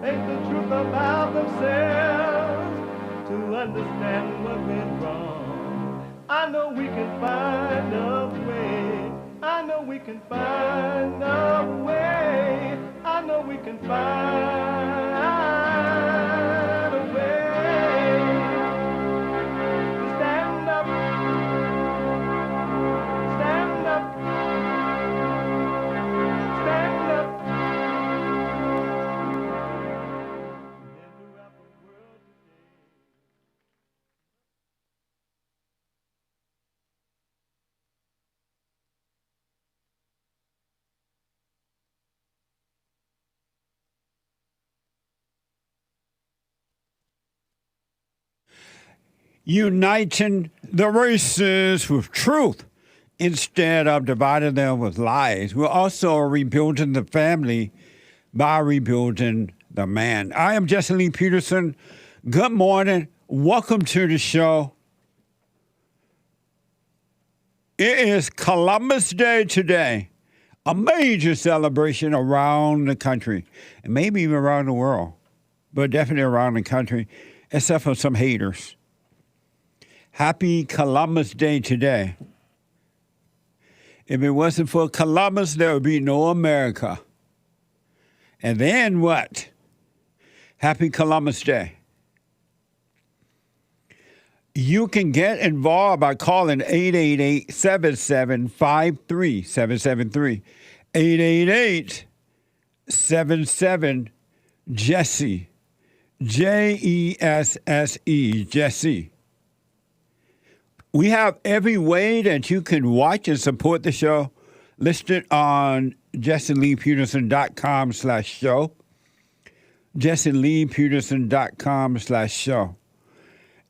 Take the truth about themselves to understand what went wrong. I know we can find a way. I know we can find a way. I know we can find a way to stand up, stand up, stand up. Uniting the races with truth instead of dividing them with lies. We're also rebuilding the family by rebuilding the man. I am Jesse Lee Peterson. Good morning. Welcome to the show. It is Columbus Day today, a major celebration around the country, and maybe even around the world, but definitely around the country, except for some haters. Happy Columbus Day today. If it wasn't for Columbus, there would be no America. And then what? Happy Columbus Day. You can get involved by calling 888-7753-773. 888-77-JESSE. Jesse. Jesse. We have every way that you can watch and support the show listed on jesseleepeterson.com/show. jesseleepeterson.com/show.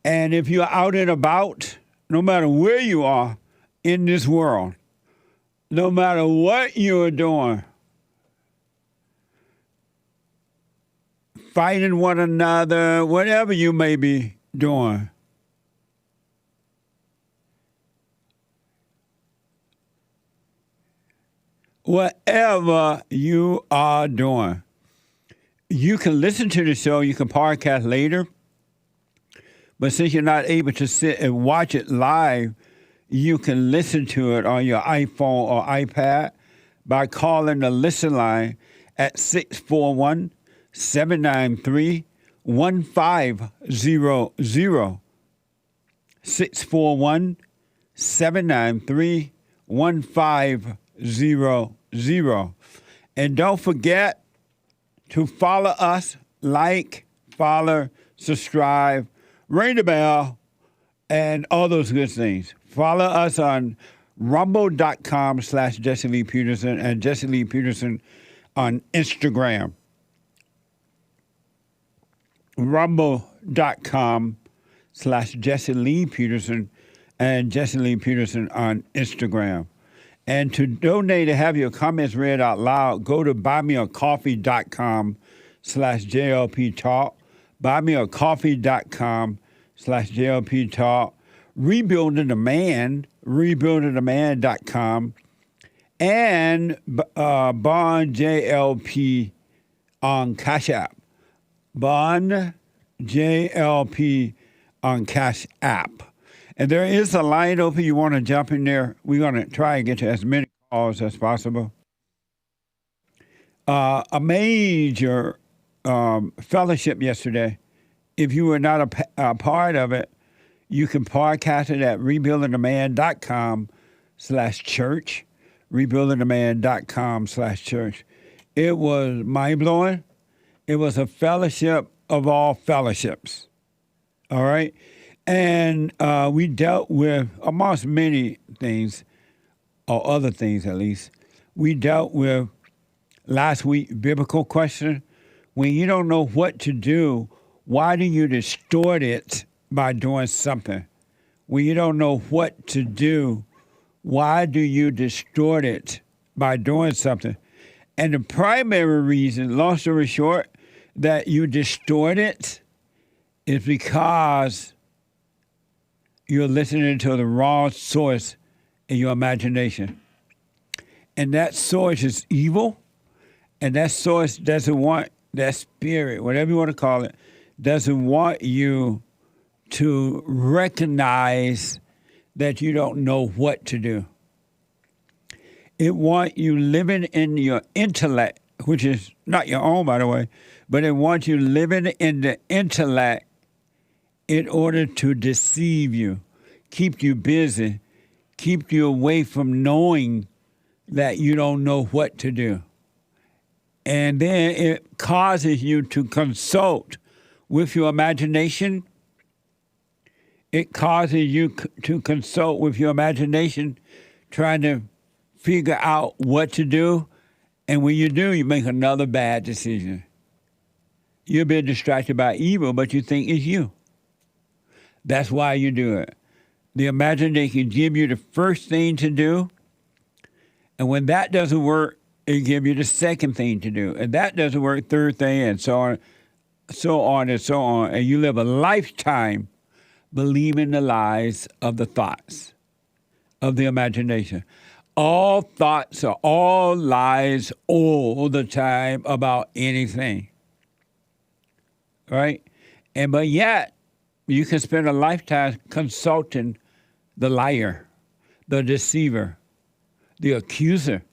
And if you're out and about, no matter where you are in this world, no matter what you're doing, fighting one another, whatever you may be doing, whatever you are doing, you can listen to the show. You can podcast later. But since you're not able to sit and watch it live, you can listen to it on your iPhone or iPad by calling the listen line at 641-793-1500. 641-793-1500. And don't forget to follow us, like, follow, subscribe, ring the bell, and all those good things. Follow us on rumble.com/Jesse Lee Peterson and Jesse Lee Peterson on Instagram. Rumble.com/Jesse Lee Peterson and Jesse Lee Peterson on Instagram. And to donate to have your comments read out loud, go to buymeacoffee.com/JLP Talk. buymeacoffee.com/JLP Talk. Rebuilding the Man, rebuildingtheman.com. And Bond JLP on Cash App. Bond JLP on Cash App. And there is a line open. You want to jump in there. We're going to try and get to as many calls as possible. A major fellowship yesterday. If you were not a part of it, you can podcast it at rebuildingtheman.com/church. rebuildingtheman.com/church. It was mind-blowing. It was a fellowship of all fellowships. All right? And we dealt with, amongst many things, or other things at least, we dealt with last week, biblical question. When you don't know what to do, why do you distort it by doing something? When you don't know what to do, why do you distort it by doing something? And the primary reason, long story short, that you distort it is because you're listening to the wrong source in your imagination. And that source is evil, and that source doesn't want that spirit, whatever you want to call it, doesn't want you to recognize that you don't know what to do. It wants you living in your intellect, which is not your own, by the way, but it wants you living in the intellect in order to deceive you, keep you busy, keep you away from knowing that you don't know what to do. And then it causes you to consult with your imagination. It causes you to consult with your imagination, trying to figure out what to do. And when you do, you make another bad decision. You're being distracted by evil, but you think it's you. That's why you do it. The imagination gives you the first thing to do, and when that doesn't work, it gives you the second thing to do. And that doesn't work, third thing, and so on, so on, and so on. And you live a lifetime believing the lies of the thoughts, of the imagination. All thoughts are all lies all the time about anything. Right? But yet, you can spend a lifetime consulting the liar, the deceiver, the accuser,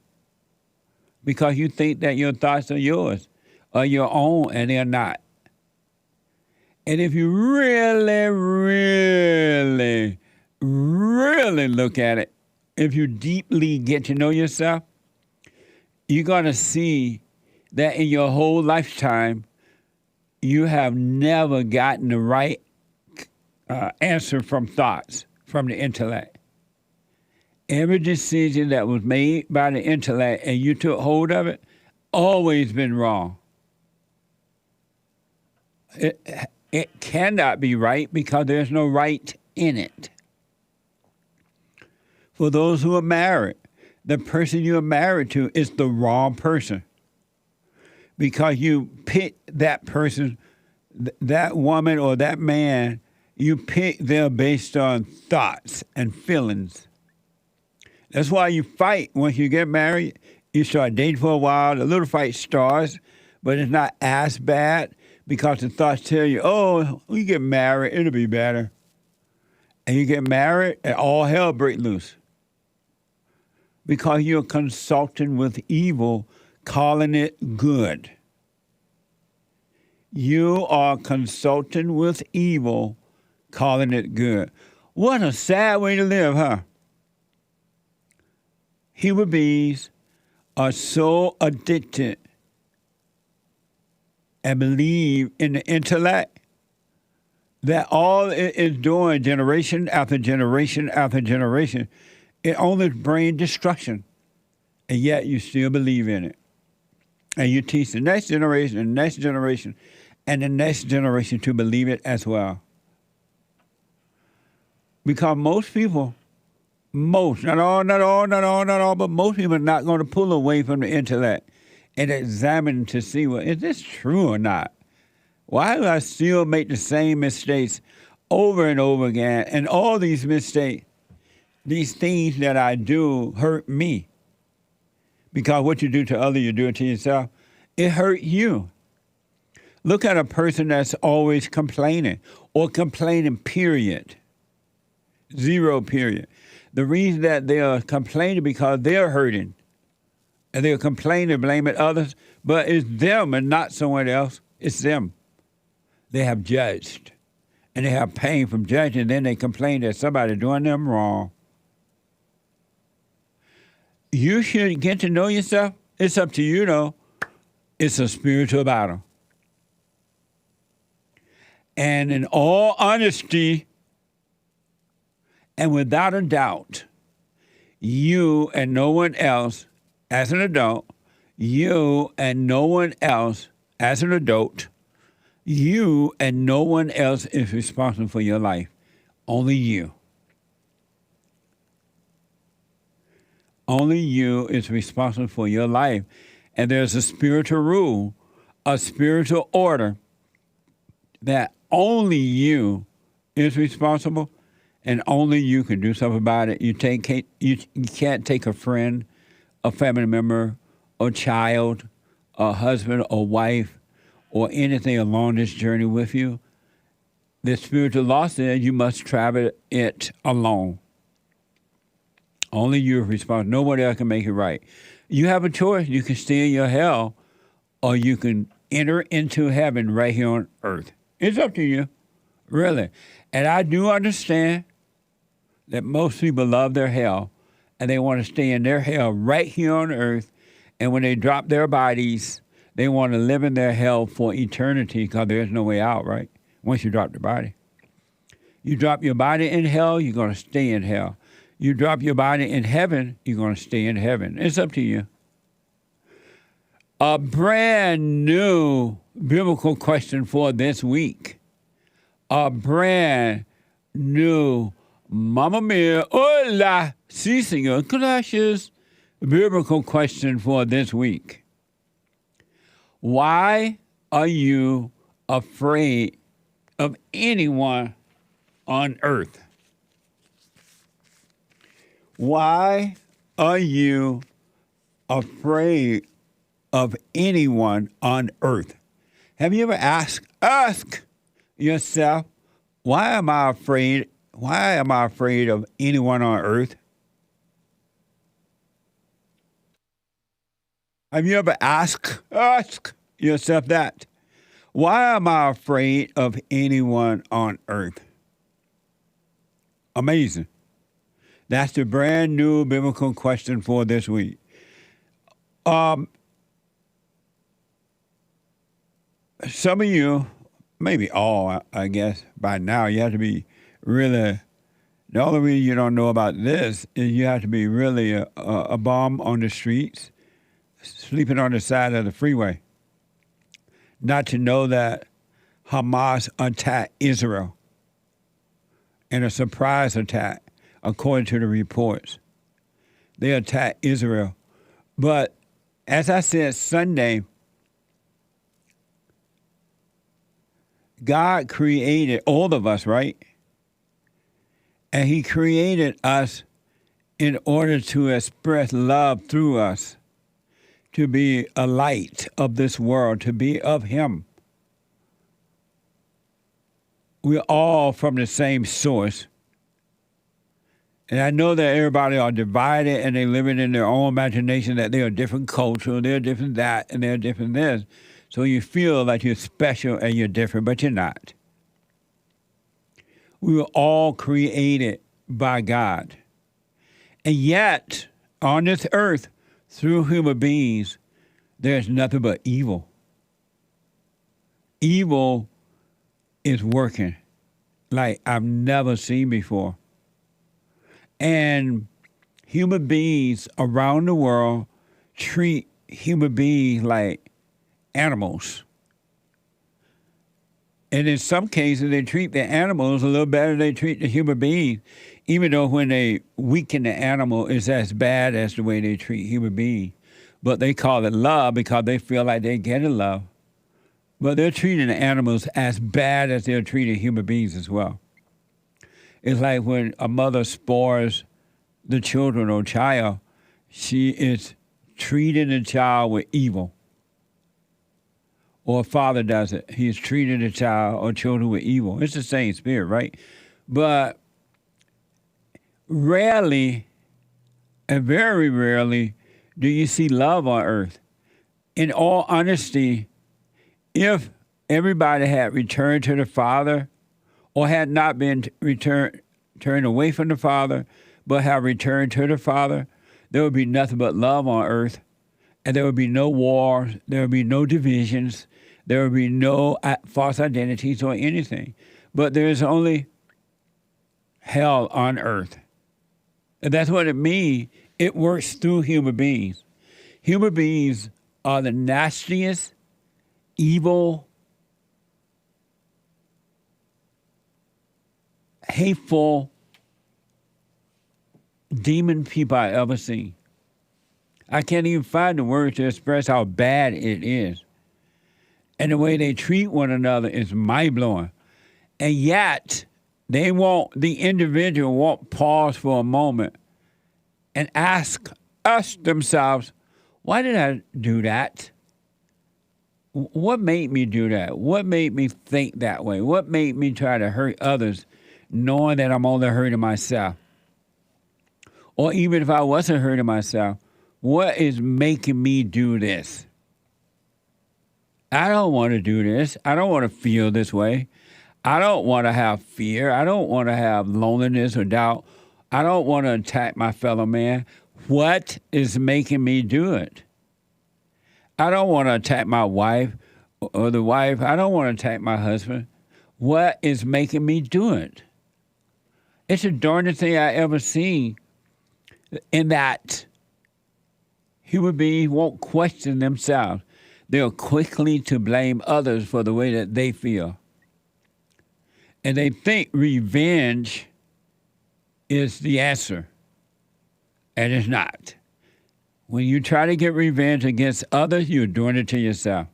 because you think that your thoughts are yours, or your own, and they're not. And if you really, really, really look at it, if you deeply get to know yourself, you're going to see that in your whole lifetime, you have never gotten the right answer from thoughts, from the intellect. Every decision that was made by the intellect and you took hold of it, always been wrong. It cannot be right because there's no right in it. For those who are married, the person you are married to is the wrong person because you pick that person, that woman or that man, you pick them based on thoughts and feelings. That's why you fight once you get married. You start dating for a while, the little fight starts, but it's not as bad because the thoughts tell you, oh, we get married, it'll be better. And you get married and all hell breaks loose because you're consulting with evil, calling it good. You are consulting with evil, calling it good. What a sad way to live, huh? Human beings are so addicted and believe in the intellect that all it is doing, generation after generation after generation, it only brings destruction. And yet you still believe in it. And you teach the next generation, and the next generation, and the next generation to believe it as well. Because most people, not all, but most people are not going to pull away from the intellect and examine to see, well, is this true or not? Why do I still make the same mistakes over and over again? And all these mistakes, these things that I do hurt me. Because what you do to others, you do it to yourself. It hurt you. Look at a person that's always complaining, or complaining, period. Zero, period. The reason that they are complaining because they're hurting. And they're complaining, blaming others, but it's them and not someone else. It's them. They have judged. And they have pain from judging, and then they complain that somebody's doing them wrong. You should get to know yourself. It's up to you, though. It's a spiritual battle. And in all honesty, and without a doubt, you and no one else, as an adult, you and no one else, as an adult, you and no one else is responsible for your life. Only you. Only you is responsible for your life. And there's a spiritual rule, a spiritual order that only you is responsible and only you can do something about it. You can't take a friend, a family member, a child, a husband, or wife, or anything along this journey with you, the spiritual law says you must travel it alone. Only you're responsible. Nobody else can make it right. You have a choice. You can stay in your hell, or you can enter into heaven right here on earth. It's up to you, really. And I do understand that most people love their hell, and they want to stay in their hell right here on earth. And when they drop their bodies, they want to live in their hell for eternity because there's no way out, right? Once you drop the body. You drop your body in hell, you're going to stay in hell. You drop your body in heaven, you're going to stay in heaven. It's up to you. A brand new biblical question for this week. A brand new Mamma Mia, hola, sí, señor, gracias. Biblical question for this week. Why are you afraid of anyone on earth? Why are you afraid of anyone on earth? Have you ever ask yourself, why am I afraid of anyone on earth? Have you ever ask yourself that? Why am I afraid of anyone on earth? Amazing. That's the brand new biblical question for this week. Some of you, maybe all, I guess, by now, you have to be really, the only reason you don't know about this is you have to be really a bum on the streets, sleeping on the side of the freeway, not to know that Hamas attacked Israel in a surprise attack, according to the reports. They attacked Israel. But as I said Sunday, God created all of us, right? And he created us in order to express love through us, to be a light of this world, to be of him. We're all from the same source. And I know that everybody are divided and they living in their own imagination that they're a different culture, they're different that, and they're different this. So you feel like you're special and you're different, but you're not. We were all created by God. And yet, on this earth, through human beings, there's nothing but evil. Evil is working like I've never seen before. And human beings around the world treat human beings like animals. And in some cases, they treat the animals a little better than they treat the human beings, even though when they weaken the animal, it's as bad as the way they treat human beings. But they call it love because they feel like they're getting love. But they're treating the animals as bad as they're treating human beings as well. It's like when a mother spoils the children or child, she is treating the child with evil. Or a father does it. He's treating the child or children with evil. It's the same spirit, right? But rarely, and very rarely, do you see love on earth. In all honesty, if everybody had returned to the Father or had not been turned away from the Father, but have returned to the Father, there would be nothing but love on earth, and there would be no wars, there would be no divisions, there would be no false identities or anything. But there is only hell on earth. And that's what it means. It works through human beings. Human beings are the nastiest, evil, hateful, demon people I've ever seen. I can't even find the words to express how bad it is. And the way they treat one another is mind-blowing. And yet, the individual won't pause for a moment and ask themselves, why did I do that? What made me do that? What made me think that way? What made me try to hurt others knowing that I'm only hurting myself? Or even if I wasn't hurting myself, what is making me do this? I don't want to do this. I don't want to feel this way. I don't want to have fear. I don't want to have loneliness or doubt. I don't want to attack my fellow man. What is making me do it? I don't want to attack my wife or the wife. I don't want to attack my husband. What is making me do it? It's the darndest thing I ever seen, in that human beings won't question themselves. They're quickly to blame others for the way that they feel. And they think revenge is the answer, and it's not. When you try to get revenge against others, you're doing it to yourself.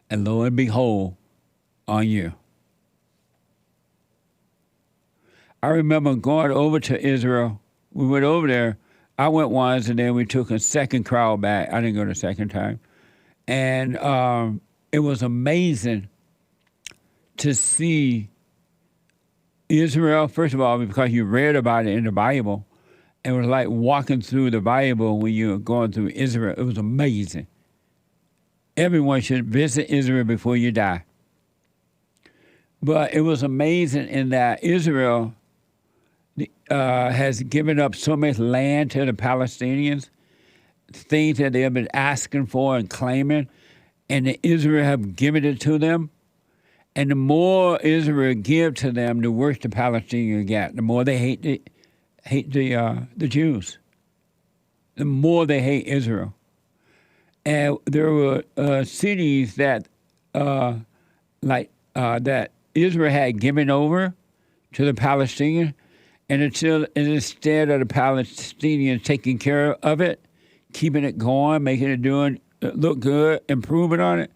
And lo and behold, on you. I remember going over to Israel. We went over there. I went once, and then we took a second crowd back. I didn't go the second time. And it was amazing to see Israel, first of all, because you read about it in the Bible. It was like walking through the Bible when you were going through Israel. It was amazing. Everyone should visit Israel before you die. But it was amazing in that Israel has given up so much land to the Palestinians, things that they have been asking for and claiming, and Israel have given it to them. And the more Israel give to them, the worse the Palestinians get. The more they hate the Jews. The more they hate Israel. And there were cities that that Israel had given over to the Palestinians, and instead of the Palestinians taking care of it, keeping it going, making it look good, improving on it,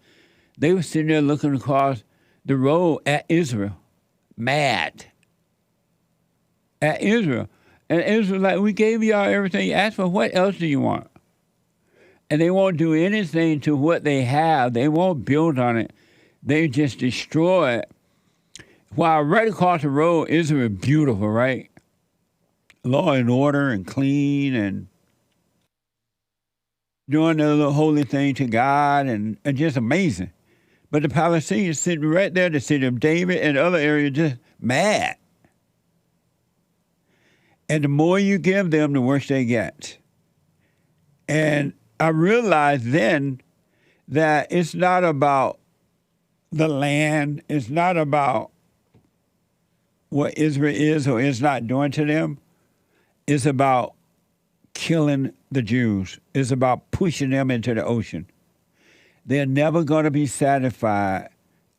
they were sitting there looking across the road at Israel, mad at Israel. And Israel like, we gave y'all everything you asked for. What else do you want? And they won't do anything to what they have. They won't build on it. They just destroy it. While right across the road, Israel is beautiful, right? Law and order and clean and doing the little holy thing to God and just amazing. But the Palestinians sitting right there, the city of David and other areas, just mad. And the more you give them, the worse they get. And I realized then that it's not about the land. It's not about what Israel is or is not doing to them. It's about killing the Jews. It's about pushing them into the ocean. They're never going to be satisfied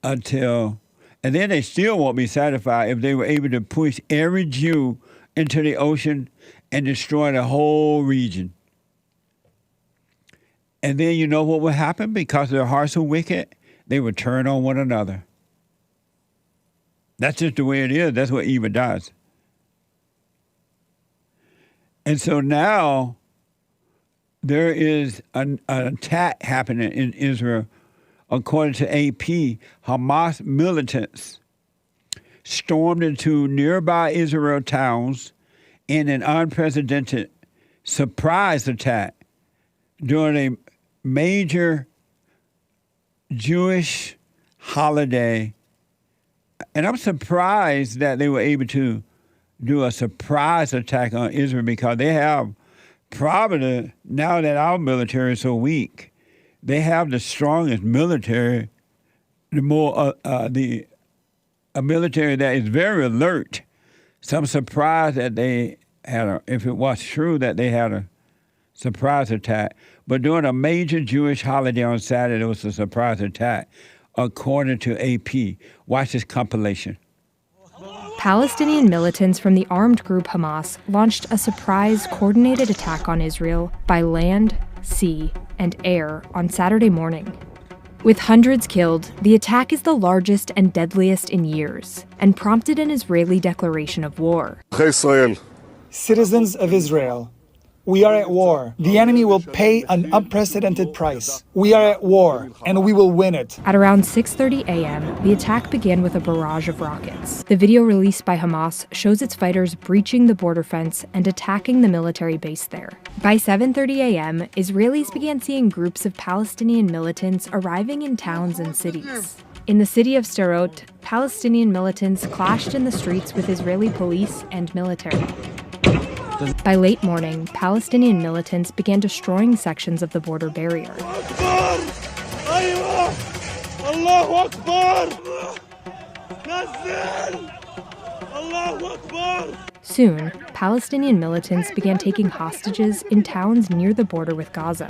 until, and then they still won't be satisfied if they were able to push every Jew into the ocean and destroy the whole region. And then you know what will happen? Because their hearts are wicked, they will turn on one another. That's just the way it is. That's what evil does. And so now there is an attack happening in Israel. According to AP, Hamas militants stormed into nearby Israel towns in an unprecedented surprise attack during a major Jewish holiday. And I'm surprised that they were able to do a surprise attack on Israel because they have probably, now that our military is so weak, they have the strongest military, a military that is very alert. So I'm surprised that they had if it was true that they had a surprise attack. But during a major Jewish holiday on Saturday, it was a surprise attack, according to AP. Watch this compilation. Palestinian militants from the armed group Hamas launched a surprise coordinated attack on Israel by land, sea, and air on Saturday morning. With hundreds killed, the attack is the largest and deadliest in years and prompted an Israeli declaration of war. Citizens of Israel, We are at war. The enemy will pay an unprecedented price. We are at war, and we will win it. At around 6:30 a.m., the attack began with a barrage of rockets. The video released by Hamas shows its fighters breaching the border fence and attacking the military base there. By 7:30 a.m., Israelis began seeing groups of Palestinian militants arriving in towns and cities. In the city of Sderot, Palestinian militants clashed in the streets with Israeli police and military. By late morning, Palestinian militants began destroying sections of the border barrier. Soon, Palestinian militants began taking hostages in towns near the border with Gaza.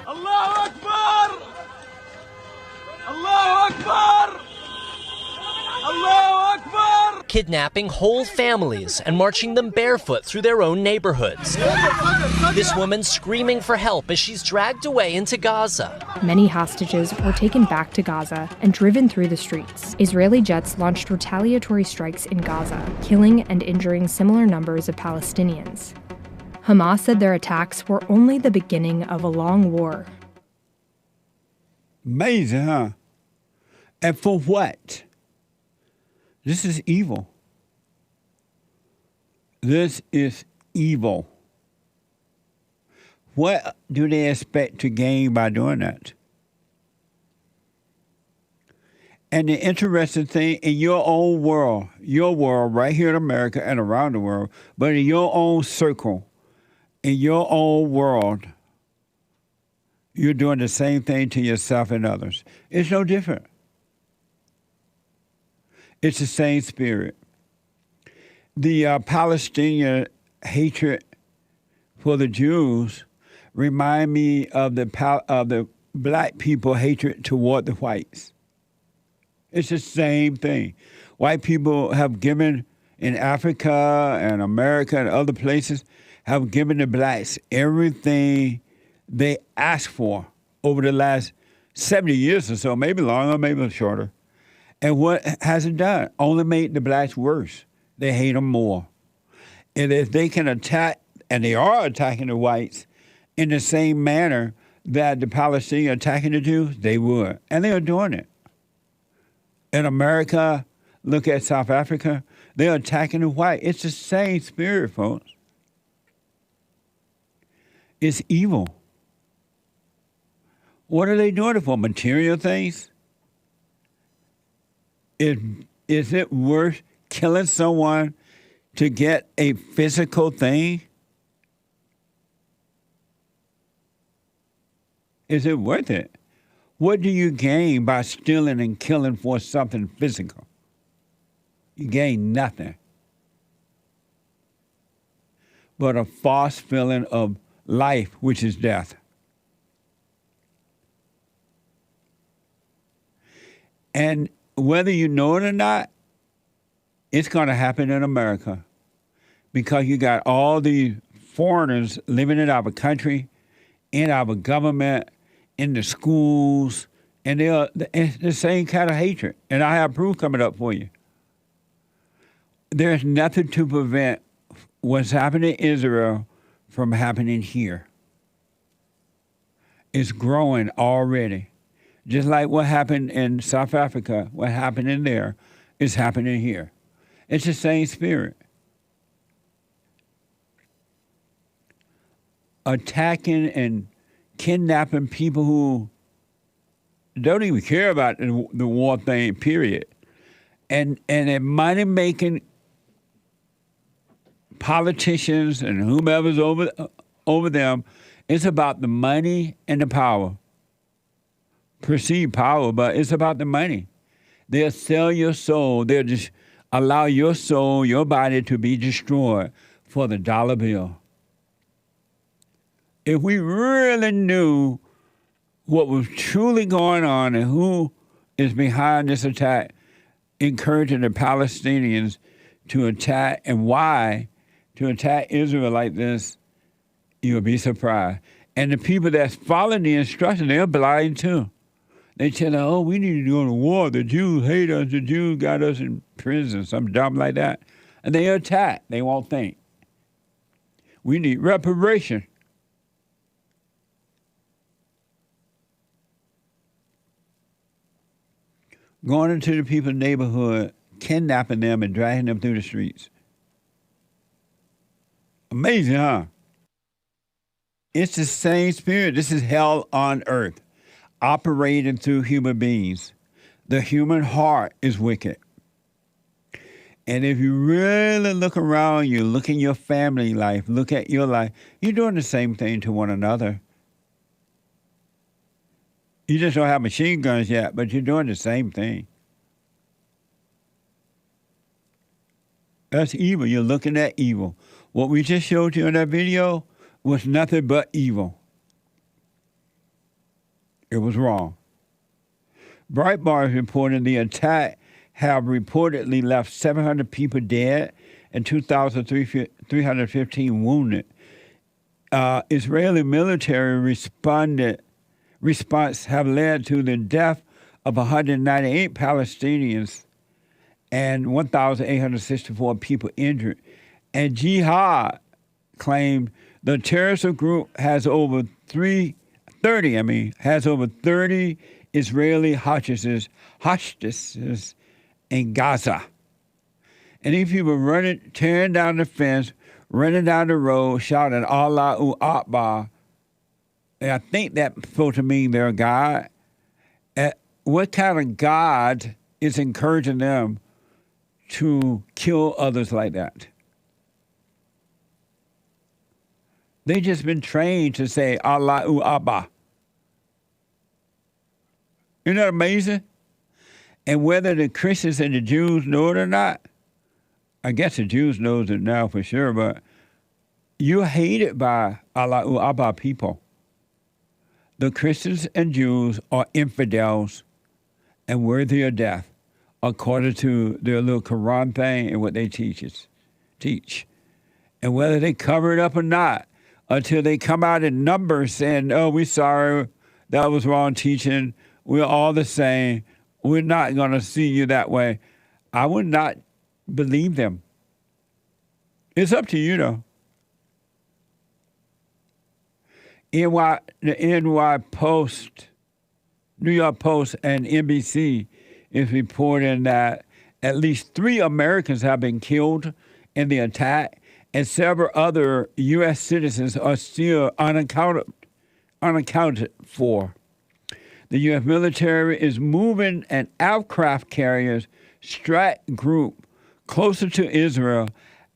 Kidnapping whole families and marching them barefoot through their own neighborhoods. This woman screaming for help as she's dragged away into Gaza. Many hostages were taken back to Gaza and driven through the streets. Israeli jets launched retaliatory strikes in Gaza, killing and injuring similar numbers of Palestinians. Hamas said their attacks were only the beginning of a long war. Amazing, huh? And for what? This is evil. This is evil. What do they expect to gain by doing that? And the interesting thing, in your own world, your world right here in America and around the world, but in your own circle, in your own world, you're doing the same thing to yourself and others. It's no different. It's the same spirit. The Palestinian hatred for the Jews remind me of the black people hatred toward the whites. It's the same thing. White people have given in Africa and America and other places have given the blacks everything they asked for over the last 70 years or so, maybe longer, maybe shorter. And what has it done? Only made the blacks worse. They hate them more. And if they can attack, and they are attacking the whites in the same manner that the Palestinians are attacking the Jews, they would. And they are doing it. In America, look at South Africa, they're attacking the white. It's the same spirit, folks. It's evil. What are they doing it for? Material things? Is it worth killing someone to get a physical thing? Is it worth it? What do you gain by stealing and killing for something physical? You gain nothing but a false feeling of life, which is death. And whether you know it or not, it's going to happen in America because you got all these foreigners living in our country, in our government, in the schools, and they're the same kind of hatred. And I have proof coming up for you. There's nothing to prevent what's happening in Israel from happening here. It's growing already. Just like what happened in South Africa, what happened in there is happening here. It's the same spirit. Attacking and kidnapping people who don't even care about the war thing, period. And money-making politicians and whomever's over them, it's about the money and the power. Perceived power, but it's about the money. They'll sell your soul. They'll just allow your soul, your body to be destroyed for the dollar bill. If we really knew what was truly going on and who is behind this attack, encouraging the Palestinians to attack and why to attack Israel like this, you'll be surprised. And the people that's following the instructions, they're blind too. They tell them, oh, we need to go to war. The Jews hate us. The Jews got us in prison, something dumb like that. And they attack. They won't think. We need reparation. going into the people's neighborhood, kidnapping them and dragging them through the streets. Amazing, huh? It's the same spirit. This is hell on earth, operating through human beings. The human heart is wicked. And if you really look around you, look in your family life, look at your life, you're doing the same thing to one another. You just don't have machine guns yet, but you're doing the same thing. That's evil. You're looking at evil. What we just showed you in that video was nothing but evil. It was wrong. Breitbart is reporting the attack have reportedly left 700 people dead and 2,315 wounded. Israeli military response have led to the death of 198 Palestinians and 1,864 people injured. And Jihad claimed the terrorist group has over 30 Israeli hostages in Gaza. And these people tearing down the fence, running down the road, shouting Allahu Akbar. And I think that's supposed to mean they're God. What kind of God is encouraging them to kill others like that? They just been trained to say Allahu Akbar. Isn't that amazing? And whether the Christians and the Jews know it or not, I guess the Jews knows it now for sure, but you're hated by Allahu Akbar people. The Christians and Jews are infidels and worthy of death, according to their little Quran thing and what they teach. And whether they cover it up or not, until they come out in numbers saying, oh, we're sorry, that was wrong teaching, we're all the same, we're not going to see you that way. I would not believe them. It's up to you, though. The NY Post, New York Post, and NBC is reporting that at least 3 Americans have been killed in the attack, and several other U.S. citizens are still unaccounted for. The U.S. military is moving an aircraft carrier's Strat group closer to Israel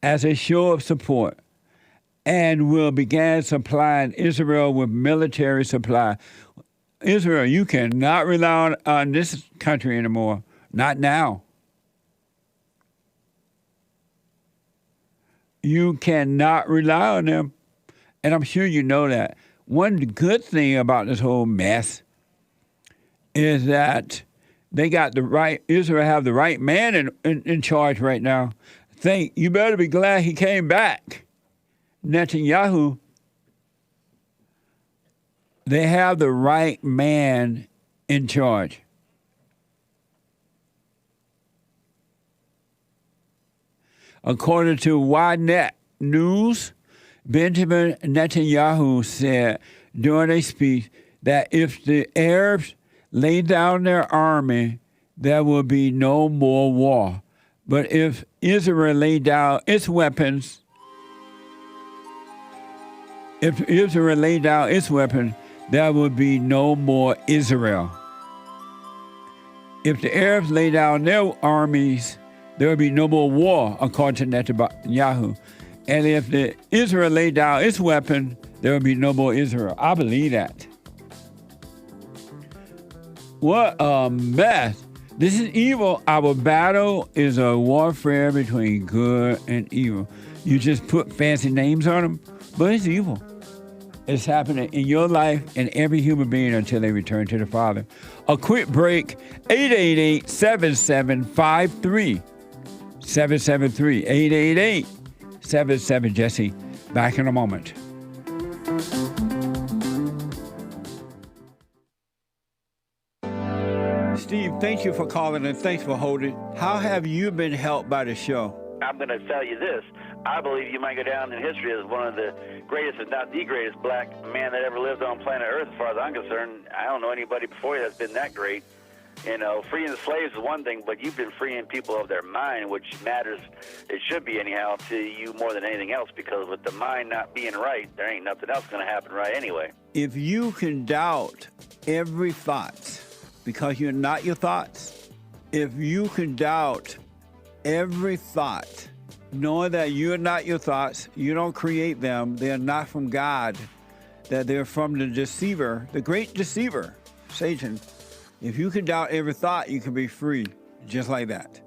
as a show of support and will begin supplying Israel with military supply. Israel, you cannot rely on this country anymore. Not now. You cannot rely on them. And I'm sure you know that. One good thing about this whole mess is that they got Israel have the right man in charge right now. You better be glad he came back. Netanyahu, they have the right man in charge. According to Ynet News, Benjamin Netanyahu said during a speech that if the Arabs lay down their army, there will be no more war. But if Israel lay down its weapons, there will be no more Israel. If the Arabs lay down their armies, there will be no more war, according to Netanyahu. And if Israel lay down its weapon, there will be no more Israel. I believe that. What a mess. This is evil. Our battle is a warfare between good and evil. You just put fancy names on them, but it's evil. It's happening in your life and every human being until they return to the Father. A quick break, 888-7753. 773 888-77 Jesse. Back in a moment. Steve, thank you for calling and thanks for holding. How have you been helped by the show? I'm going to tell you this. I believe you might go down in history as one of the greatest, if not the greatest, black man that ever lived on planet Earth, as far as I'm concerned. I don't know anybody before you that's been that great. You know, freeing the slaves is one thing, but you've been freeing people of their mind, which matters, it should be anyhow, to you more than anything else, because with the mind not being right, there ain't nothing else going to happen right anyway. If you can doubt every thought because you're not your thoughts, if you can doubt every thought, knowing that you're not your thoughts, you don't create them, they're not from God, that they're from the deceiver, the great deceiver, Satan. If you can doubt every thought, you can be free just like that.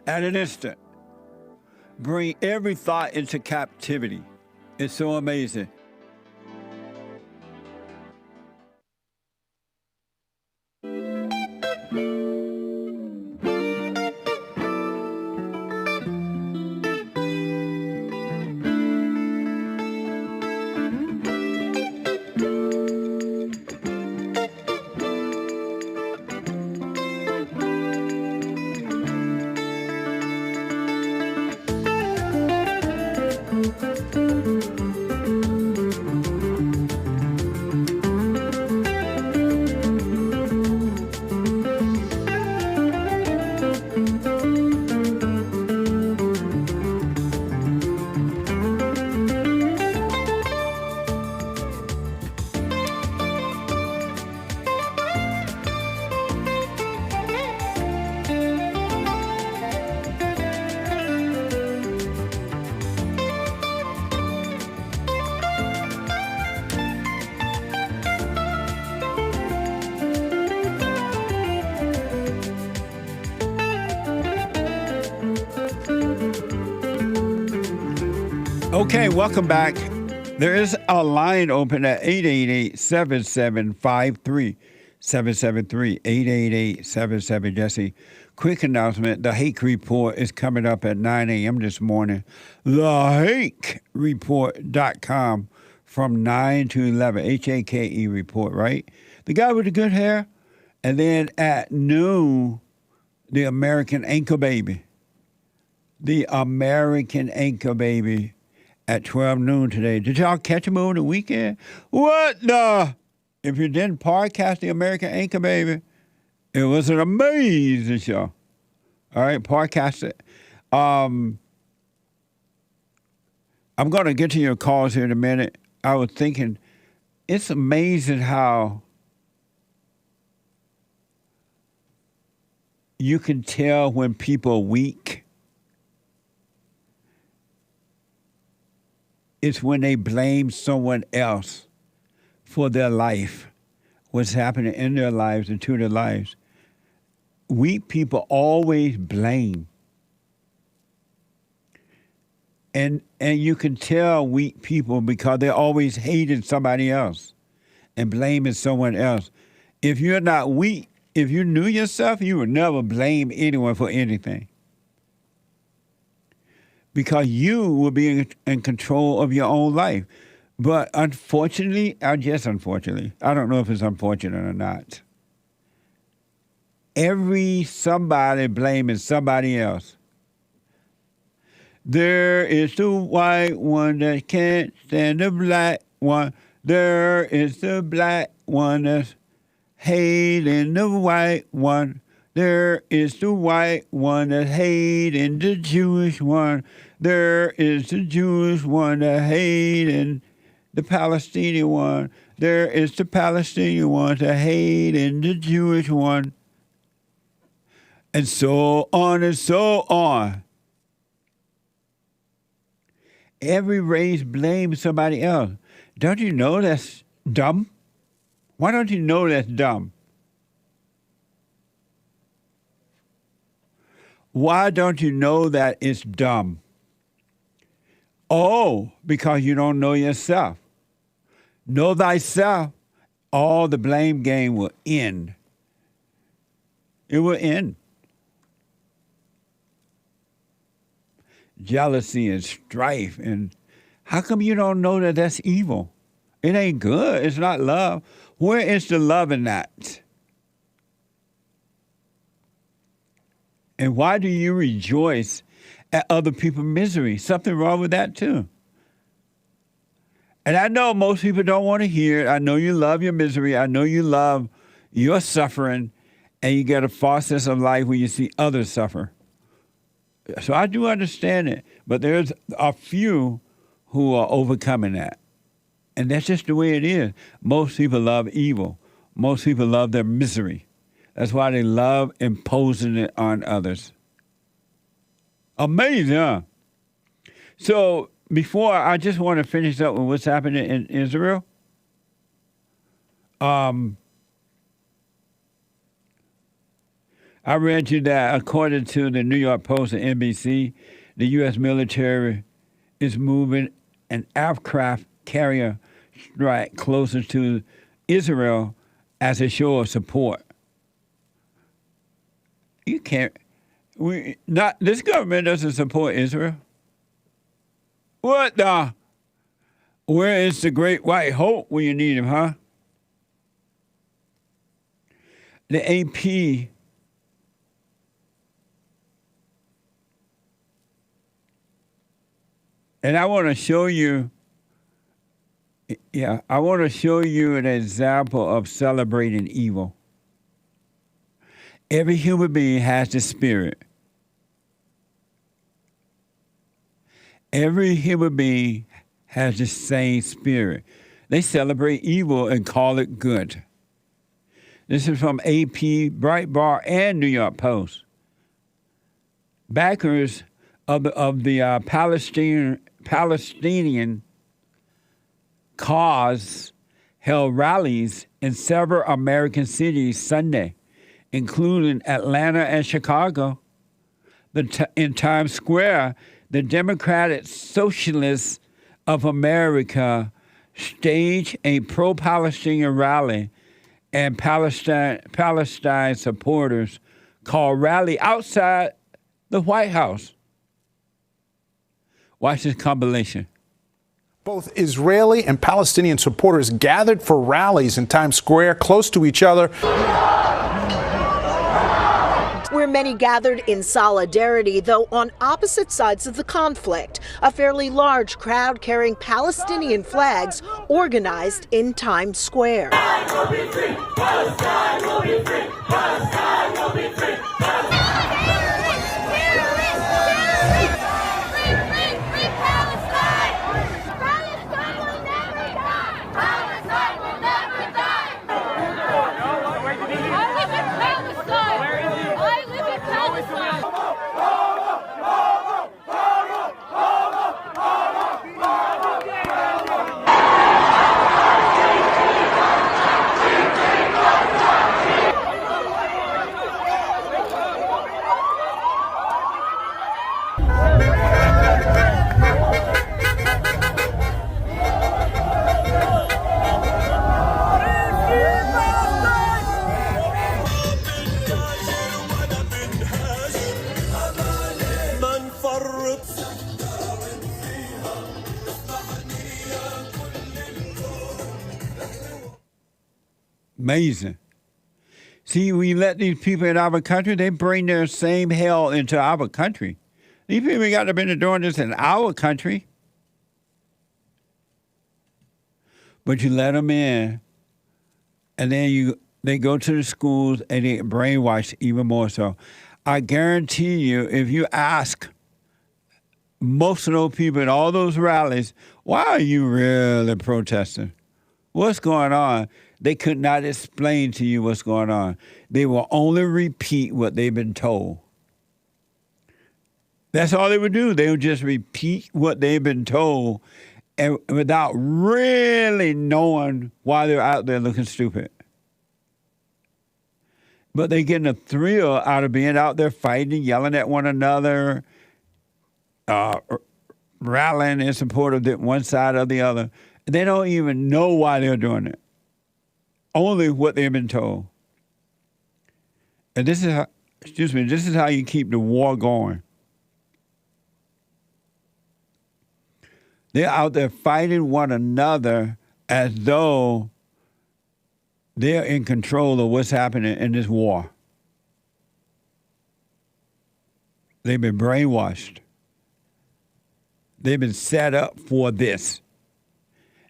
At an instant. Bring every thought into captivity. It's so amazing. Okay, welcome back. There is a line open at 888-7753. 773-888-77 Jesse. Quick announcement. The Hake Report is coming up at 9 a.m. this morning. TheHakeReport.com from 9 to 11. H-A-K-E report, right? The guy with the good hair. And then at noon, the American Anchor Baby. The American Anchor Baby at 12 noon today. Did y'all catch him over the weekend? What the? If you didn't podcast the American Anchor Baby, it was an amazing show. All right, podcast it. I'm going to get to your calls here in a minute. I was thinking, it's amazing how you can tell when people are weak. It's when they blame someone else for their life, what's happening in their lives and to their lives. Weak people always blame. And you can tell weak people because they're always hating somebody else and blaming someone else. If you're not weak, if you knew yourself, you would never blame anyone for anything. Because you will be in control of your own life. But unfortunately, I don't know if it's unfortunate or not. Somebody blaming somebody else. There is the white one that can't stand the black one. There is the black one that's hating the white one. There is the white one that's hating the Jewish one. There is the Jewish one that hating the Palestinian one. There is the Palestinian one that hating the Jewish one. And so on and so on. Every race blames somebody else. Don't you know that's dumb? Why don't you know that's dumb? Why don't you know that it's dumb? Oh, because you don't know yourself. Know thyself, all the blame game will end. It will end. Jealousy and strife. And how come you don't know that that's evil? It ain't good. It's not love. Where is the love in that? And why do you rejoice at other people's misery? Something wrong with that too. And I know most people don't want to hear it. I know you love your misery. I know you love your suffering. and you get a false sense of life when you see others suffer. So I do understand it, but there's a few who are overcoming that. And that's just the way it is. Most people love evil. Most people love their misery. That's why they love imposing it on others. Amazing, huh? So before, I just want to finish up with what's happening in Israel. I read you that according to the New York Post and NBC, the U.S. military is moving an aircraft carrier strike closer to Israel as a show of support. You can't. This government doesn't support Israel. What the? Where is the great white hope when you need him, huh? The AP and I want to show you, I want to show you an example of celebrating evil. Every human being has the spirit. Every human being has the same spirit. They celebrate evil and call it good. This is from AP, Breitbart, and New York Post. Backers of the Palestinian cause held rallies in several American cities Sunday, including Atlanta and Chicago. In Times Square, the Democratic Socialists of America staged a pro-Palestinian rally, and Palestine supporters called rally outside the White House. Watch this compilation. Both Israeli and Palestinian supporters gathered for rallies in Times Square close to each other, where many gathered in solidarity, though on opposite sides of the conflict. A fairly large crowd carrying Palestinian flags organized in Times Square. Palestine will be free. Palestine will be free. Palestine will be free. Amazing. See, we let these people in our country, they bring their same hell into our country. These people got to be doing this in our country. But you let them in, and then they go to the schools and they get brainwashed even more so. I guarantee you, if you ask most of those people at all those rallies, why are you really protesting? What's going on? They could not explain to you what's going on. They will only repeat what they've been told. That's all they would do. They would just repeat what they've been told, and without really knowing why they're out there looking stupid. But they're getting a thrill out of being out there fighting, yelling at one another, rallying in support of one side or the other. They don't even know why they're doing it. Only what they've been told. And this is how you keep the war going. They're out there fighting one another as though they're in control of what's happening in this war. They've been brainwashed. They've been set up for this.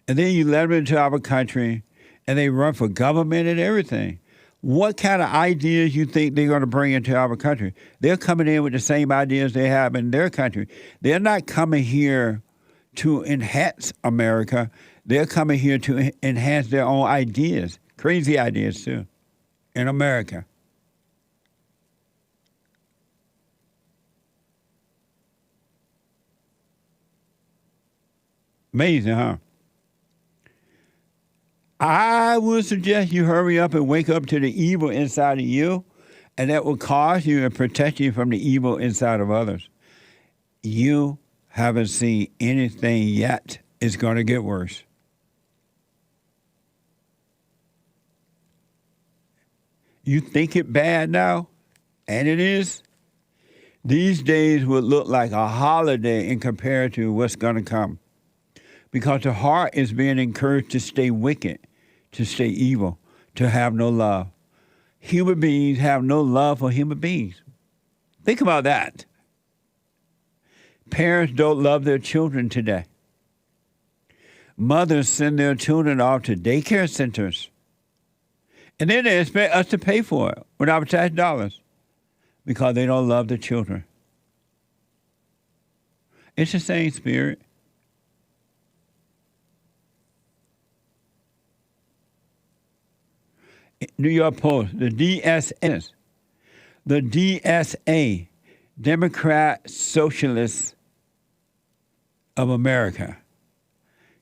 And then you let them into our country, and they run for government and everything. What kind of ideas you think they're going to bring into our country? They're coming in with the same ideas they have in their country. They're not coming here to enhance America. They're coming here to enhance their own ideas, crazy ideas too, in America. Amazing, huh? I would suggest you hurry up and wake up to the evil inside of you, and that will cause you and protect you from the evil inside of others. You haven't seen anything yet. It's going to get worse. You think it bad now, and it is. These days would look like a holiday in comparison to what's going to come. Because the heart is being encouraged to stay wicked, to stay evil, to have no love. Human beings have no love for human beings. Think about that. Parents don't love their children today. Mothers send their children off to daycare centers. And then they expect us to pay for it with our tax dollars because they don't love their children. It's the same spirit. New York Post, the DSA, Democrat Socialists of America.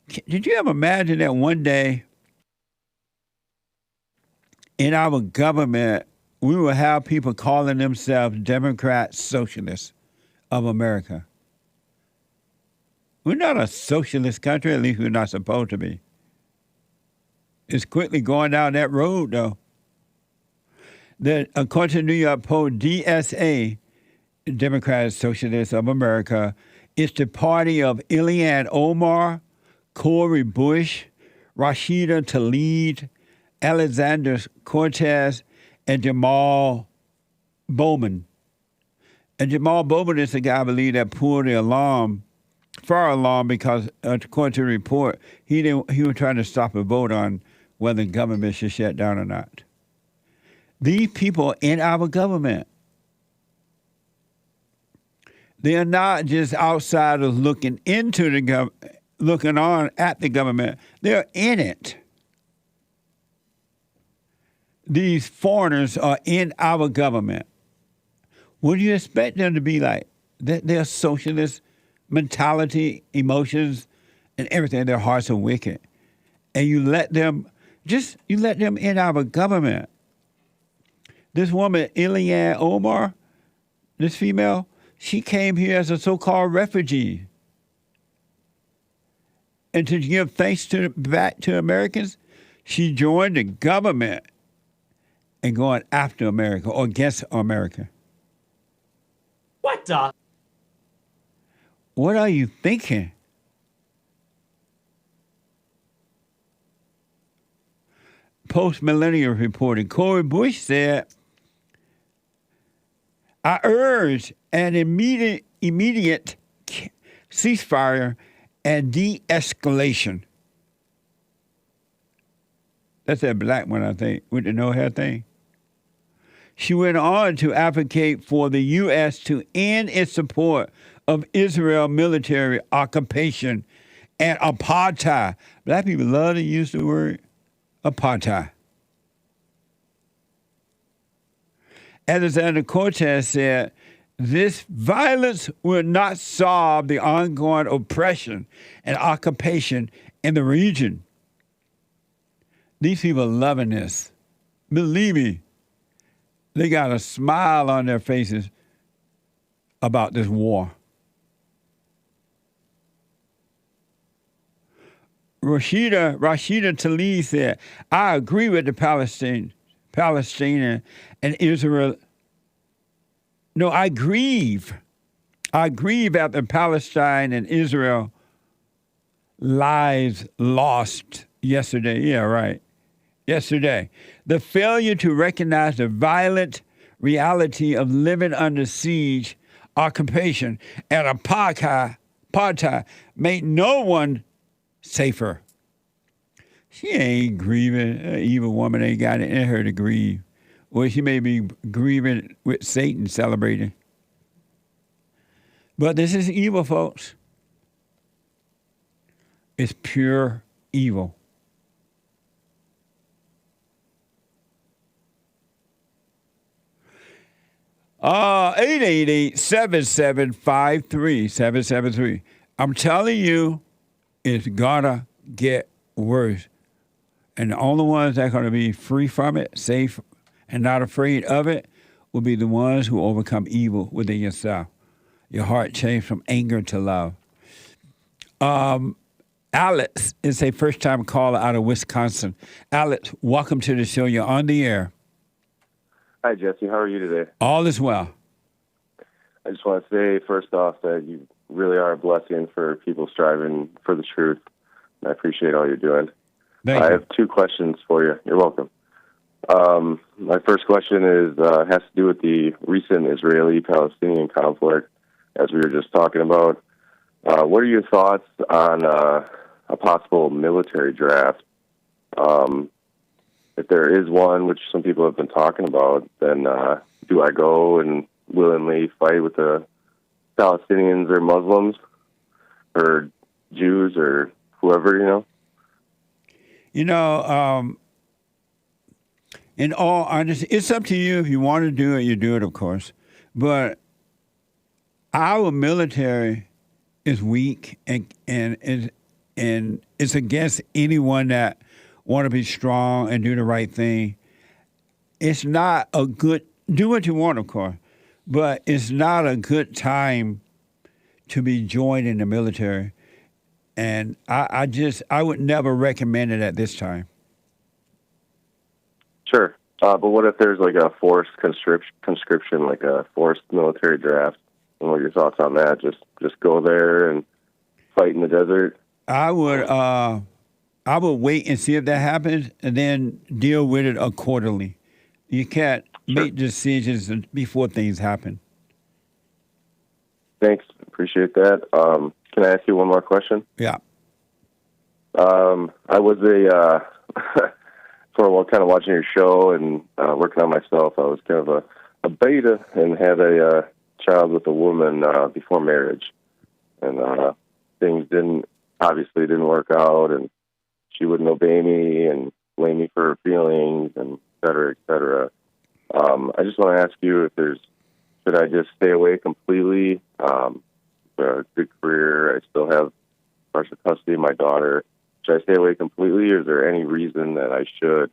Did you ever imagine that one day in our government we will have people calling themselves Democrat Socialists of America? We're not a socialist country, at least we're not supposed to be. It's quickly going down that road, though. According to New York Post, DSA, Democratic Socialists of America, is the party of Ilhan Omar, Cori Bush, Rashida Tlaib, Alexander Cortez, and Jamal Bowman. And Jamal Bowman is the guy, I believe, that pulled the fire alarm because, according to the report, he was trying to stop a vote on whether the government should shut down or not. These people in our government, they are not just outsiders looking into the looking on at the government. They're in it. These foreigners are in our government. What do you expect them to be like? They're socialist mentality, emotions, and everything. Their hearts are wicked. And you let them in our government. This woman, Ilhan Omar, this female, she came here as a so-called refugee. And to give thanks back to Americans, she joined the government and going after America or against America. What the? What are you thinking? Post-Millennial reported, Cori Bush said, I urge an immediate ceasefire and de-escalation. That's that black one, I think, with the no-hair thing. She went on to advocate for the U.S. to end its support of Israel military occupation and apartheid. Black people love to use the word apartheid. Alexander Cortez said, this violence will not solve the ongoing oppression and occupation in the region. These people are loving this. Believe me, they got a smile on their faces about this war. Rashida Tlaib said, I agree with the Palestinian and Israel. No, I grieve. I grieve at the Palestine and Israel lives lost yesterday. Yeah, right. Yesterday. The failure to recognize the violent reality of living under siege, occupation, and apartheid made no one safer. She ain't grieving. An evil woman ain't got it in her to grieve. or she may be grieving with Satan celebrating. But this is evil, folks. It's pure evil. Uh, 888-775-3773. I'm telling you, it's gonna get worse. And the only ones that are gonna be free from it, safe, and not afraid of it will be the ones who overcome evil within yourself. Your heart changed from anger to love. Alex is a first-time caller out of Wisconsin. Alex, welcome to the show. You're on the air. Hi, Jesse. How are you today? All is well. I just want to say, first off, that you really are a blessing for people striving for the truth. I appreciate all you're doing. Thank you. I have two questions for you. You're welcome. My first question is has to do with the recent Israeli-Palestinian conflict, as we were just talking about. What are your thoughts on a possible military draft? If there is one, which some people have been talking about, then do I go and willingly fight with the Palestinians or Muslims or Jews or whoever, you know? You know, in all honesty, it's up to you. If you want to do it, you do it, of course. But our military is weak and it's against anyone that want to be strong and do the right thing. It's not a good, do what you want, of course, but it's not a good time to be joined in the military. And I would never recommend it at this time. Sure. But what if there's like a forced conscription, like a forced military draft? And what are your thoughts on that? Just go there and fight in the desert? I would wait and see if that happens and then deal with it accordingly. You can't make decisions before things happen. Thanks. Appreciate that. Can I ask you one more question? Yeah. I was for a while kind of watching your show and working on myself. I was kind of a beta and had a child with a woman before marriage. And things obviously didn't work out, and she wouldn't obey me and blame me for her feelings, and et cetera, et cetera. I just want to ask you should I just stay away completely? A good career. I still have partial custody of my daughter. Should I stay away completely, or is there any reason that I should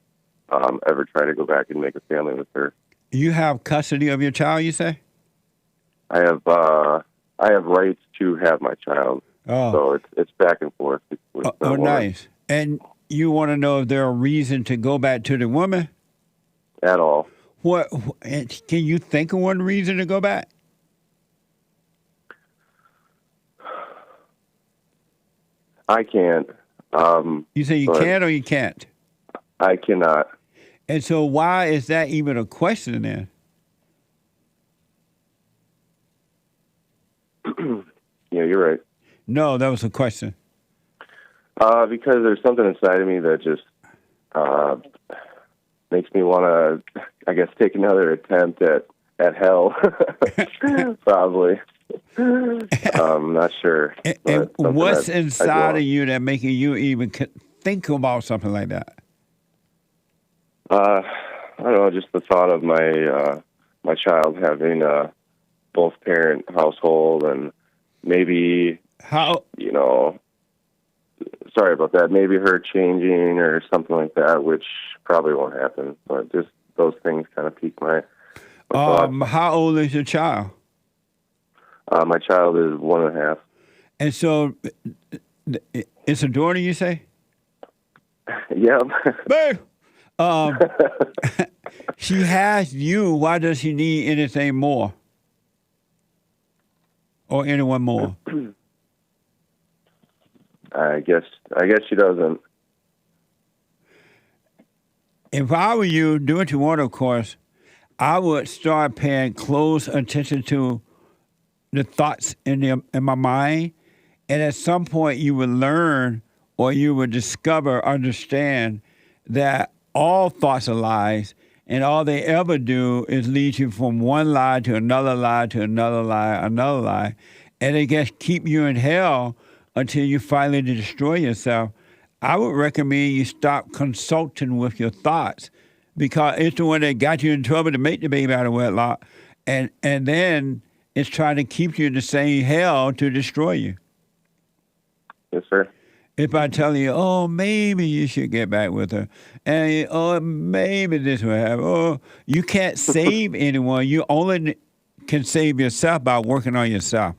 ever try to go back and make a family with her? You have custody of your child, you say? I have rights to have my child. Oh. So it's back and forth. Nice. And you want to know if there's a reason to go back to the woman? At all. What? Can you think of one reason to go back? I can't. You say you can or you can't? I cannot. And so why is that even a question then? Yeah, you're right. No, that was a question. Because there's something inside of me that just makes me want to, I guess, take another attempt at hell. Probably. I'm not sure. And what's inside of you that making you even think about something like that? I don't know, just the thought of my child having a both parent household, and maybe sorry about that, maybe her changing or something like that, which probably won't happen, but just those things kind of pique my thoughts. How old is your child? My child is 1.5. And so it's a daughter, you say? Yep. Babe. She has you. Why does she need anything more? Or anyone more? I guess she doesn't. If I were you, do what you want, of course, I would start paying close attention to the thoughts in my mind. And at some point you would learn, or you would understand that all thoughts are lies, And all they ever do is lead you from one lie to another lie to another lie, another lie. And they just keep you in hell until you finally destroy yourself. I would recommend you stop consulting with your thoughts, because it's the one that got you in trouble to make the baby out of wedlock. And then it's trying to keep you in the same hell to destroy you. Yes, sir. If I tell you, oh, maybe you should get back with her, and oh, maybe this will happen. Oh, you can't save anyone. You only can save yourself by working on yourself.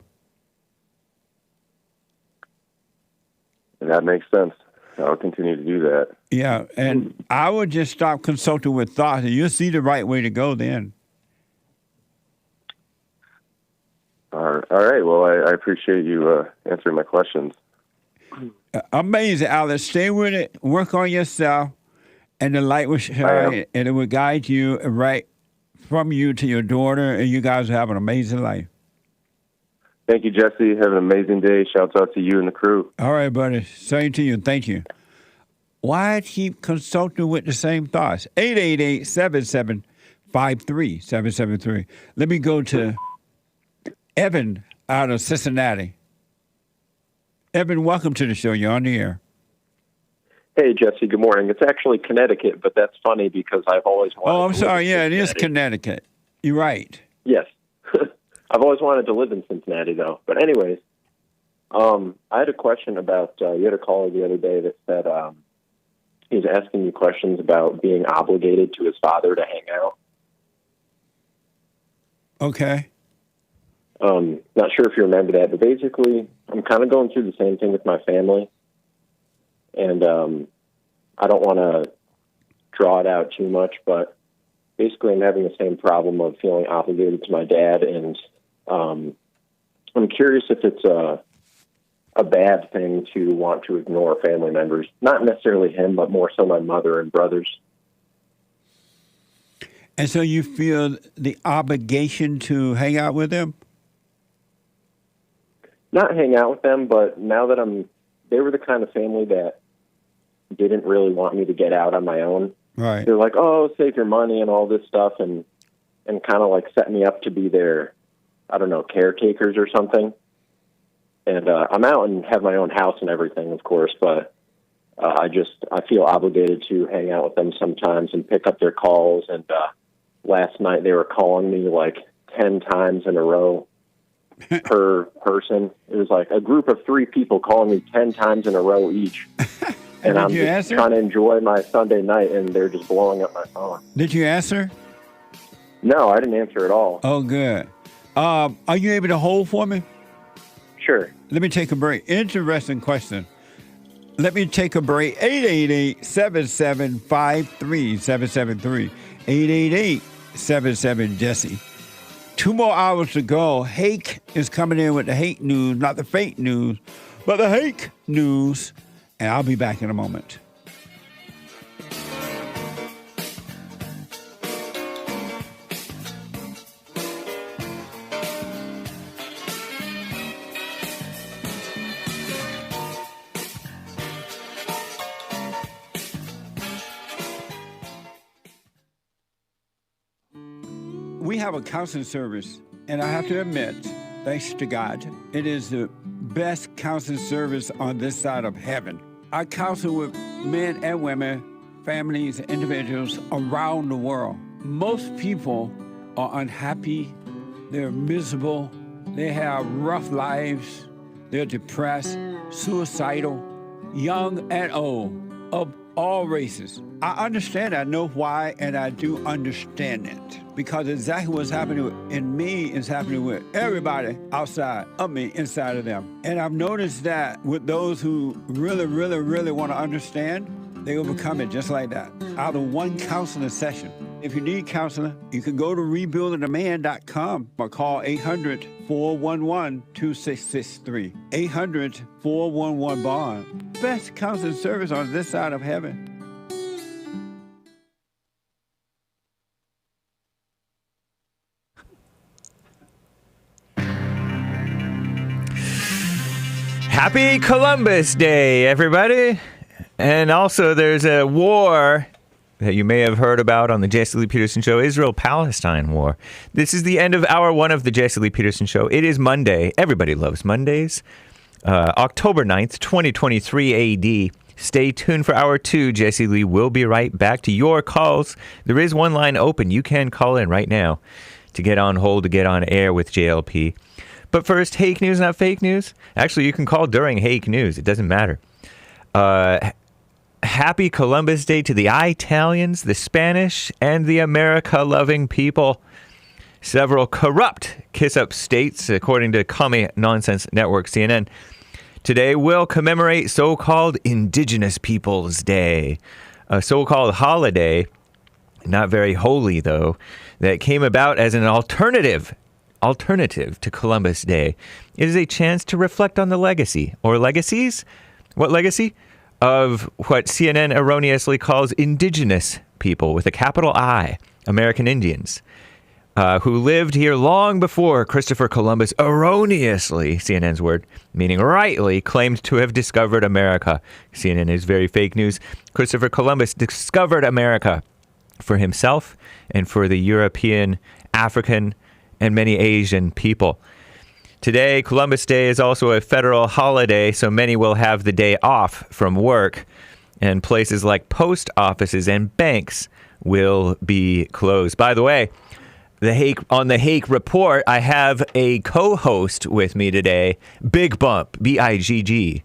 That makes sense. I'll continue to do that. Yeah, and I would just stop consulting with thoughts, and you'll see the right way to go then. All right. Well, I appreciate you answering my questions. Amazing, Alex. Stay with it. Work on yourself, and the light will shine, and it will guide you right from you to your daughter, and you guys will have an amazing life. Thank you, Jesse. Have an amazing day. Shouts out to you and the crew. All right, buddy. Same to you. Thank you. Why keep consulting with the same thoughts? 888-7753-773. Let me go to Evan out of Cincinnati. Evan, welcome to the show. You're on the air. Hey, Jesse, good morning. It's actually Connecticut, but that's funny because I've always wanted I'm sorry. Yeah, it is Connecticut. You're right. Yes. I've always wanted to live in Cincinnati, though. But anyways, I had a question about, you had a caller the other day that said he was asking you questions about being obligated to his father to hang out. Okay. Not sure if you remember that, but basically, I'm kind of going through the same thing with my family. And I don't want to draw it out too much, but basically I'm having the same problem of feeling obligated to my dad. And I'm curious if it's a bad thing to want to ignore family members. Not necessarily him, but more so my mother and brothers. And so you feel the obligation to hang out with them? Not hang out with them, but now that they were the kind of family that didn't really want me to get out on my own. Right. They're like, oh, save your money and all this stuff, and kind of like set me up to be their, I don't know, caretakers or something. And I'm out and have my own house and everything, of course, but I feel obligated to hang out with them sometimes and pick up their calls. And last night they were calling me like 10 times in a row per person. It was like a group of 3 people calling me 10 times in a row each. And I'm just trying to enjoy my Sunday night, and they're just blowing up my phone. Did you answer? No, I didn't answer at all. Oh, good. Are you able to hold for me? Sure. Let me take a break. Interesting question. Let me take a break. 888-7753-773. 888-77-JESSE. 2 more hours to go. Hake is coming in with the Hake news, not the fake news, but the Hake news. And I'll be back in a moment. We have a counseling service, and I have to admit, thanks to God, it is the best counseling service on this side of heaven. I counsel with men and women, families, individuals around the world. Most people are unhappy, they're miserable, they have rough lives, they're depressed, suicidal, young and old, of all races. I understand, I know why, and I do understand it. Because exactly what's happening in me is happening with everybody outside of me, inside of them. And I've noticed that with those who really, really, really want to understand, they overcome it just like that, out of one counseling session. If you need counseling, you can go to rebuildingtheman.com or call 800-411-2663. 800-411-BOND. Best counseling service on this side of heaven. Happy Columbus Day, everybody. And also there's a war that you may have heard about on the Jesse Lee Peterson Show, Israel-Palestine war. This is the end of hour 1 of the Jesse Lee Peterson Show. It is Monday. Everybody loves Mondays. October 9th, 2023 AD. Stay tuned for hour 2. Jesse Lee will be right back to your calls. There is one line open. You can call in right now to get on hold, to get on air with JLP. But first, Hake news, not fake news. Actually, you can call during Hake news. It doesn't matter. Happy Columbus Day to the Italians, the Spanish, and the America-loving people. Several corrupt kiss-up states, according to Commie Nonsense Network CNN, today will commemorate so-called Indigenous Peoples Day, a so-called holiday, not very holy though, that came about as an alternative to Columbus Day. It is a chance to reflect on the legacy, or legacies? What legacy? Of what CNN erroneously calls indigenous people, with a capital I, American Indians, who lived here long before Christopher Columbus erroneously, CNN's word, meaning rightly, claimed to have discovered America. CNN is very fake news. Christopher Columbus discovered America for himself and for the European, African, and many Asian people. Today, Columbus Day is also a federal holiday, so many will have the day off from work, and places like post offices and banks will be closed. By the way, on the Hake Report, I have a co-host with me today, Big Bump, BIGG,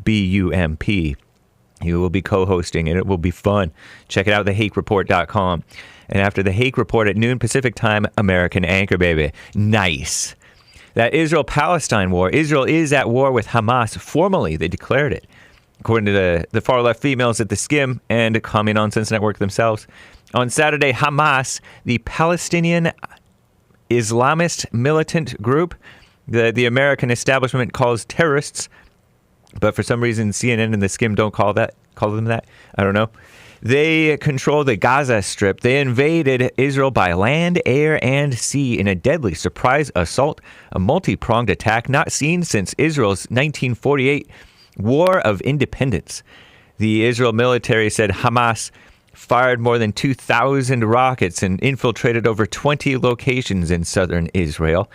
BUMP. He will be co-hosting, and it will be fun. Check it out, thehakereport.com. And after the Hake Report at noon Pacific time, American Anchor, baby. Nice. That Israel-Palestine war. Israel is at war with Hamas. Formally, they declared it, according to the far-left females at the Skim and Commie Nonsense Network themselves. On Saturday, Hamas, the Palestinian Islamist militant group that the American establishment calls terrorists, but for some reason CNN and the Skim don't call them that. I don't know. They control the Gaza Strip. They invaded Israel by land, air, and sea in a deadly surprise assault, a multi-pronged attack not seen since Israel's 1948 War of Independence. The Israel military said Hamas fired more than 2,000 rockets and infiltrated over 20 locations in southern Israel.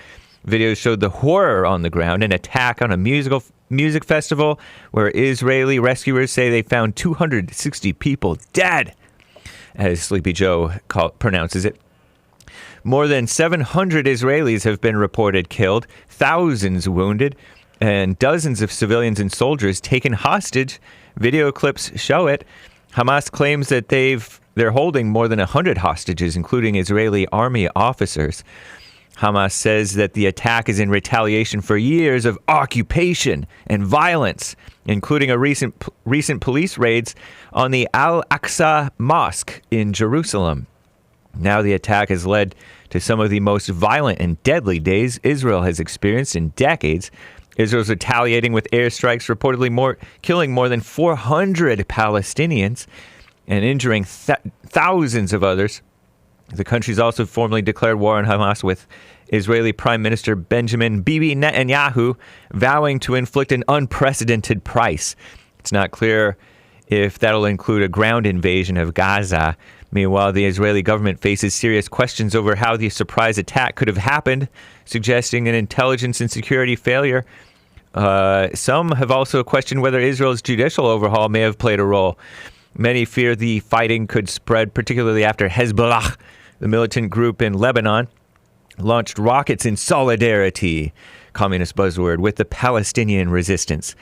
Videos showed the horror on the ground, an attack on a music festival where Israeli rescuers say they found 260 people dead, as Sleepy Joe pronounces it. More than 700 Israelis have been reported killed, thousands wounded, and dozens of civilians and soldiers taken hostage. Video clips show it. Hamas claims that they're holding more than 100 hostages, including Israeli army officers. Hamas says that the attack is in retaliation for years of occupation and violence, including a recent police raids on the Al-Aqsa Mosque in Jerusalem. Now the attack has led to some of the most violent and deadly days Israel has experienced in decades. Israel's retaliating with airstrikes, reportedly killing more than 400 Palestinians and injuring thousands of others. The country's also formally declared war on Hamas, with Israeli Prime Minister Benjamin Bibi Netanyahu vowing to inflict an unprecedented price. It's not clear if that'll include a ground invasion of Gaza. Meanwhile, the Israeli government faces serious questions over how the surprise attack could have happened, suggesting an intelligence and security failure. Some have also questioned whether Israel's judicial overhaul may have played a role. Many fear the fighting could spread, particularly after Hezbollah, the militant group in Lebanon, launched rockets in solidarity, communist buzzword, with the Palestinian resistance.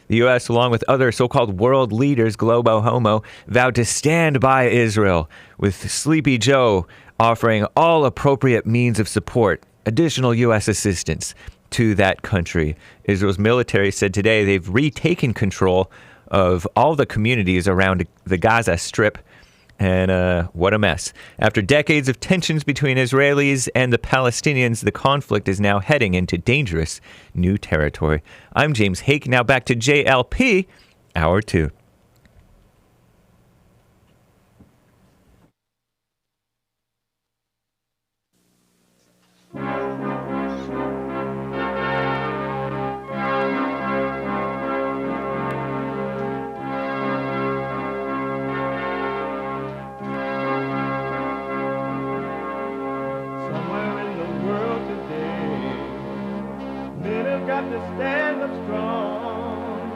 The U.S., along with other so-called world leaders, globo homo, vowed to stand by Israel, with Sleepy Joe offering all appropriate means of support, additional U.S. assistance to that country. Israel's military said today they've retaken control of all the communities around the Gaza Strip. And what a mess. After decades of tensions between Israelis and the Palestinians, the conflict is now heading into dangerous new territory. I'm James Hake. Now back to JLP, Hour 2. Sinners got to stand up strong,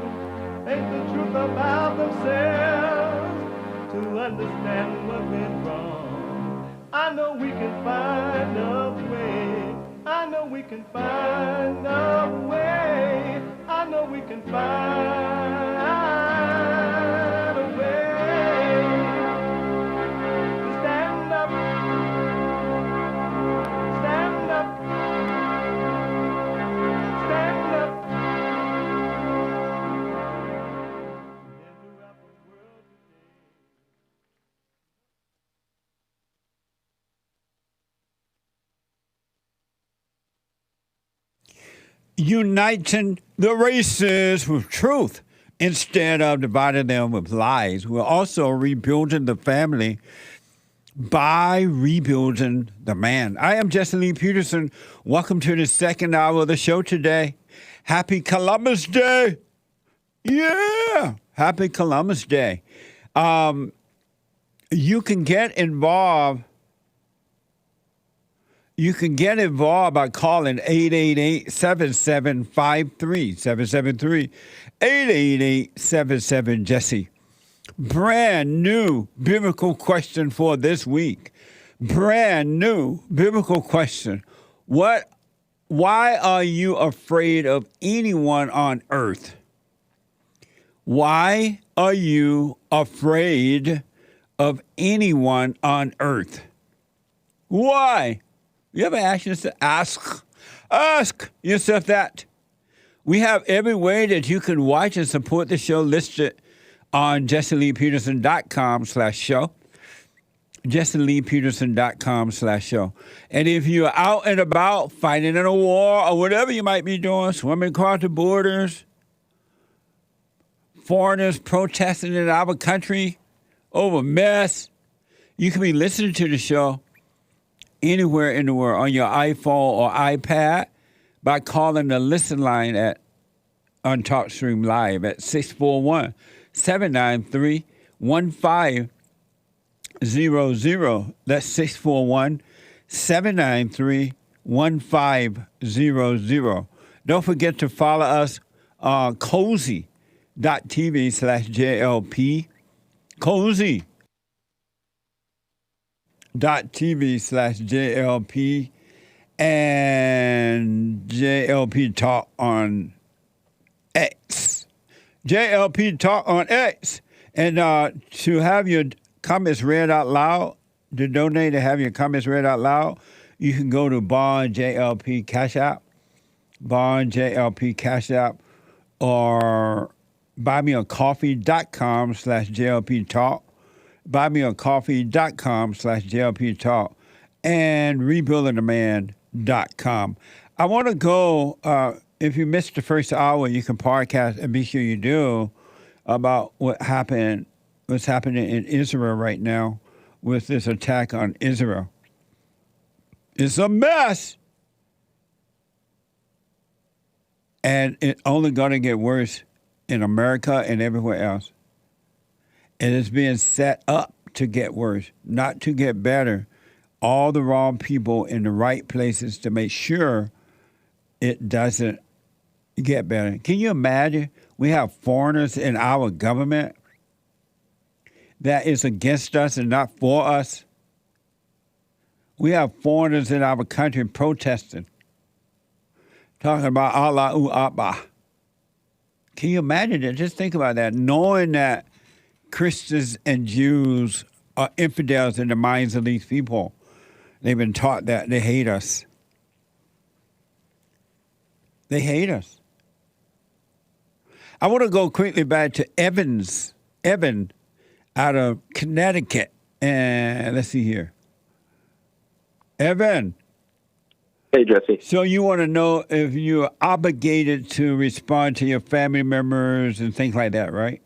face the truth about themselves, to understand what went wrong. I know we can find a way. I know we can find a way. I know we can find a way to stand up, stand up, stand up. Uniting the races with truth instead of dividing them with lies. We're also rebuilding the family by rebuilding the man. I am Jesse Lee Peterson. Welcome to the second hour of the show today. Happy Columbus Day. Yeah. Happy Columbus Day. You can get involved. You can get involved by calling 888-7753, 773-888-77-JESSE. Brand new biblical question for this week. Brand new biblical question. Why are you afraid of anyone on earth? Why are you afraid of anyone on earth? Why? You ever ask yourself that? We have every way that you can watch and support the show listed on jesseleepeterson.com/show. jesseleepeterson.com/show. And if you're out and about fighting in a war or whatever you might be doing, swimming across the borders, foreigners protesting in our country over mess, you can be listening to the show anywhere in the world on your iPhone or iPad by calling the listen line on TalkStream Live at 641-793-1500. That's 641-793-1500. Don't forget to follow us on cozy.tv/JLP. cozy.tv/JLP and JLP Talk on X. JLP Talk on X. And to have your comments read out loud, to donate to have your comments read out loud, you can go to Bond JLP Cash App, or buymeacoffee.com/JLP Talk. buymeacoffee.com/JLP Talk, and rebuildingtheman.com. I want to go, if you missed the first hour, you can podcast, and be sure you do, about what's happening in Israel right now with this attack on Israel. It's a mess. And it's only going to get worse in America and everywhere else. It is being set up to get worse, not to get better. All the wrong people in the right places to make sure it doesn't get better. Can you imagine? We have foreigners in our government that is against us and not for us. We have foreigners in our country protesting, talking about Allahu Akbar. Can you imagine it? Just think about that, knowing that Christians and Jews are infidels in the minds of these people. They've been taught that they hate us. They hate us. I want to go quickly back to Evan out of Connecticut. And let's see here. Evan. Hey, Jesse. So you want to know if you're obligated to respond to your family members and things like that, right?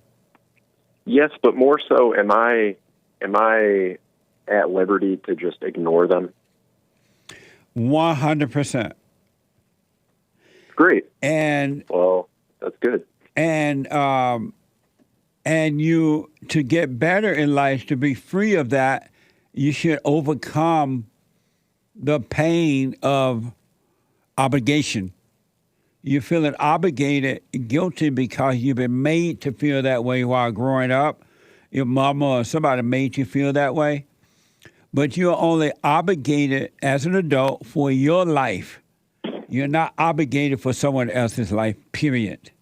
Yes, but more so, am I at liberty to just ignore them? 100%. Great. And well, that's good. And you, to get better in life, to be free of that, you should overcome the pain of obligation. You're feeling obligated, guilty because you've been made to feel that way while growing up. Your mama or somebody made you feel that way. But you're only obligated as an adult for your life. You're not obligated for someone else's life, period.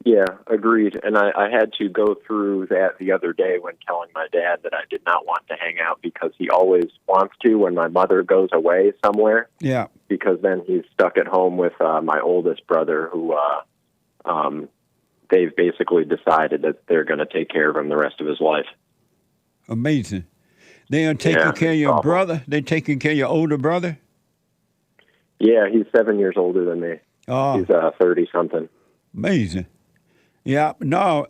Yeah, agreed. And I had to go through that the other day when telling my dad that I did not want to hang out because he always wants to when my mother goes away somewhere. Yeah. Because then he's stuck at home with my oldest brother who they've basically decided that they're going to take care of him the rest of his life. Amazing. They are taking care of your awful. brother? They taking care of your older brother? Yeah, he's 7 years older than me. Oh. He's 30-something. Amazing. Yeah, no.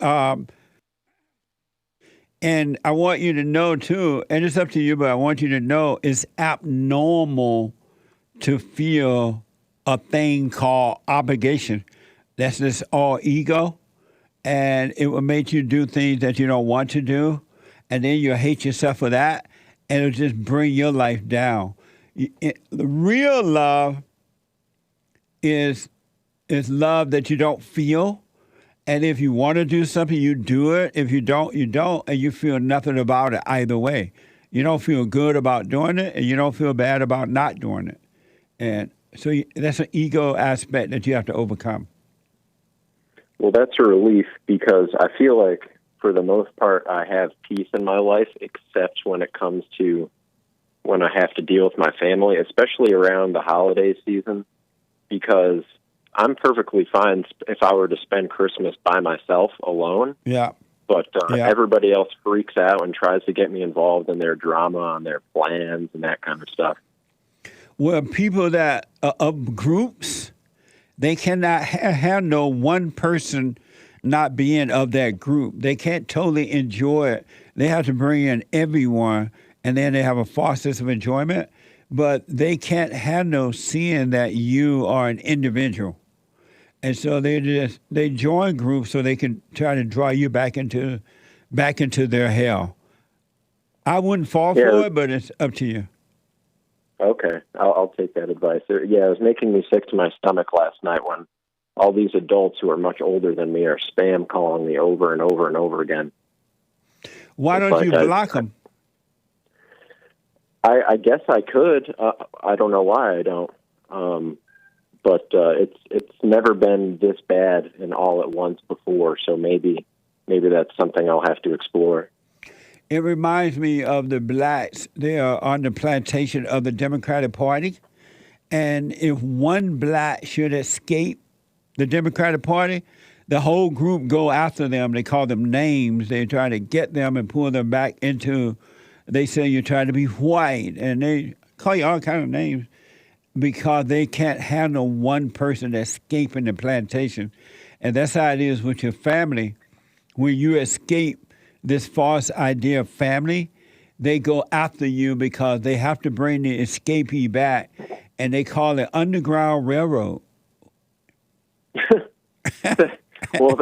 And I want you to know, too, and it's up to you, but I want you to know it's abnormal to feel a thing called obligation. That's just all ego, and it will make you do things that you don't want to do, and then you'll hate yourself for that, and it'll just bring your life down. The real love is love that you don't feel. And if you want to do something, you do it. If you don't, you don't. And you feel nothing about it either way. You don't feel good about doing it, and you don't feel bad about not doing it. And so that's an ego aspect that you have to overcome. Well, that's a relief because I feel like for the most part I have peace in my life, except when it comes to when I have to deal with my family, especially around the holiday season, because I'm perfectly fine if I were to spend Christmas by myself alone. Yeah. But everybody else freaks out and tries to get me involved in their drama and their plans and that kind of stuff. Well, people that of groups, they cannot handle one person not being of that group. They can't totally enjoy it. They have to bring in everyone, and then they have a false sense of enjoyment. But they can't handle seeing that you are an individual. And so they join groups so they can try to draw you back into their hell. I wouldn't fall for it, but it's up to you. Okay, I'll take that advice. Yeah, it was making me sick to my stomach last night when all these adults who are much older than me are spam calling me over and over and over again. Why don't you block them? I guess I could. I don't know why I don't. But it's never been this bad and all at once before. So maybe that's something I'll have to explore. It reminds me of the blacks. They are on the plantation of the Democratic Party. And if one black should escape the Democratic Party, the whole group go after them. They call them names. They try to get them and pull them back into, they say you're trying to be white. And they call you all kinds of names because they can't handle one person escaping the plantation. And that's how it is with your family. When you escape this false idea of family, they go after you because they have to bring the escapee back, and they call it Underground Railroad. Well,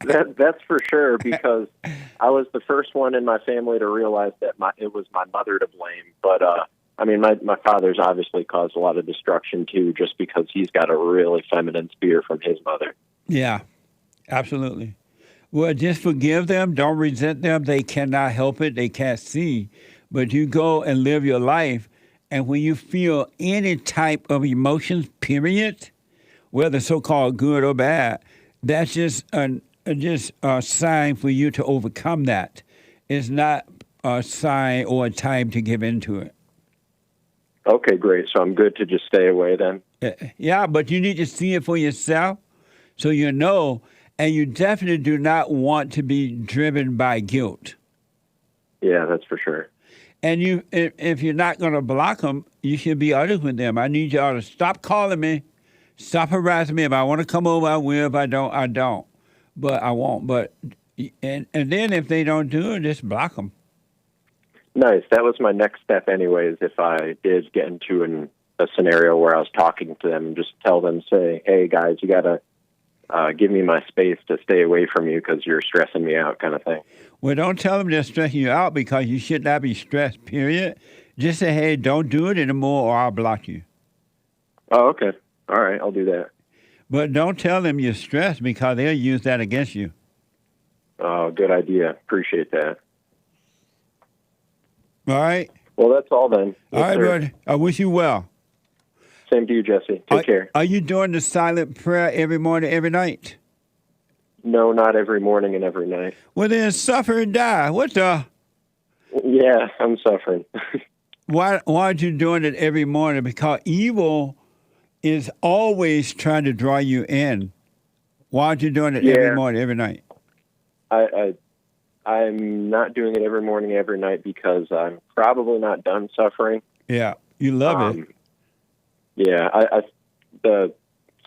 that's for sure, because I was the first one in my family to realize that it was my mother to blame. But I mean, my father's obviously caused a lot of destruction too, just because he's got a really feminine spirit from his mother. Yeah, absolutely. Well, just forgive them. Don't resent them. They cannot help it. They can't see. But you go and live your life, and when you feel any type of emotions, period, whether so-called good or bad, that's just a sign for you to overcome that. It's not a sign or a time to give into it. Okay, great. So I'm good to just stay away then? Yeah, but you need to see it for yourself so you know, and you definitely do not want to be driven by guilt. Yeah, that's for sure. And if you're not going to block them, you should be honest with them. I need y'all to stop calling me, stop harassing me. If I want to come over, I will. If I don't, I don't. But I won't. But and then if they don't do it, just block them. Nice. That was my next step anyways, if I did get into a scenario where I was talking to them, and just tell them, say, hey, guys, you got to give me my space to stay away from you because you're stressing me out, kind of thing. Well, don't tell them they're stressing you out, because you should not be stressed, period. Just say, hey, don't do it anymore or I'll block you. Oh, okay. All right, I'll do that. But don't tell them you're stressed because they'll use that against you. Oh, good idea. Appreciate that. All right? Well, that's all then. All right, sir. buddy. I wish you well. Same to you, Jesse. Take care. Are you doing the silent prayer every morning, every night? No, not every morning and every night. Well, then suffer and die. What the? Yeah, I'm suffering. Why aren't you doing it every morning? Because evil is always trying to draw you in. Why aren't you doing it every morning, every night? I'm not doing it every morning, every night because I'm probably not done suffering. Yeah, you love it. Yeah, I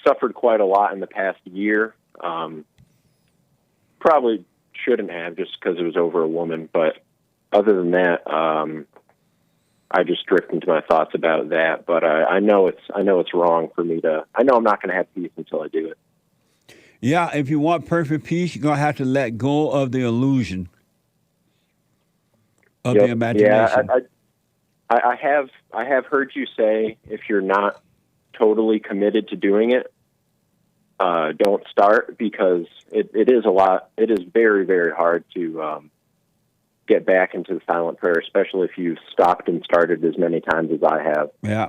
suffered quite a lot in the past year. Probably shouldn't have just because it was over a woman, but other than that, I just drift into my thoughts about that. But I know it's wrong for me to. I know I'm not going to have peace until I do it. Yeah, if you want perfect peace, you're gonna have to let go of the illusion of the imagination. Yeah, I have heard you say if you're not totally committed to doing it, don't start because it is a lot. It is very, very hard to get back into the silent prayer, especially if you've stopped and started as many times as I have. Yeah.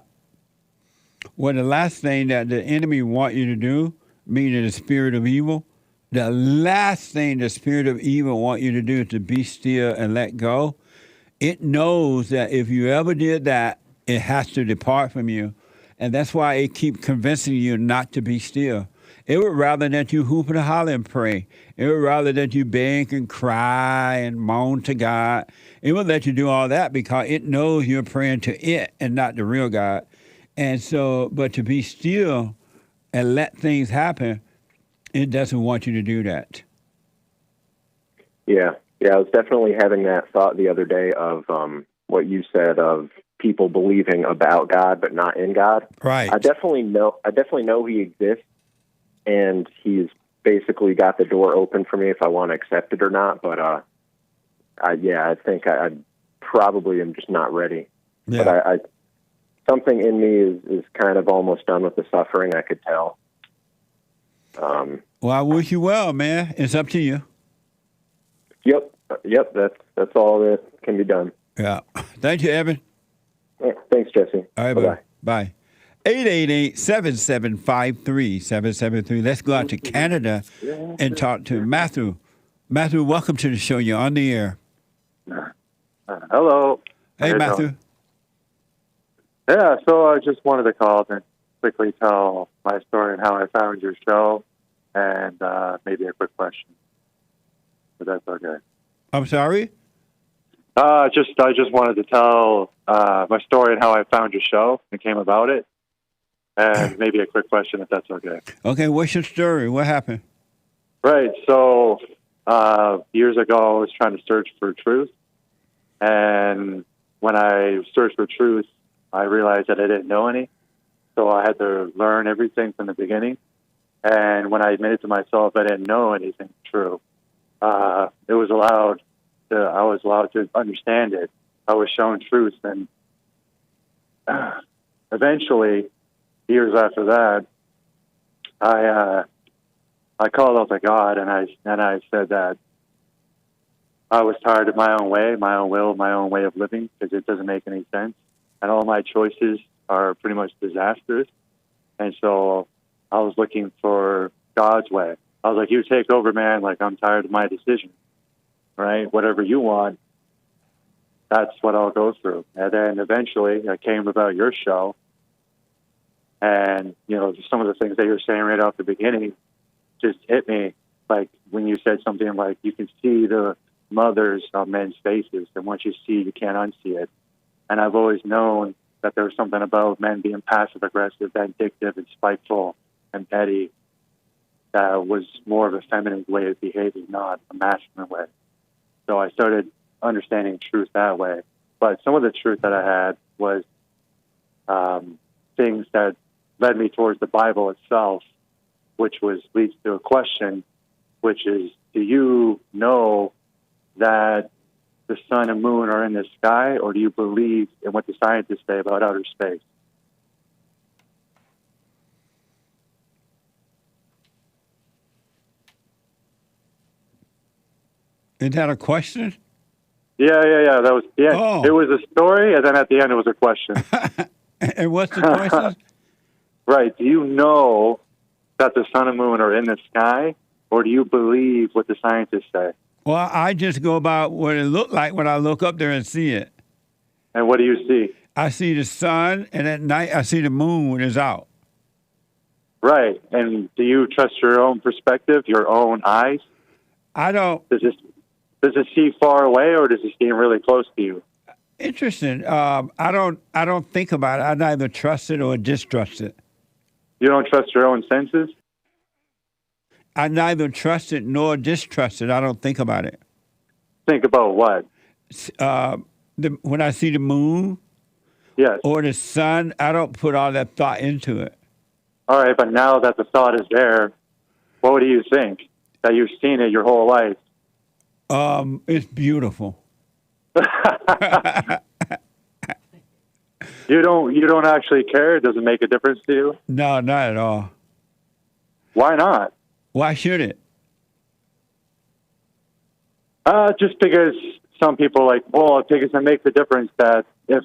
Well, the last thing that the enemy want you to do, meaning the spirit of evil, the last thing the spirit of evil want you to do is to be still and let go. It knows that if you ever did that, it has to depart from you. And that's why it keeps convincing you not to be still. It would rather that you hoop and holler and pray. It would rather that you beg and cry and moan to God. It would let you do all that because it knows you're praying to it and not the real God. And so, but to be still and let things happen, it doesn't want you to do that. Yeah, I was definitely having that thought the other day of what you said of people believing about God but not in God. Right. I definitely know He exists, and He's basically got the door open for me if I want to accept it or not. But I think I probably am just not ready. Yeah. But I something in me is kind of almost done with the suffering. I could tell. Well, I wish you well, man. It's up to you. Yep. That's all that can be done. Yeah. Thank you, Evan. Yeah, thanks, Jesse. All right, Bye-bye. Bye. 888-775-3773. Let's go out to Canada and talk to Matthew. Matthew, welcome to the show. You're on the air. Hello. Hey, Matthew. Yeah, so I just wanted to call and quickly tell my story and how I found your show, and maybe a quick question. But that's okay. I'm sorry? I just wanted to tell my story and how I found your show and came about it, and maybe a quick question if that's okay. Okay, what's your story? What happened? Right, so years ago I was trying to search for truth, and when I searched for truth, I realized that I didn't know any, so I had to learn everything from the beginning. And when I admitted to myself I didn't know anything true, I was allowed to understand it. I was shown truth, and eventually, years after that, I called out to God, and I said that I was tired of my own way, my own will, my own way of living, because it doesn't make any sense, and all my choices are pretty much disastrous. And so I was looking for God's way. I was like, "You take over, man. Like, I'm tired of my decision. Right? Whatever you want, that's what I'll go through." And then eventually I came about your show, and, some of the things that you're saying right off the beginning just hit me. Like when you said something like, you can see the mothers on men's faces, and once you see, you can't unsee it. And I've always known that there was something about men being passive-aggressive, vindictive, and spiteful, and petty that was more of a feminine way of behaving, not a masculine way. So I started understanding truth that way. But some of the truth that I had was things that led me towards the Bible itself, which leads to a question, which is, do you know that the sun and moon are in the sky, or do you believe in what the scientists say about outer space? Is that a question? Yeah. That was the end. Oh. It was a story, and then at the end it was a question. And what's the question? Right. Do you know that the sun and moon are in the sky, or do you believe what the scientists say? Well, I just go about what it looked like when I look up there and see it. And what do you see? I see the sun, and at night I see the moon when it's out. Right. And do you trust your own perspective, your own eyes? I don't. Does it see far away, or does it seem really close to you? Interesting. I don't think about it. I neither trust it or distrust it. You don't trust your own senses? I neither trust it nor distrust it. I don't think about it. Think about what? When I see the moon, yes, or the sun, I don't put all that thought into it. All right, but now that the thought is there, what do you think? That you've seen it your whole life? It's beautiful. You don't actually care? It doesn't make a difference to you? No, not at all. Why not? Why should it? Just because some people are like, well, because it makes a difference that if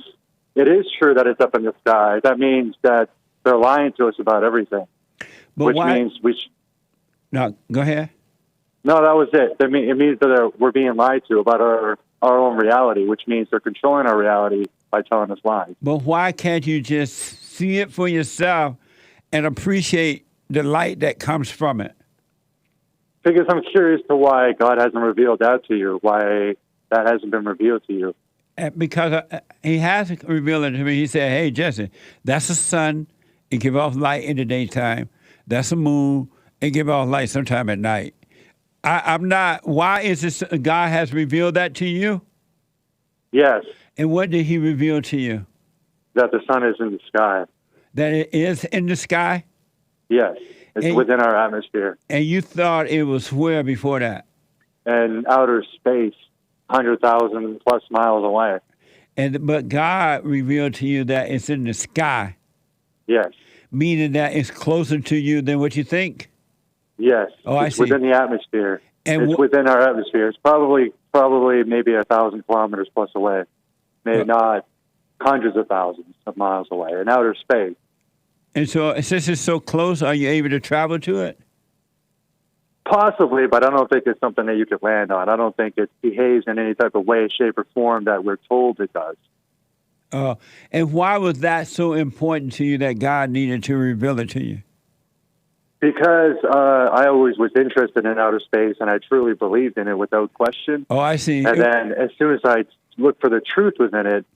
it is true that it's up in the sky, that means that they're lying to us about everything. But which why? means we No, go ahead. No, that was it. It means that we're being lied to about our own reality, which means they're controlling our reality by telling us lies. But why can't you just see it for yourself and appreciate the light that comes from it? Because I'm curious to why God hasn't revealed that to you, why that hasn't been revealed to you. Because he has revealed it to me. He said, hey, Jesse, that's the sun. It gives off light in the daytime. That's the moon. It gives off light sometime at night. I'm not. Why is this? God has revealed that to you? Yes. And what did he reveal to you? That the sun is in the sky. That it is in the sky? Yes. It's within our atmosphere. And you thought it was where before that? And outer space, 100,000 plus miles away. But God revealed to you that it's in the sky. Yes. Meaning that it's closer to you than what you think? Yes. Oh, I it's see. Within the atmosphere. And it's within our atmosphere. It's probably maybe 1,000 kilometers plus away. Maybe not hundreds of thousands of miles away in outer space. And so, since it's so close, are you able to travel to it? Possibly, but I don't think it's something that you could land on. I don't think it behaves in any type of way, shape, or form that we're told it does. And why was that so important to you that God needed to reveal it to you? Because I always was interested in outer space, and I truly believed in it without question. Oh, I see. And then as soon as I looked for the truth within it,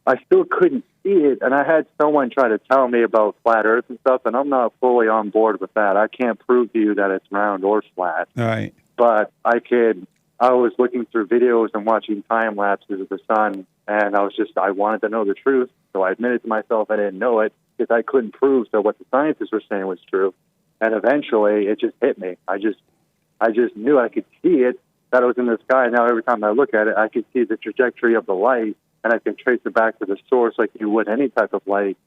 I still couldn't see it. And I had someone try to tell me about flat Earth and stuff, and I'm not fully on board with that. I can't prove to you that it's round or flat. All right. But I was looking through videos and watching time lapses of the sun, and I wanted to know the truth. So I admitted to myself I didn't know it because I couldn't prove that what the scientists were saying was true. And eventually it just hit me. I just knew I could see it, that it was in the sky. Now every time I look at it, I can see the trajectory of the light, and I can trace it back to the source like you would any type of light,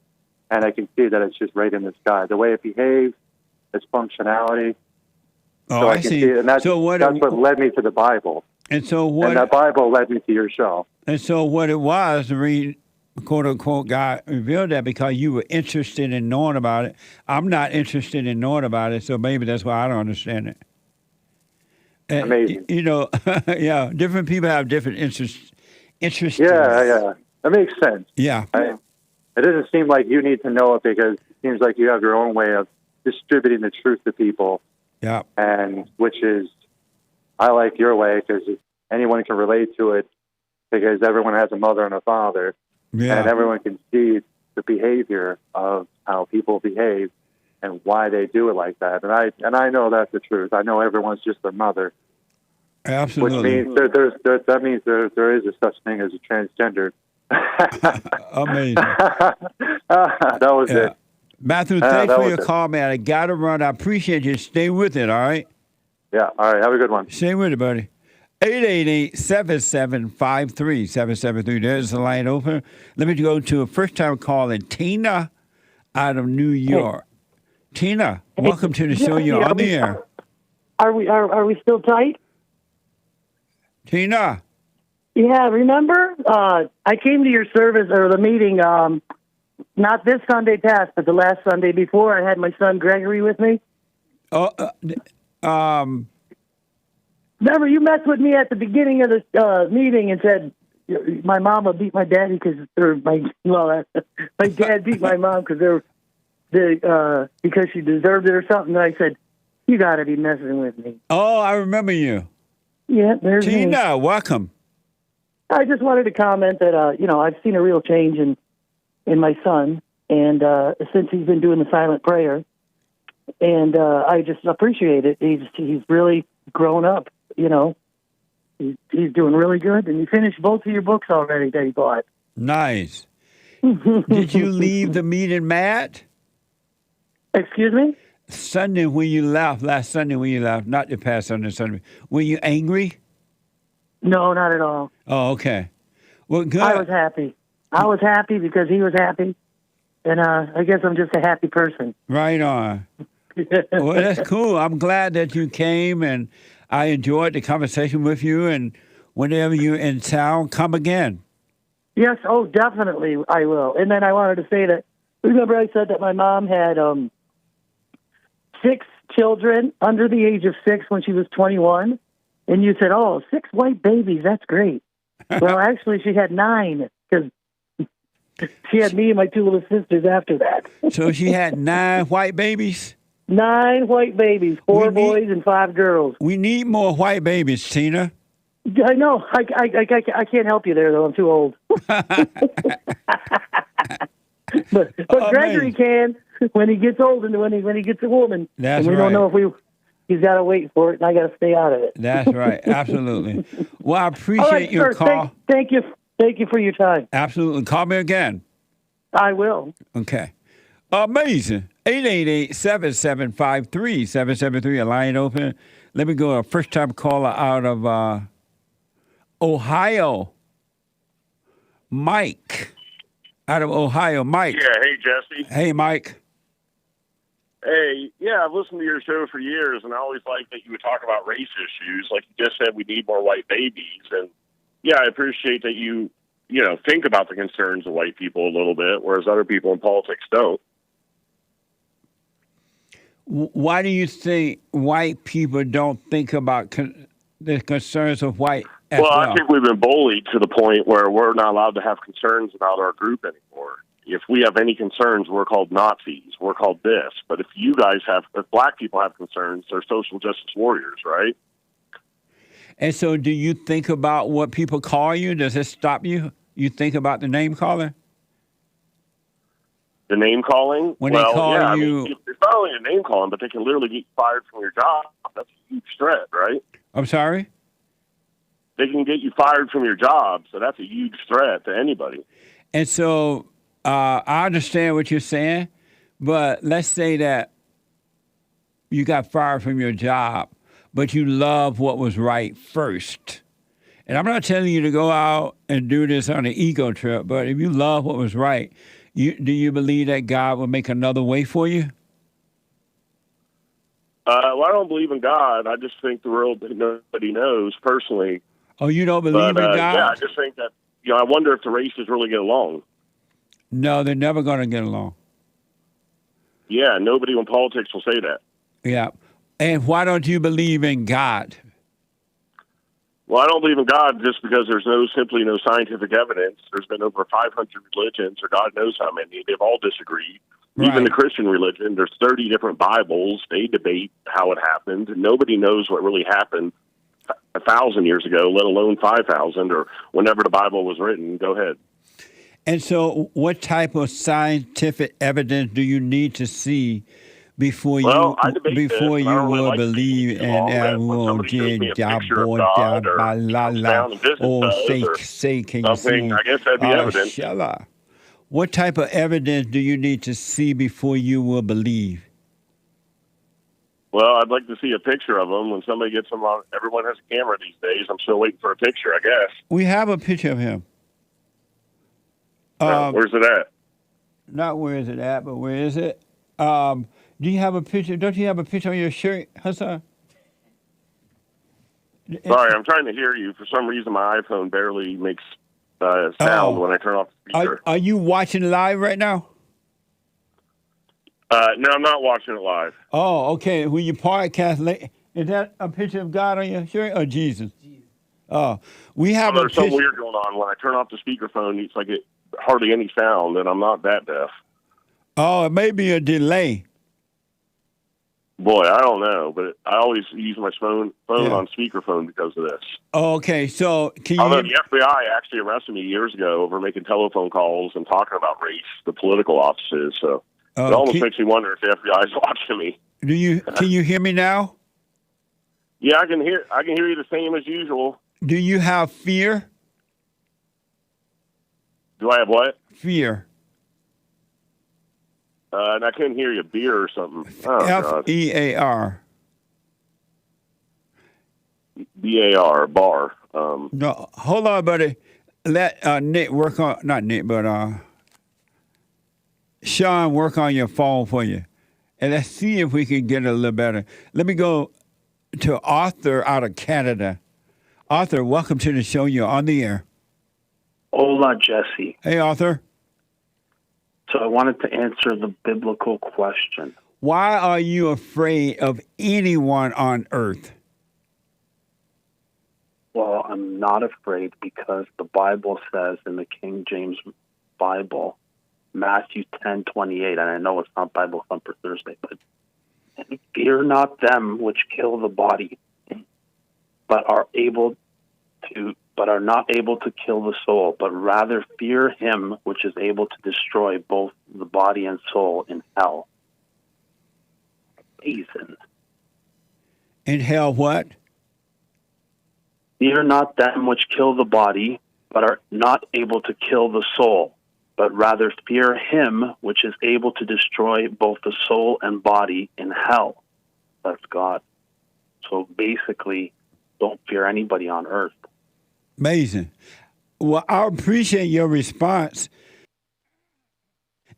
and I can see that it's just right in the sky. The way it behaves, its functionality. Oh, so I see. It, and that's what led me to the Bible. And that Bible led me to your show. And so what it was, the reason, quote unquote, God revealed that because you were interested in knowing about it. I'm not interested in knowing about it, so maybe that's why I don't understand it. Amazing. You know, yeah, different people have different interests. Yeah. That makes sense. Yeah. It doesn't seem like you need to know it because it seems like you have your own way of distributing the truth to people. Yeah. And which is, I like your way because anyone can relate to it because everyone has a mother and a father. Yeah. And everyone can see the behavior of how people behave and why they do it like that. And I know that's the truth. I know everyone's just their mother. Absolutely. Which means that means there is a such thing as a transgender. Amazing. That was it. Matthew, thanks for your call, man. I got to run. I appreciate you. Stay with it, all right? Yeah, all right. Have a good one. Stay with it, buddy. 888-7753-773. There's the line open. Let me go to a first-time caller, Tina, out of New York. Hey. Tina, welcome to the show. You're on the air. Are we still tight? Tina. Yeah, remember? I came to your service or the meeting, not this Sunday past, but the last Sunday before. I had my son Gregory with me. Remember, you messed with me at the beginning of the meeting and said my mom would beat my daddy my dad beat my mom because she deserved it or something. And I said, you got to be messing with me. Oh, I remember you. Yeah, there's Tina. me. Welcome. I just wanted to comment that I've seen a real change in my son, and since he's been doing the silent prayer, and I just appreciate it. He's really grown up. He's doing really good, and he finished both of your books already that he bought. Nice. Did you leave the meeting mad? Excuse me? Sunday when you left, last Sunday when you left, not the past Sunday, were you angry? No, not at all. Oh, okay. Well, good. I was happy. I was happy because he was happy, and I guess I'm just a happy person. Right on. Well, that's cool. I'm glad that you came, and I enjoyed the conversation with you, and whenever you're in town, come again. Yes, oh, definitely I will. And then I wanted to say that, remember I said that my mom had 6 children under the age of 6 when she was 21? And you said, 6 white babies, that's great. Well, actually, she had 9, because she had me and my 2 little sisters after that. So she had 9 white babies? 9 white babies, 4 boys and 5 girls. We need more white babies, Tina. I know. I can't help you there, though. I'm too old. but Gregory can when he gets old and when he gets a woman. That's and we right. don't know if he's got to wait for it, and I got to stay out of it. That's right. Absolutely. Well, I appreciate your call. Thank you for your time. Absolutely. Call me again. I will. Okay. Amazing. 888-775-3773. A line open. Let me go. A first-time caller out of Ohio. Mike. Out of Ohio. Mike. Yeah. Hey, Jesse. Hey, Mike. Hey, yeah, I've listened to your show for years, and I always liked that you would talk about race issues. Like you just said, we need more white babies. And, yeah, I appreciate that you think about the concerns of white people a little bit, whereas other people in politics don't. Why do you think white people don't think about the concerns of white? Well, I think we've been bullied to the point where we're not allowed to have concerns about our group anymore. If we have any concerns, we're called Nazis. We're called this. But if black people have concerns, they're social justice warriors, right? And so do you think about what people call you? Does it stop you? You think about the name calling? The name calling? When they call you... I mean, it's not only a name calling, but they can literally get you fired from your job. That's a huge threat, right? I'm sorry? They can get you fired from your job, so that's a huge threat to anybody. And so I understand what you're saying, but let's say that you got fired from your job, but you love what was right first. And I'm not telling you to go out and do this on an ego trip, but if you love what was right, do you believe that God will make another way for you? Well, I don't believe in God. I just think the world nobody knows personally. Oh, you don't believe in God? Yeah, I just think that, I wonder if the races really get along. No, they're never going to get along. Yeah, nobody in politics will say that. Yeah. And why don't you believe in God? Well, I don't believe in God just because there's simply no scientific evidence. There's been over 500 religions, or God knows how many. They've all disagreed. Right. Even the Christian religion, there's 30 different Bibles. They debate how it happened. Nobody knows what really happened 1,000 years ago, let alone 5,000 or whenever the Bible was written. Go ahead. And so what type of scientific evidence do you need to see before you will believe in say can you see? I guess that'd be evidence. What type of evidence do you need to see before you will believe? Well, I'd like to see a picture of them. When somebody gets them on, everyone has a camera these days. I'm still waiting for a picture, I guess. We have a picture of him. Where's it at? Not where is it at, but where is it? Do you have a picture? Don't you have a picture on your shirt, Hassan? Sorry, I'm trying to hear you. For some reason, my iPhone barely makes sound when I turn off the speaker. Are you watching live right now? No, I'm not watching it live. Oh, okay. When you podcast, is that a picture of God on your shirt or Jesus? Oh, we have There's a something picture. weird going on. When I turn off the speakerphone, it's like hardly any sound, and I'm not that deaf. Oh, it may be a delay. Boy, I don't know, but I always use my phone on speakerphone because of this. Okay, so can you... Although the FBI actually arrested me years ago over making telephone calls and talking about race, the political offices, so it almost makes me wonder if the FBI is watching me. Can you hear me now? Yeah, I can hear you the same as usual. Do you have fear? Do I have what? Fear. And I couldn't hear you. Beer or something. Oh, F-E-A-R. B-A-R, bar. No, hold on, buddy. Let Nick work on, not Nick, but Sean work on your phone for you. And let's see if we can get it a little better. Let me go to Arthur out of Canada. Arthur, welcome to the show. You're on the air. Hola, Jesse. Hey, Arthur. So I wanted to answer the biblical question. Why are you afraid of anyone on earth? Well, I'm not afraid because the Bible says in the King James Bible, Matthew 10:28, and I know it's not Bible Thumper Thursday, but fear not them which kill the body, but are not able to kill the soul, but rather fear him which is able to destroy both the body and soul in hell. Amazing. In hell what? Fear not them which kill the body, but are not able to kill the soul, but rather fear him which is able to destroy both the soul and body in hell. That's God. So basically, don't fear anybody on earth. Amazing. Well, I appreciate your response.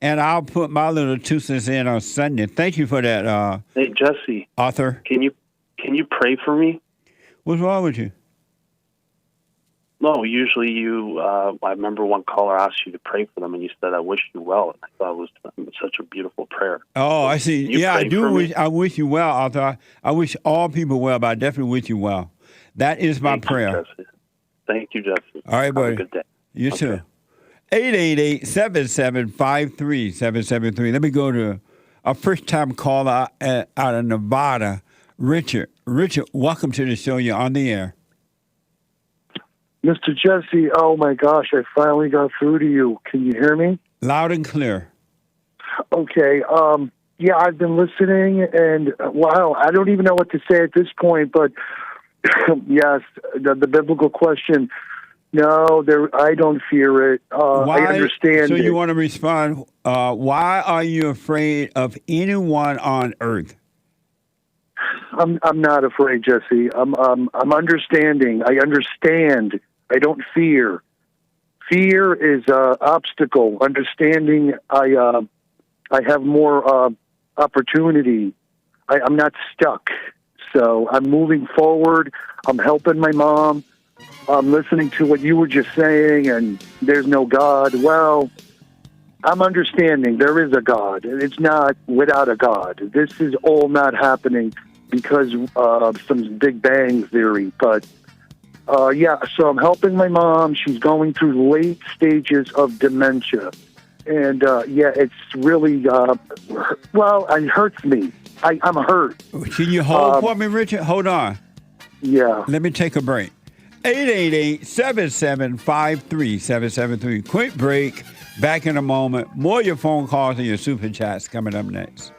And I'll put my little 2 cents in on Sunday. Thank you for that. Hey, Jesse. Arthur. Can you pray for me? What's wrong with you? No, usually I remember one caller asked you to pray for them, and you said, I wish you well. And I thought it was such a beautiful prayer. Oh, I see. Yeah, I do. I wish you well, Arthur. I wish all people well, but I definitely wish you well. That is my prayer. Thank you, Jesse. All right, buddy. Have a good day. You too. 888-7753-773. Let me go to a first-time caller out of Nevada, Richard. Richard, welcome to the show. You're on the air. Mr. Jesse, oh my gosh, I finally got through to you. Can you hear me? Loud and clear. Okay. Yeah, I've been listening, and wow, I don't even know what to say at this point, but yes, the biblical question, no, I don't fear it. I understand So it. you want to respond, why are you afraid of anyone on earth? I'm not afraid, Jesse. I'm understanding. I understand. I don't fear. Fear is an obstacle. Understanding, I have more opportunity. I'm not stuck. So I'm moving forward. I'm helping my mom. I'm listening to what you were just saying, and there's no God. Well, I'm understanding there is a God. It's not without a God. This is all not happening because of some Big Bang theory. But, yeah, so I'm helping my mom. She's going through late stages of dementia. And, yeah, it's really, well, it hurts me. I'm hurt. Can you hold for me, Richard? Hold on. Yeah. Let me take a break. 888-7753-773. Quick break. Back in a moment. More of your phone calls and your super chats coming up next.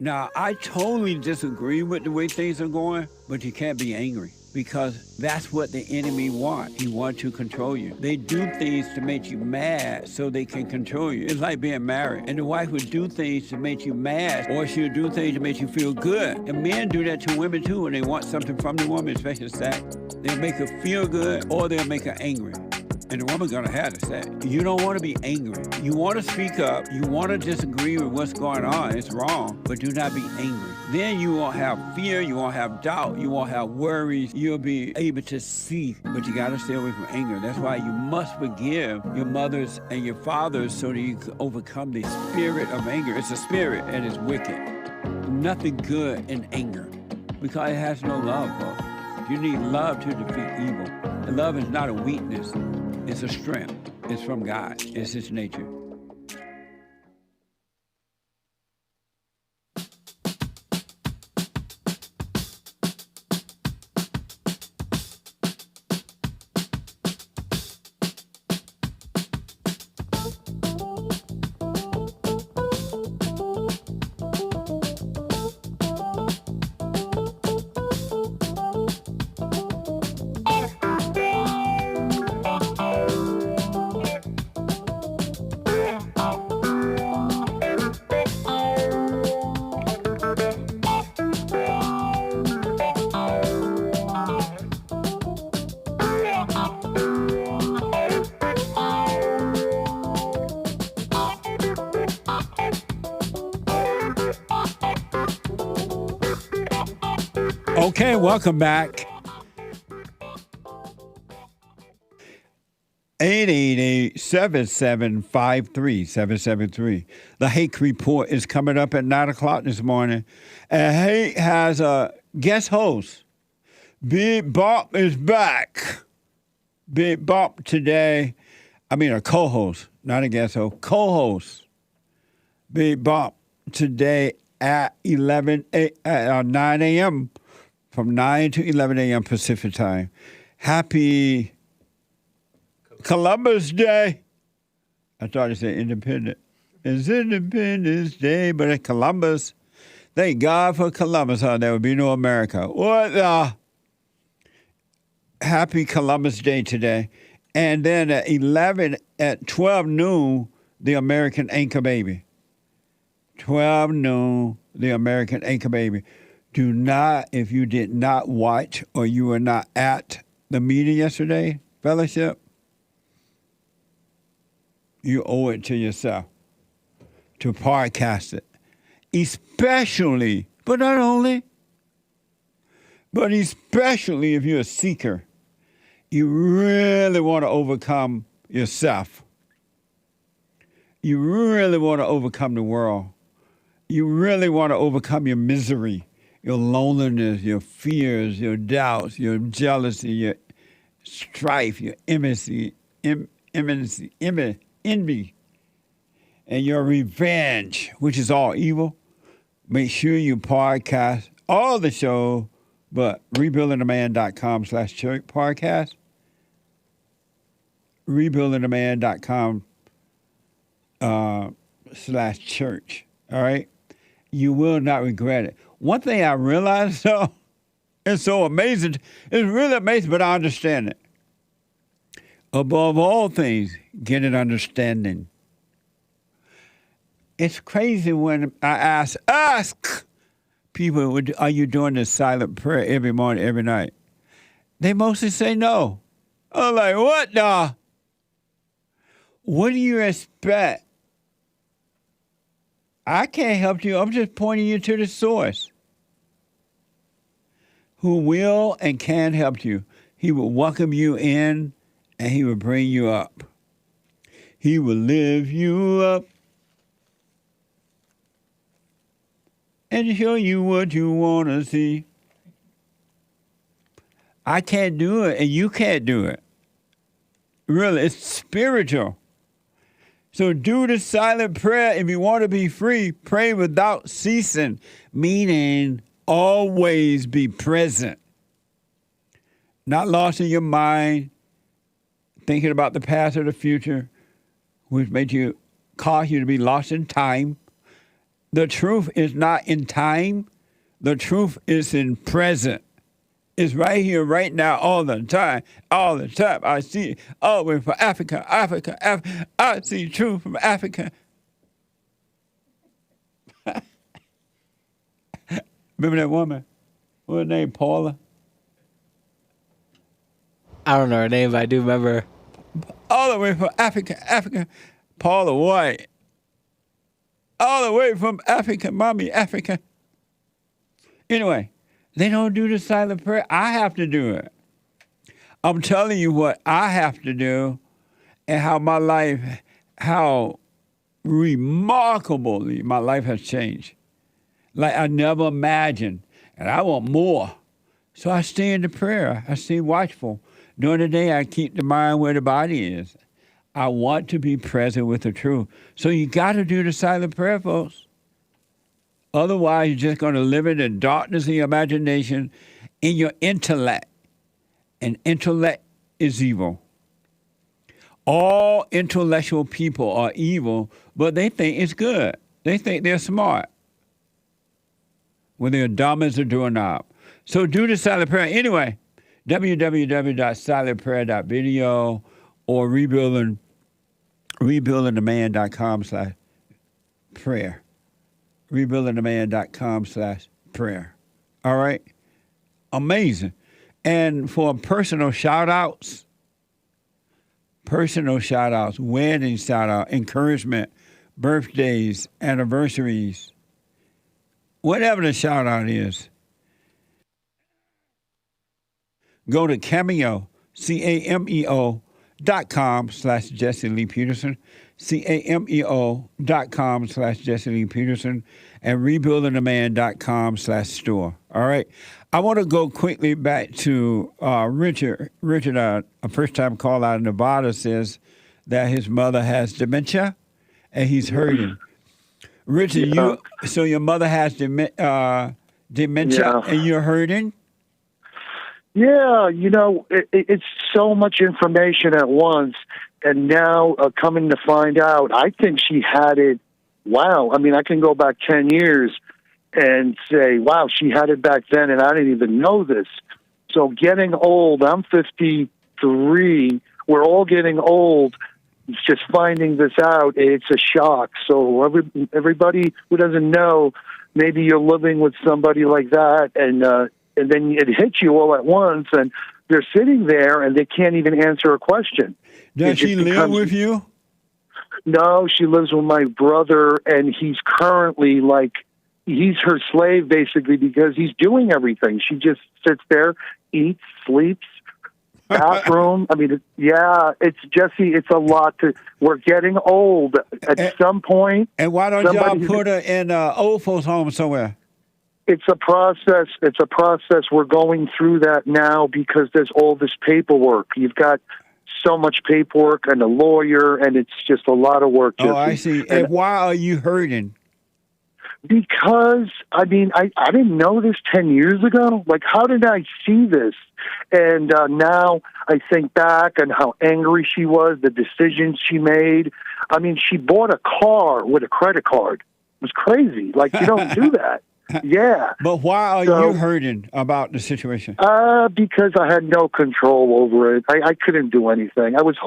Now, I totally disagree with the way things are going, but you can't be angry because that's what the enemy wants. He wants to control you. They do things to make you mad so they can control you. It's like being married, and the wife would do things to make you mad, or she'll do things to make you feel good. And men do that to women too when they want something from the woman, especially sex. They'll make her feel good, or they'll make her angry. And the woman's going to have to say, you don't want to be angry. You want to speak up. You want to disagree with what's going on. It's wrong, but do not be angry. Then you won't have fear. You won't have doubt. You won't have worries. You'll be able to see, but you got to stay away from anger. That's why you must forgive your mothers and your fathers so that you can overcome the spirit of anger. It's a spirit and it's wicked. Nothing good in anger because it has no love, folks. You need love to defeat evil. And love is not a weakness. It's a strength. It's from God. It's His nature. Okay, welcome back. 888-775-3773. The Hake Report is coming up at 9 o'clock this morning. And Hake has a guest host. Big Bop is back. Big Bop today. I mean, a co-host, not a guest host. Co-host. Big Bop today at 9 a.m. from 9 to 11 a.m. Pacific time. Happy Columbus Day. I thought it said Independent. It's Independence Day, but it's Columbus. Thank God for Columbus. There would be no America. What? Happy Columbus Day today. And then at 12 noon, the American Anchor Baby. 12 noon, the American Anchor Baby. Do not, if you did not watch or you were not at the meeting yesterday, fellowship, you owe it to yourself to podcast it. Especially, but not only, but especially if you're a seeker. You really want to overcome yourself. You really want to overcome the world. You really want to overcome your misery, your loneliness, your fears, your doubts, your jealousy, your strife, your envy, and your revenge, which is all evil. Make sure you podcast all the show, but rebuildingtheman.com/church podcast. rebuildingtheman.com/church. All right? You will not regret it. One thing I realized, though, it's so amazing. It's really amazing, but I understand it. Above all things, get an understanding. It's crazy when I ask people, are you doing this silent prayer every morning, every night? They mostly say no. I'm like, what the? What do you expect? I can't help you. I'm just pointing you to the source who will and can help you. He will welcome you in and he will bring you up. He will lift you up and show you what you want to see. I can't do it and you can't do it. Really, it's spiritual. So do the silent prayer if you want to be free. Pray without ceasing, meaning always be present. Not lost in your mind, thinking about the past or the future, which cause you to be lost in time. The truth is not in time. The truth is in present. It's right here, right now, all the time. All the time. I see all the way from Africa. I see truth from Africa. Remember that woman? What was her name? Paula? I don't know her name, but I do remember. all the way from Africa, Paula White, all the way from Africa, mommy, Africa. Anyway, they don't do the silent prayer. I have to do it. I'm telling you what I have to do and how my life, how remarkably my life has changed. Like I never imagined. And I want more. So I stay in the prayer. I stay watchful. During the day, I keep the mind where the body is. I want to be present with the truth. So you got to do the silent prayer, folks. Otherwise, you're just going to live in the darkness of your imagination, in your intellect. And intellect is evil. All intellectual people are evil, but they think it's good. They think they're smart. When they're dumb as a doorknob. So do the silent prayer. Anyway, www.silentprayer.video or rebuildingtheman.com/prayer. Rebuildingtheman.com/prayer. All right? Amazing. And for personal shout-outs, wedding shout-out, encouragement, birthdays, anniversaries, whatever the shout-out is, go to Cameo, CAMEO.com/Jesse Lee Peterson, CAMEO.com/Jesse Lee Peterson, and rebuildingtheman.com/store. All right. I want to go quickly back to Richard. Richard, a first-time call out of Nevada, says that his mother has dementia and he's hurting. Richard, so your mother has dementia and you're hurting? Yeah, it's so much information at once. And now coming to find out, I think she had it, wow. I mean, I can go back 10 years and say, wow, she had it back then, and I didn't even know this. So getting old, I'm 53, we're all getting old. It's just finding this out, it's a shock. So everybody who doesn't know, maybe you're living with somebody like that, and then it hits you all at once, and they're sitting there, and they can't even answer a question. Does she live with you? No, she lives with my brother, and he's currently he's her slave, basically, because he's doing everything. She just sits there, eats, sleeps, bathroom. I mean, it's Jesse, it's a lot we're getting old at some point. And why don't y'all put her in an old folks home somewhere? It's a process. We're going through that now because there's all this paperwork. You've got so much paperwork and a lawyer, and it's just a lot of work. Jesse. Oh, I see. And why are you hurting? Because, I mean, I didn't know this 10 years ago. Like, how did I see this? And now I think back on how angry she was, the decisions she made. I mean, she bought a car with a credit card. It was crazy. Like, you don't do that. Yeah. But why are you hurting about the situation? Because I had no control over it. I couldn't do anything. I was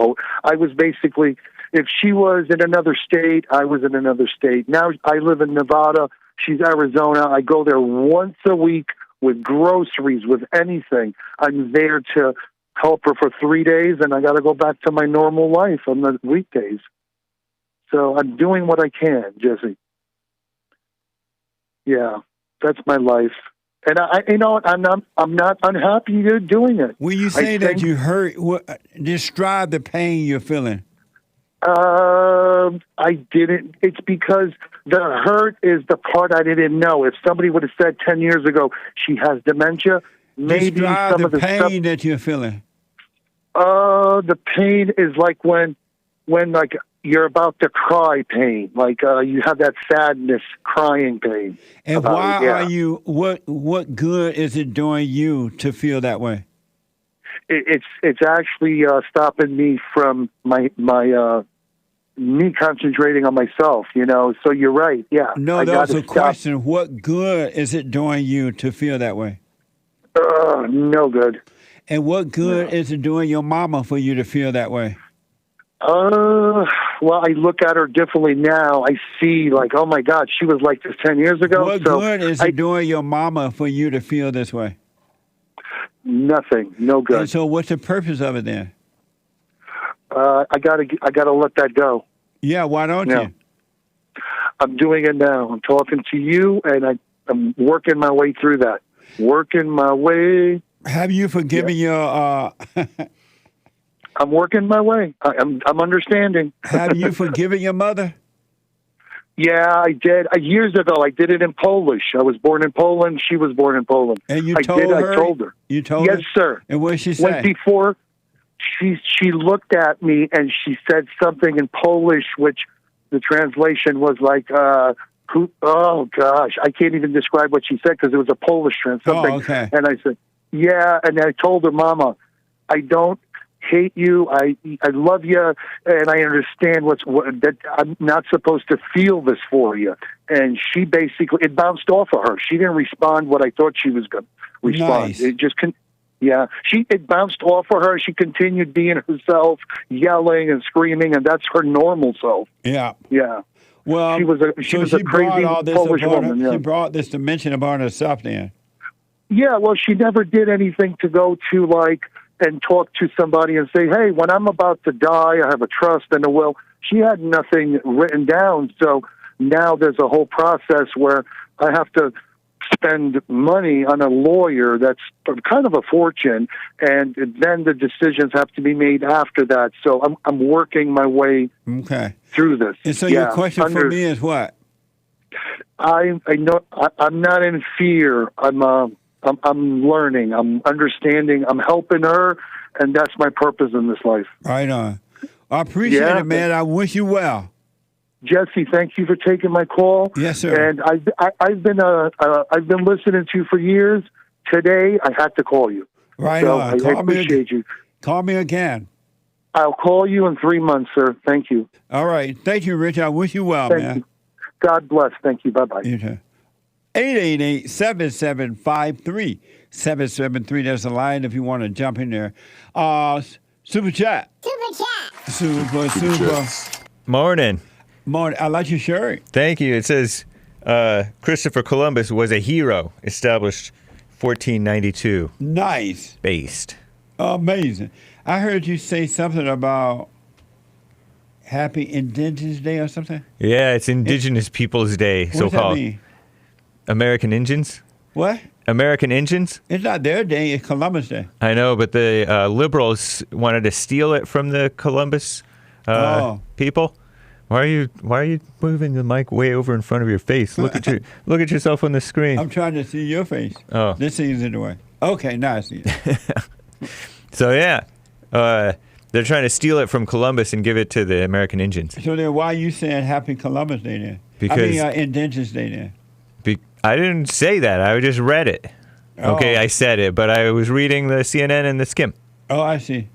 basically, if she was in another state, I was in another state. Now I live in Nevada. She's Arizona. I go there once a week with groceries, with anything. I'm there to help her for 3 days, and I got to go back to my normal life on the weekdays. So I'm doing what I can, Jesse. Yeah, that's my life, and I'm not unhappy doing it. When you say that you hurt, describe the pain you're feeling. I didn't. It's because the hurt is the part I didn't know. If somebody would have said 10 years ago she has dementia, maybe describe some the of the pain stuff, that you're feeling. The pain is like when like you're about to cry pain, like you have that sadness, crying pain. And why are you? What good is it doing you to feel that way? It's actually stopping me from me concentrating on myself. So you're right. Yeah. No, that was a question. What good is it doing you to feel that way? No good. And what good is it doing your mama for you to feel that way? Well, I look at her differently now. I see, like, oh my God, she was like this 10 years ago. What good is it doing your mama for you to feel this way? Nothing. No good. And so what's the purpose of it then? I gotta let that go. Yeah, why don't you? I'm doing it now. I'm talking to you, and I'm working my way through that. Working my way. Have you forgiven your? I'm working my way. I'm understanding. Have you forgiven your mother? Yeah, I did. Years ago, I did it in Polish. I was born in Poland. She was born in Poland. And you I told did. her? I told her. You told her? Yes, sir. And what did she say? Went before. She looked at me and she said something in Polish, which the translation was like, "Who?" Oh gosh, I can't even describe what she said because it was a Polish translation. Oh, okay. And I said, "Yeah," and I told her, "Mama, I don't hate you. I love you, and I understand that I'm not supposed to feel this for you." And she basically, it bounced off of her. She didn't respond what I thought she was going to respond. Nice. It just it bounced off of her. She continued being herself, yelling and screaming, and that's her normal self. Yeah. Yeah. Well, she was a crazy Polish woman. She brought this dimension about herself then. Yeah, well, she never did anything to go to and talk to somebody and say, hey, when I'm about to die, I have a trust and a will. She had nothing written down. So now there's a whole process where I have to spend money on a lawyer that's kind of a fortune, and then the decisions have to be made after that. So I'm working my way through this. And so your question for me is what? I know I'm not in fear. I'm learning. I'm understanding. I'm helping her, and that's my purpose in this life. Right on. I appreciate it, man. I wish you well. Jesse, thank you for taking my call. Yes, sir. And I've been listening to you for years. Today, I had to call you. Right so on. I appreciate you. Call me again. I'll call you in 3 months, sir. Thank you. All right. Thank you, Rich. I wish you well, Thank man. you. God bless. Thank you. Bye-bye. You too. 888-7753-773. There's a line if you want to jump in there. Super chat. Super. Morning. I like your shirt. Thank you. It says Christopher Columbus was a hero, established 1492. Nice. Based. Amazing. I heard you say something about Happy Indigenous Day or something. Yeah, it's Indigenous Peoples Day, so-called. What does that mean? American Indians? What? American Indians? It's not their day. It's Columbus Day. I know, but the liberals wanted to steal it from the Columbus people. Why are you moving the mic way over in front of your face? Look at yourself on the screen. I'm trying to see your face. Oh, this thing's in the way. Okay, now I see it. So yeah, they're trying to steal it from Columbus and give it to the American Indians. So then, why are you saying Happy Columbus Day then? Because Indigenous Day then. I didn't say that. I just read it. Okay, I said it, but I was reading the CNN and the Skim. Oh, I see.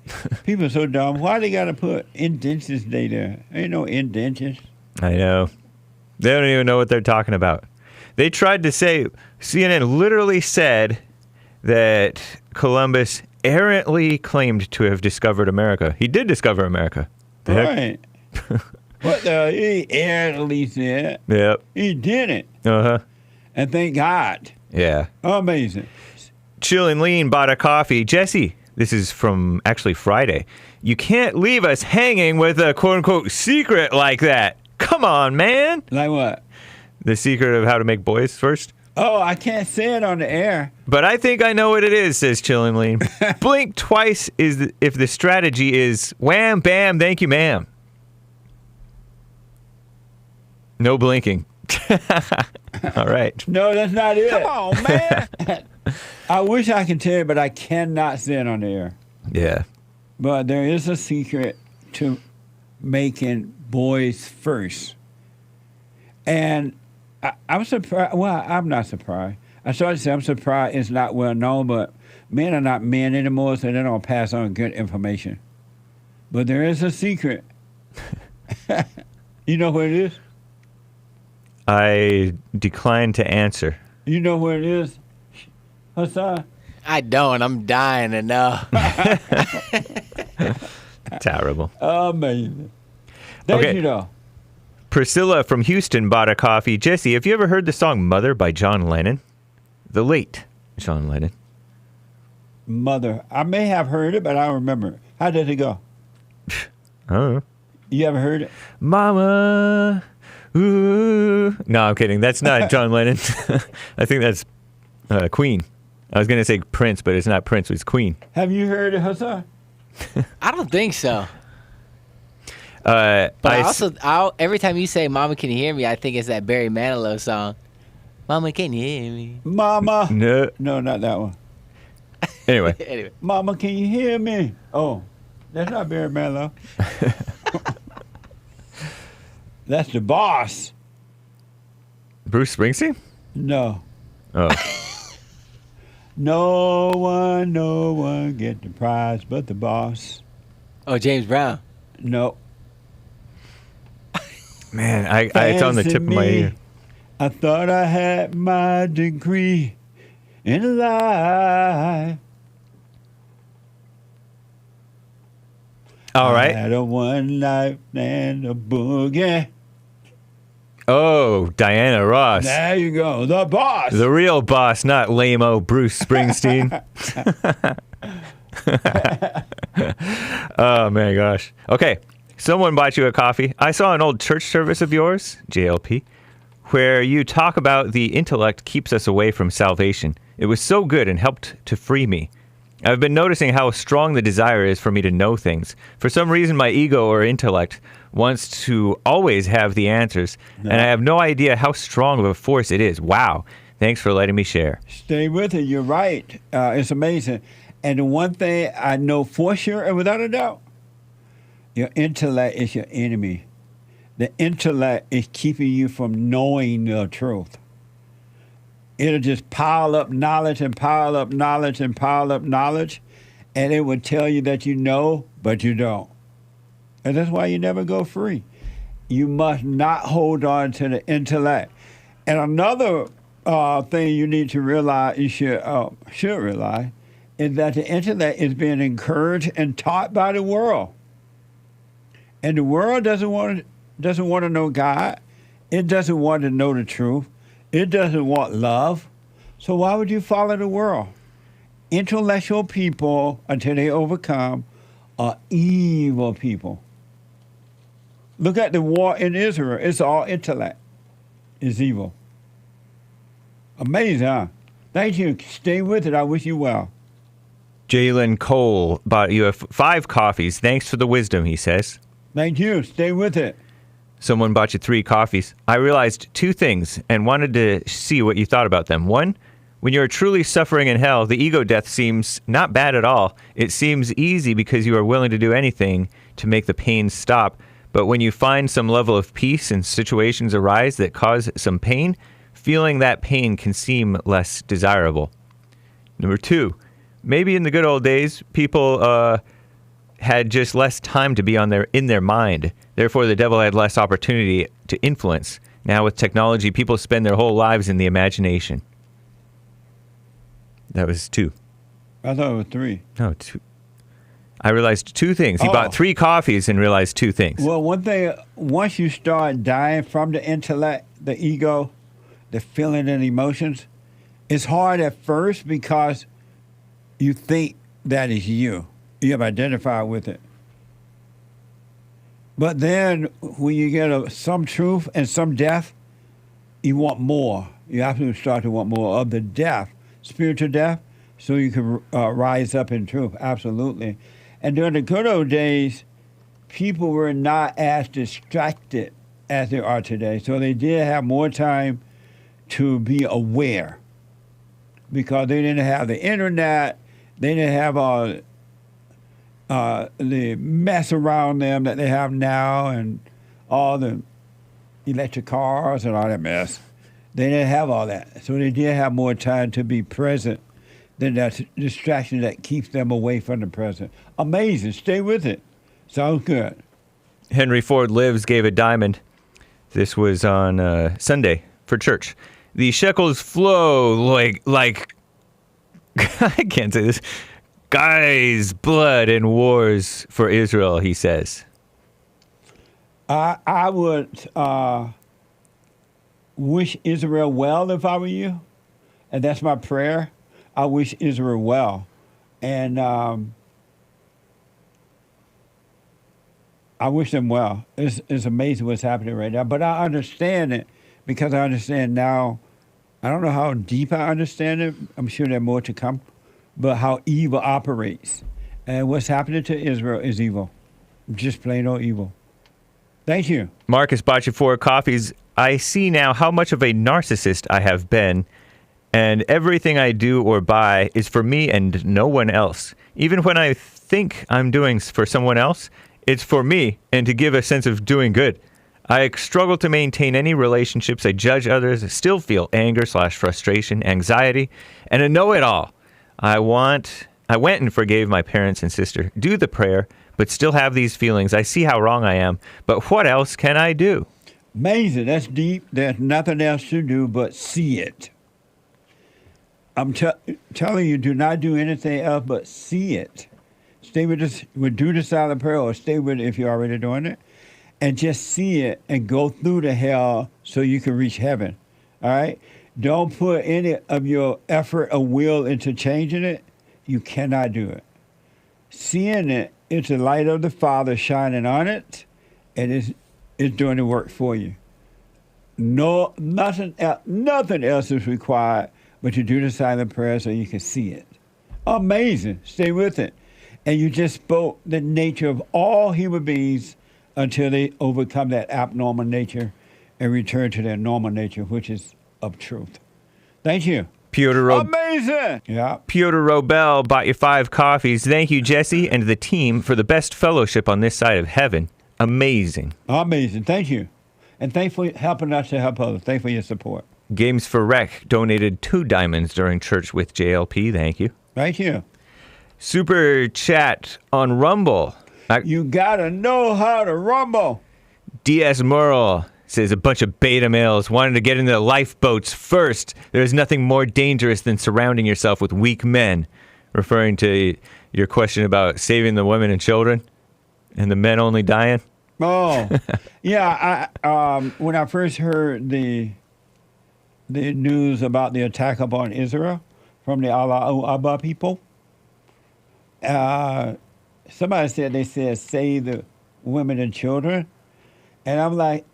People are so dumb. Why they got to put Indigenous Day there? Ain't no Indigenous. I know. They don't even know what they're talking about. They tried to say, CNN literally said that Columbus errantly claimed to have discovered America. He did discover America. Right. What the? He errantly said. Yep. He didn't. Uh-huh. And thank God. Yeah. Amazing. Chill and Lean bought a coffee. Jesse, this is from actually Friday. You can't leave us hanging with a quote-unquote secret like that. Come on, man. Like what? The secret of how to make boys first. Oh, I can't say it on the air. But I think I know what it is, says Chill and Lean. Blink twice if the strategy is wham, bam, thank you, ma'am. No blinking. All right. No, that's not it. Come on, man. I wish I could tell you, but I cannot say it on the air. Yeah. But there is a secret to making boys first. And I'm surprised. Well, I'm not surprised. I started to say I'm surprised it's not well known, but men are not men anymore, so they don't pass on good information. But there is a secret. You know what it is? I decline to answer. You know what it is, Hassan? I don't. I'm dying to know. Terrible. Amazing. Thank you, though. Priscilla from Houston bought a coffee. Jesse, have you ever heard the song Mother by John Lennon? The late John Lennon. Mother. I may have heard it, but I don't remember. How did it go? Oh. You ever heard it? Mama. Ooh. No, I'm kidding. That's not John Lennon. I think that's Queen. I was going to say Prince, but it's not Prince. It's Queen. Have you heard it, Hassan? I don't think so. But every time you say "Mama, can you hear me?" I think it's that Barry Manilow song. Mama, can you hear me? Mama. No, not that one. Anyway. Mama, can you hear me? Oh, that's not Barry Manilow. That's the boss. Bruce Springsteen? No. Oh. No one get the prize but the boss. Oh, James Brown. No. Man, it's on the tip of my ear. I thought I had my degree in life. All right. I had a one life and a boogie. Oh, Diana Ross. There you go. The boss. The real boss, not lame-o Bruce Springsteen. Oh, my gosh. Okay. Someone bought you a coffee. I saw an old church service of yours, JLP, where you talk about the intellect keeps us away from salvation. It was so good and helped to free me. I've been noticing how strong the desire is for me to know things. For some reason, my ego or intellect wants to always have the answers, and I have no idea how strong of a force it is. Wow. Thanks for letting me share. Stay with it. You're right. It's amazing. And the one thing I know for sure and without a doubt, your intellect is your enemy. The intellect is keeping you from knowing the truth. It'll just pile up knowledge and pile up knowledge and pile up knowledge, and it will tell you that you know, but you don't. And that's why you never go free. You must not hold on to the intellect. And another thing you need to realize, you should realize, is that the intellect is being encouraged and taught by the world. And the world doesn't want to know God. It doesn't want to know the truth. It doesn't want love. So why would you follow the world? Intellectual people, until they overcome, are evil people. Look at the war in Israel. It's all intellect. It's evil. Amazing, huh? Thank you. Stay with it. I wish you well. Jalen Cole bought you 5 coffees. Thanks for the wisdom, he says. Thank you. Stay with it. Someone bought you 3 coffees. I realized 2 things and wanted to see what you thought about them. 1, when you're truly suffering in hell, the ego death seems not bad at all. It seems easy because you are willing to do anything to make the pain stop. But when you find some level of peace and situations arise that cause some pain, feeling that pain can seem less desirable. Number 2, maybe in the good old days, people had just less time to be in their mind. Therefore, the devil had less opportunity to influence. Now, with technology, people spend their whole lives in the imagination. That was 2. I thought it was 3. No, 2. I realized 2 things. He bought 3 coffees and realized 2 things. Well, one thing, once you start dying from the intellect, the ego, the feeling and emotions, it's hard at first because you think that is you. You have identified with it. But then when you get some truth and some death, you want more. You have to start to want more of the death, spiritual death, so you can rise up in truth. Absolutely. And during the good old days, people were not as distracted as they are today. So they did have more time to be aware because they didn't have the internet. They didn't have the mess around them that they have now and all the electric cars and all that mess. They didn't have all that. So they did have more time to be present than that distraction that keeps them away from the present. Amazing. Stay with it. Sounds good. Henry Ford Lives gave a diamond. This was on Sunday for church. The shekels flow like I can't say this. Guys, blood and wars for Israel, he says. I would wish Israel well if I were you. And that's my prayer. I wish Israel well. And I wish them well. It's amazing what's happening right now. But I understand it because I understand now. I don't know how deep I understand it. I'm sure there's more to come. But how evil operates. And what's happening to Israel is evil. Just plain old evil. Thank you. Marcus bought you 4 coffees. I see now how much of a narcissist I have been. And everything I do or buy is for me and no one else. Even when I think I'm doing for someone else, it's for me and to give a sense of doing good. I struggle to maintain any relationships. I judge others. I still feel anger/frustration, anxiety, and a know-it-all. I went and forgave my parents and sister. Do the prayer, but still have these feelings. I see how wrong I am, but what else can I do? Amazing. That's deep. There's nothing else to do but see it. I'm telling you, do not do anything else but see it. Stay with this. Do the silent prayer, or stay with it if you're already doing it. And just see it and go through the hell so you can reach heaven. All right? Don't put any of your effort or will into changing it. You cannot do it. Seeing it, it's the light of the Father shining on it, and it's doing the work for you. No, nothing else is required but you do the silent prayer so you can see it. Amazing. Stay with it. And you just spoke the nature of all human beings until they overcome that abnormal nature and return to their normal nature, which is of truth. Thank you. Amazing. Yeah. Piotr Robel bought you 5 coffees. Thank you, Jesse, and the team for the best fellowship on this side of heaven. Amazing. Amazing. Thank you. And thanks for helping us to help others. Thanks for your support. Games for Rec donated 2 diamonds during church with JLP. Thank you. Thank you. Super chat on Rumble. You gotta know how to rumble. DS Merle says a bunch of beta males wanted to get into the lifeboats first. There is nothing more dangerous than surrounding yourself with weak men. Referring to your question about saving the women and children and the men only dying. Oh, yeah. When I first heard the news about the attack upon Israel from the Allah Abba people, somebody said save the women and children. And I'm like,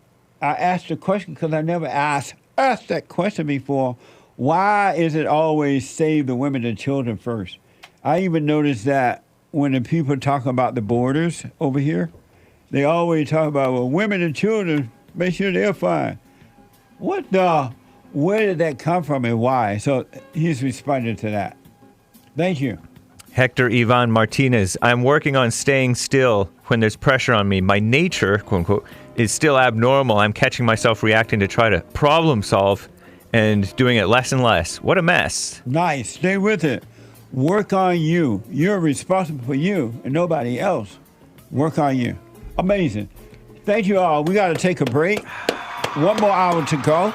I asked the question because I never asked that question before. Why is it always save the women and children first? I even noticed that when the people talk about the borders over here, they always talk about, well, women and children, make sure they're fine. Where did that come from and why? So he's responding to that. Thank you. Hector Ivan Martinez, I'm working on staying still when there's pressure on me. My nature, quote unquote, is still abnormal. I'm catching myself reacting to try to problem solve and doing it less and less. What a mess. Nice. Stay with it. Work on you. You're responsible for you and nobody else. Work on you. Amazing. Thank you all. We got to take a break. 1 more hour to go.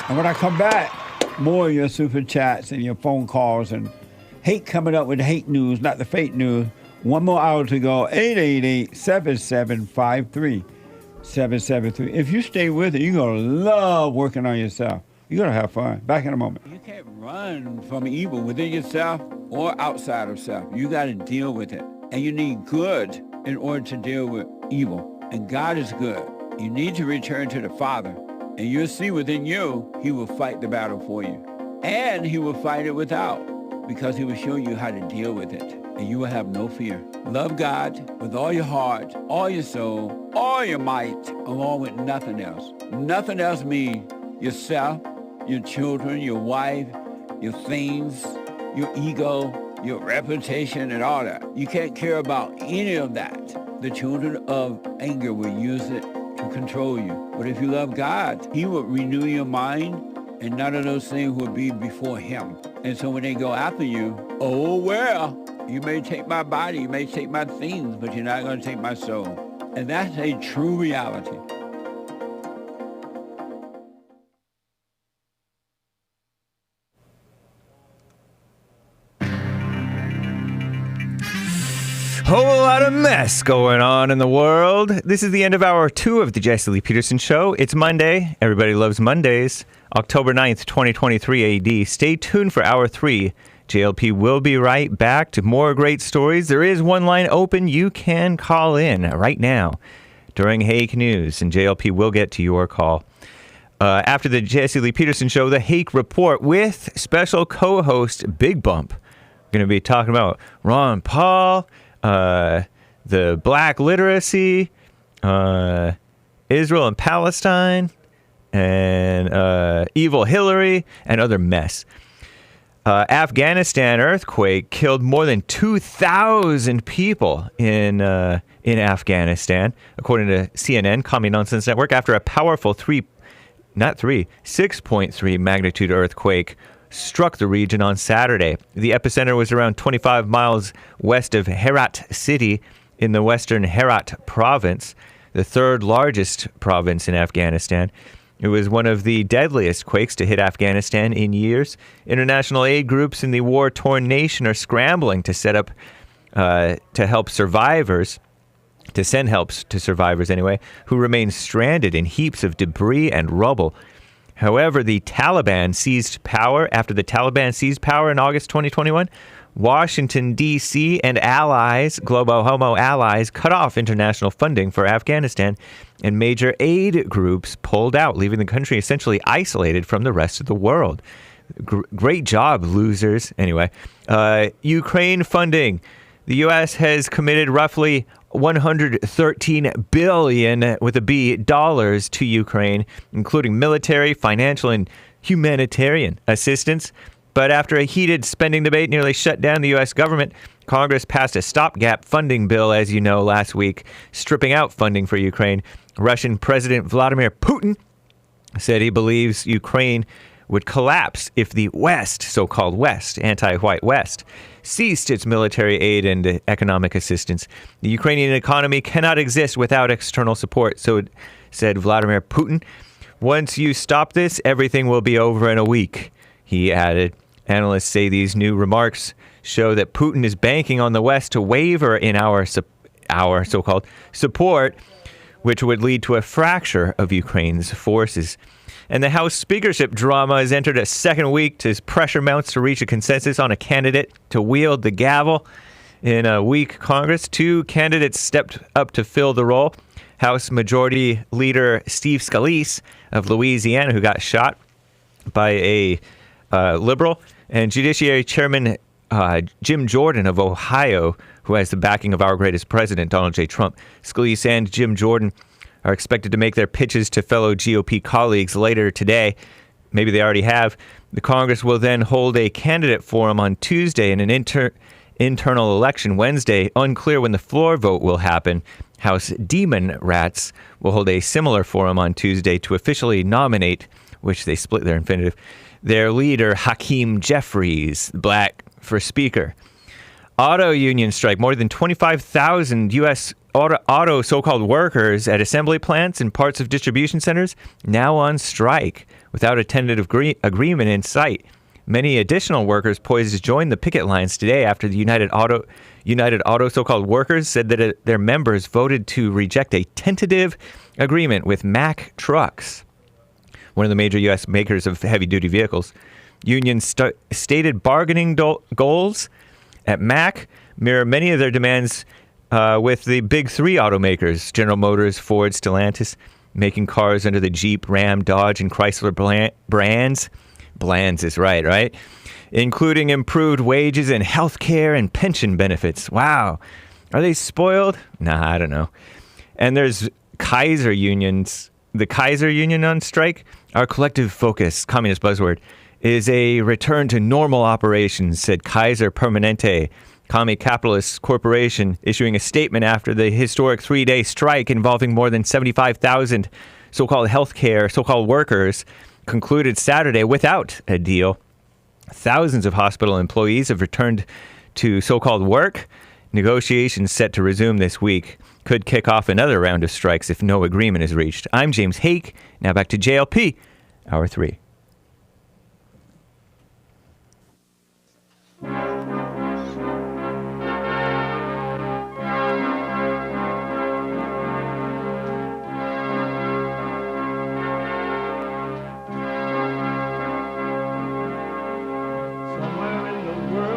And when I come back, more of your super chats and your phone calls and Hake coming up with hate news, not the fake news. 1 more hour to go. 888-7753-773. If you stay with it, you're going to love working on yourself. You're going to have fun. Back in a moment. You can't run from evil within yourself or outside of self. You got to deal with it. And you need good in order to deal with evil. And God is good. You need to return to the Father. And you'll see within you, he will fight the battle for you. And he will fight it without, because he will show you how to deal with it. And you will have no fear. Love God with all your heart, all your soul, all your might, along with nothing else. Nothing else means yourself, your children, your wife, your things, your ego, your reputation, and all that. You can't care about any of that. The children of anger will use it to control you. But if you love God, he will renew your mind, and none of those things will be before him. And so when they go after you, oh, well, you may take my body, you may take my things, but you're not going to take my soul. And that's a true reality. Whole lot of mess going on in the world. This is the end of hour 2 of the Jesse Lee Peterson Show. It's Monday. Everybody loves Mondays. October 9th, 2023 AD. Stay tuned for hour 3. JLP will be right back to more great stories. There is one line open. You can call in right now during Hake News, and JLP will get to your call. After the Jesse Lee Peterson Show, the Hake Report with special co-host Big Bump. We're going to be talking about Ron Paul, the black literacy, Israel and Palestine, and evil Hillary, and other mess. Afghanistan earthquake killed more than 2,000 people in Afghanistan, according to CNN, Commie Nonsense Network, after a powerful 6.3 magnitude earthquake struck the region on Saturday. The epicenter was around 25 miles west of Herat City in the western Herat province, the third largest province in Afghanistan. It was one of the deadliest quakes to hit Afghanistan in years. International aid groups in the war-torn nation are scrambling to set up to help survivors, to send helps to survivors anyway, who remain stranded in heaps of debris and rubble. However, after the Taliban seized power in August 2021, Washington, D.C. and allies, Globo Homo allies, cut off international funding for Afghanistan, and major aid groups pulled out, leaving the country essentially isolated from the rest of the world. Great job, losers. Anyway, Ukraine funding. The U.S. has committed roughly $113 billion with a B dollars to Ukraine, including military, financial, and humanitarian assistance. But after a heated spending debate nearly shut down the U.S. government, Congress passed a stopgap funding bill, as you know, last week, stripping out funding for Ukraine. Russian President Vladimir Putin said he believes Ukraine would collapse if the West, so-called West, anti-white West, ceased its military aid and economic assistance. The Ukrainian economy cannot exist without external support, so said Vladimir Putin. Once you stop this, everything will be over in a week, he added. Analysts say these new remarks show that Putin is banking on the West to waver in our so-called support, which would lead to a fracture of Ukraine's forces. And the House speakership drama has entered a second week as pressure mounts to reach a consensus on a candidate to wield the gavel. In a weak Congress, 2 candidates stepped up to fill the role. House Majority Leader Steve Scalise of Louisiana, who got shot by a liberal, and Judiciary Chairman Jim Jordan of Ohio, who has the backing of our greatest president, Donald J. Trump. Scalise and Jim Jordan are expected to make their pitches to fellow GOP colleagues later today. Maybe they already have. The Congress will then hold a candidate forum on Tuesday and an internal election Wednesday. Unclear when the floor vote will happen. House Demon Rats will hold a similar forum on Tuesday to officially nominate, which they split their infinitive, their leader, Hakeem Jeffries, black, for speaker. Auto union strike. More than 25,000 U.S. auto so-called workers at assembly plants and parts of distribution centers now on strike without a tentative agreement in sight. Many additional workers poised to join the picket lines today after the United Auto so-called workers said that their members voted to reject a tentative agreement with Mack Trucks, one of the major U.S. makers of heavy-duty vehicles. Union stated bargaining goals at Mack mirror many of their demands with the big 3 automakers, General Motors, Ford, Stellantis, making cars under the Jeep, Ram, Dodge, and Chrysler brands. Blands is right? Including improved wages and health care and pension benefits. Wow. Are they spoiled? Nah, I don't know. And there's Kaiser unions. The Kaiser union on strike. Our collective focus, communist buzzword, is a return to normal operations, said Kaiser Permanente, Commie Capitalist Corporation, issuing a statement after the historic 3-day strike involving more than 75,000 so-called healthcare, so-called workers, concluded Saturday without a deal. Thousands of hospital employees have returned to so-called work. Negotiations set to resume this week could kick off another round of strikes if no agreement is reached. I'm James Hake. Now back to JLP, Hour 3. Somewhere in the world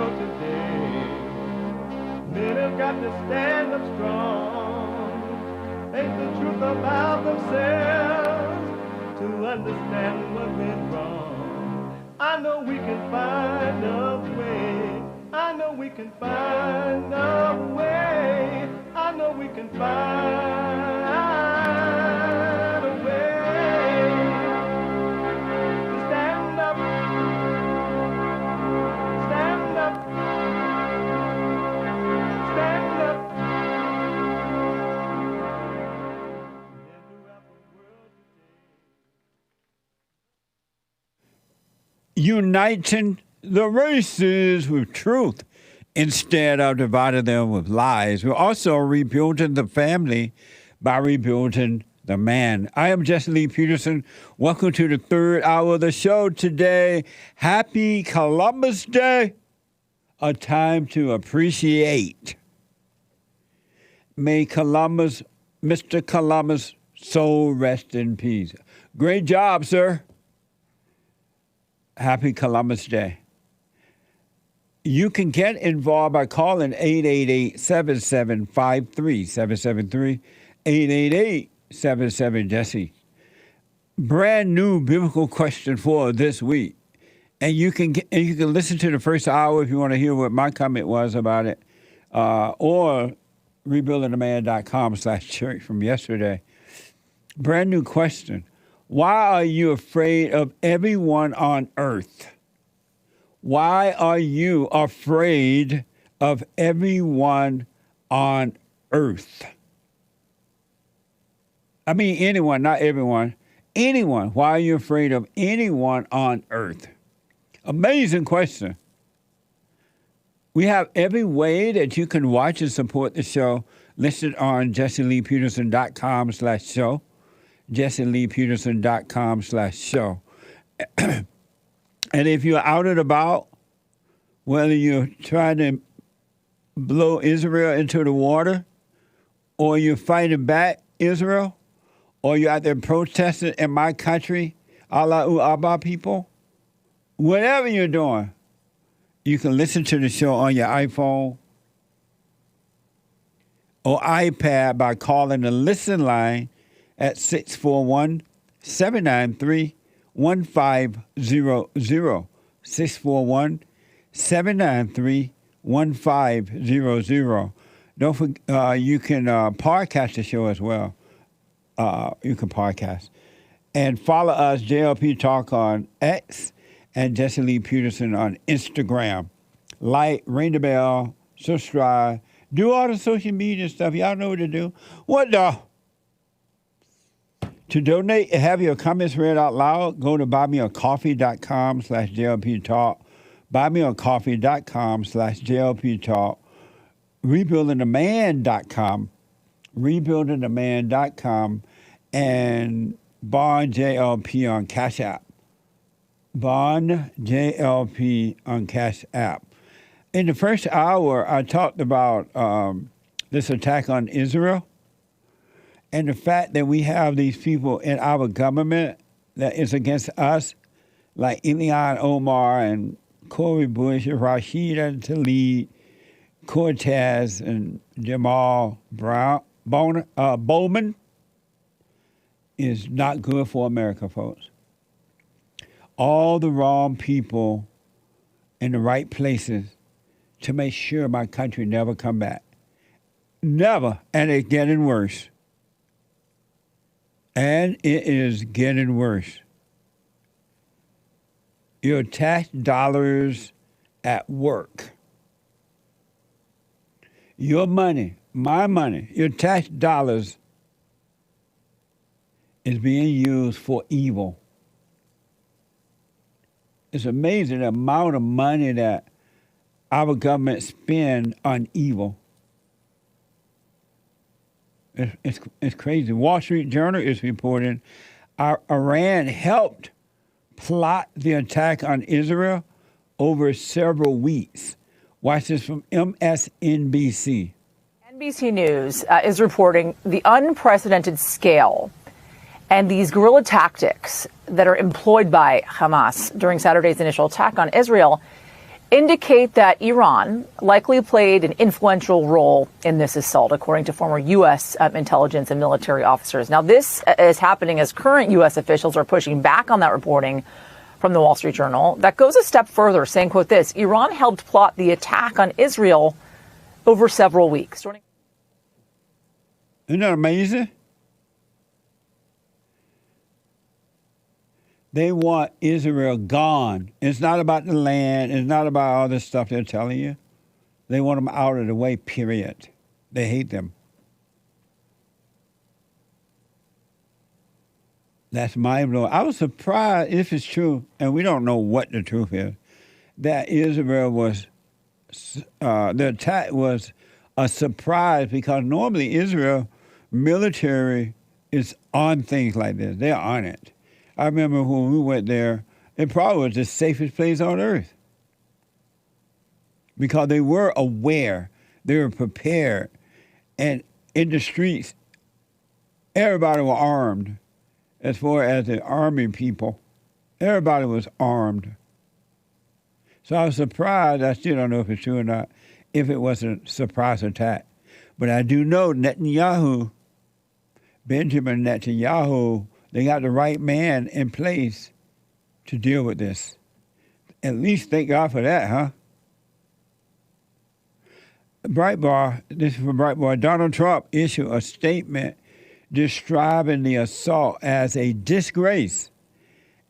still got to stand up strong. Face the truth about themselves to understand what went wrong. I know we can find a way. I know we can find a way. I know we can find a way to stand up, stand up, stand up. Uniting the races with truth instead of dividing them with lies. We're also rebuilding the family by rebuilding the man. I am Jesse Lee Peterson. Welcome to the third hour of the show today. Happy Columbus Day, a time to appreciate. May Columbus, Mr. Columbus, soul rest in peace. Great job, sir. Happy Columbus Day. You can get involved by calling 888-7753, 773-888-77-JESSE. Brand new biblical question for this week. And you can listen to the first hour if you want to hear what my comment was about it, or rebuildingtheman.com/church from yesterday. Brand new question. Why are you afraid of everyone on earth? Why are you afraid of everyone on earth? I mean anyone, not everyone. Anyone. Why are you afraid of anyone on earth? Amazing question. We have every way that you can watch and support the show listed on jesseleepeterson.com/show. jesseleepeterson.com/show. And if you're out and about, whether you're trying to blow Israel into the water, or you're fighting back Israel, or you're out there protesting in my country, Allahu Abba people, whatever you're doing, you can listen to the show on your iPhone or iPad by calling the listen line at 641-793-1500. 641-793-1500. Don't forget, you can podcast the show as well. You can podcast. And follow us, JLP Talk on X and Jesse Lee Peterson on Instagram. Like, ring the bell, subscribe, do all the social media stuff. Y'all know what to do. What the? To donate and have your comments read out loud, go to buymeacoffee.com/JLP Talk, buymeacoffee.com/JLP Talk, rebuildingtheman.com, rebuildingtheman.com, and Bond JLP on Cash App. Bond JLP on Cash App. In the first hour, I talked about this attack on Israel. And the fact that we have these people in our government that is against us, like Ilhan Omar and Cori Bush and Rashida Tlaib, Cortez and Jamal Bowman, is not good for America, folks. All the wrong people in the right places to make sure my country never come back. Never. And it's getting worse. And it is getting worse. Your tax dollars at work. Your money, my money, your tax dollars is being used for evil. It's amazing the amount of money that our government spend on evil. It's crazy. Wall Street Journal is reporting Iran helped plot the attack on Israel over several weeks. Watch this from MSNBC. NBC News is reporting the unprecedented scale and these guerrilla tactics that are employed by Hamas during Saturday's initial attack on Israel indicate that Iran likely played an influential role in this assault, according to former U.S. Intelligence and military officers. Now, this is happening as current U.S. officials are pushing back on that reporting from the Wall Street Journal. That goes a step further, saying, quote, this, Iran helped plot the attack on Israel over several weeks. Isn't that amazing? They want Israel gone. It's not about the land. It's not about all this stuff they're telling you. They want them out of the way, period. They hate them. That's mind-blowing. I was surprised, if it's true, and we don't know what the truth is, that Israel was, the attack was a surprise, because normally Israel military is on things like this. They're on it. I remember when we went there, it probably was the safest place on earth, because they were aware, they were prepared, and in the streets, everybody was armed. As far as the army people, everybody was armed. So I was surprised, I still don't know if it's true or not, if it was a surprise attack. But I do know Benjamin Netanyahu, they got the right man in place to deal with this. At least thank God for that, huh? Breitbart, this is from Breitbart, Donald Trump issued a statement describing the assault as a disgrace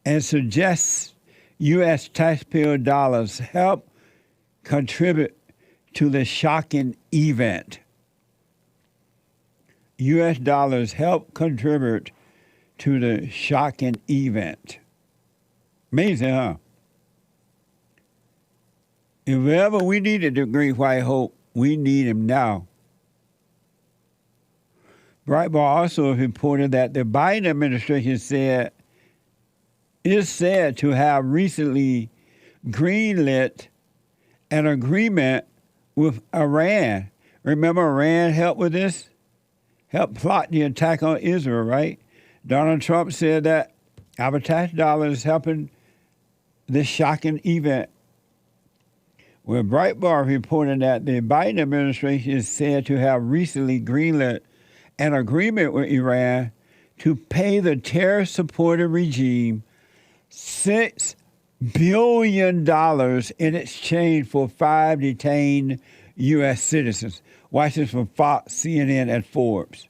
and suggests U.S. taxpayer dollars help contribute to the shocking event. U.S. dollars help contribute to the shocking event. Amazing, huh? If ever we needed the Great White Hope, we need him now. Breitbart also reported that the Biden administration is said to have recently greenlit an agreement with Iran. Remember, Iran helped with this? Helped plot the attack on Israel, right? Donald Trump said that our tax dollars helping this shocking event. Well, Breitbart reported that the Biden administration is said to have recently greenlit an agreement with Iran to pay the terror-supported regime $6 billion in exchange for 5 detained U.S. citizens. Watch this from Fox, CNN, and Forbes.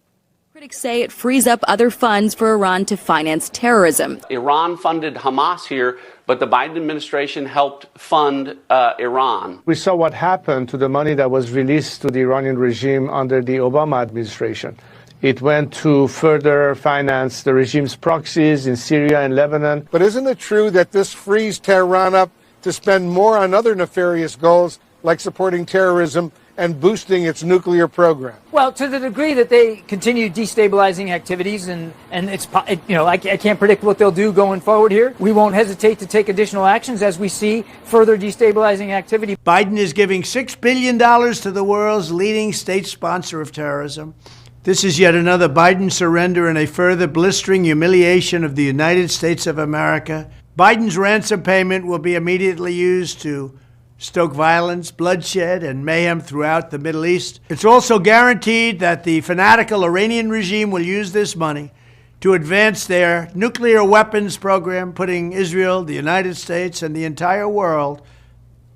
Critics say it frees up other funds for Iran to finance terrorism. Iran funded Hamas here, but the Biden administration helped fund Iran. We saw what happened to the money that was released to the Iranian regime under the Obama administration. It went to further finance the regime's proxies in Syria and Lebanon. But isn't it true that this frees Tehran up to spend more on other nefarious goals, like supporting terrorism and boosting its nuclear program? Well, to the degree that they continue destabilizing activities, and it's, I can't predict what they'll do going forward here. We won't hesitate to take additional actions as we see further destabilizing activity. Biden is giving $6 billion to the world's leading state sponsor of terrorism. This is yet another Biden surrender and a further blistering humiliation of the United States of America. Biden's ransom payment will be immediately used to stoke violence, bloodshed, and mayhem throughout the Middle East. It's also guaranteed that the fanatical Iranian regime will use this money to advance their nuclear weapons program, putting Israel, the United States, and the entire world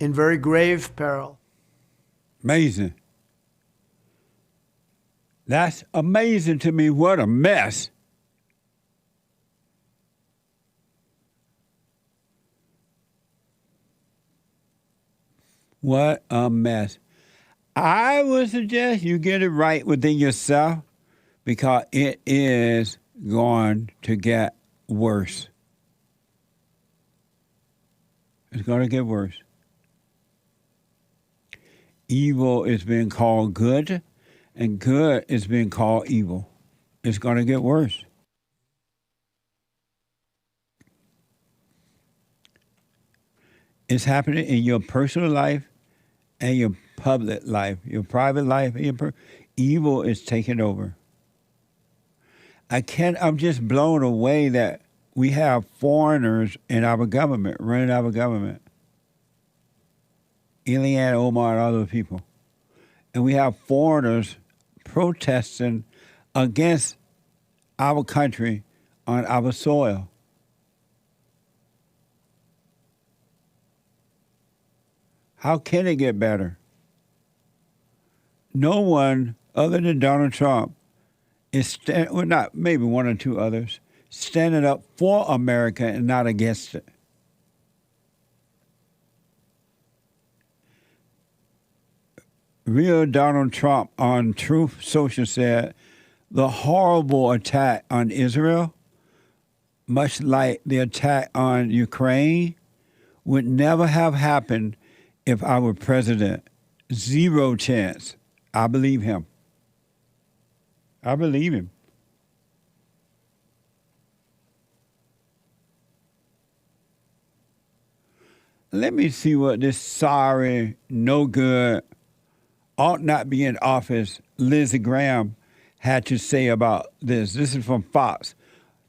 in very grave peril. Amazing. That's amazing to me. What a mess. What a mess. I would suggest you get it right within yourself, because it is going to get worse. It's going to get worse. Evil is being called good, and good is being called evil. It's going to get worse. It's happening in your personal life and your public life, your private life. Evil is taking over. I'm just blown away that we have foreigners in our government, running our government. Elian Omar and other people. And we have foreigners protesting against our country on our soil. How can it get better? No one other than Donald Trump is, well, not maybe one or two others, standing up for America and not against it. Real Donald Trump on Truth Social said the horrible attack on Israel, much like the attack on Ukraine, would never have happened if I were president. Zero chance. I believe him. I believe him. Let me see what this sorry, no good, ought not be in office, Lindsey Graham had to say about this. This is from Fox.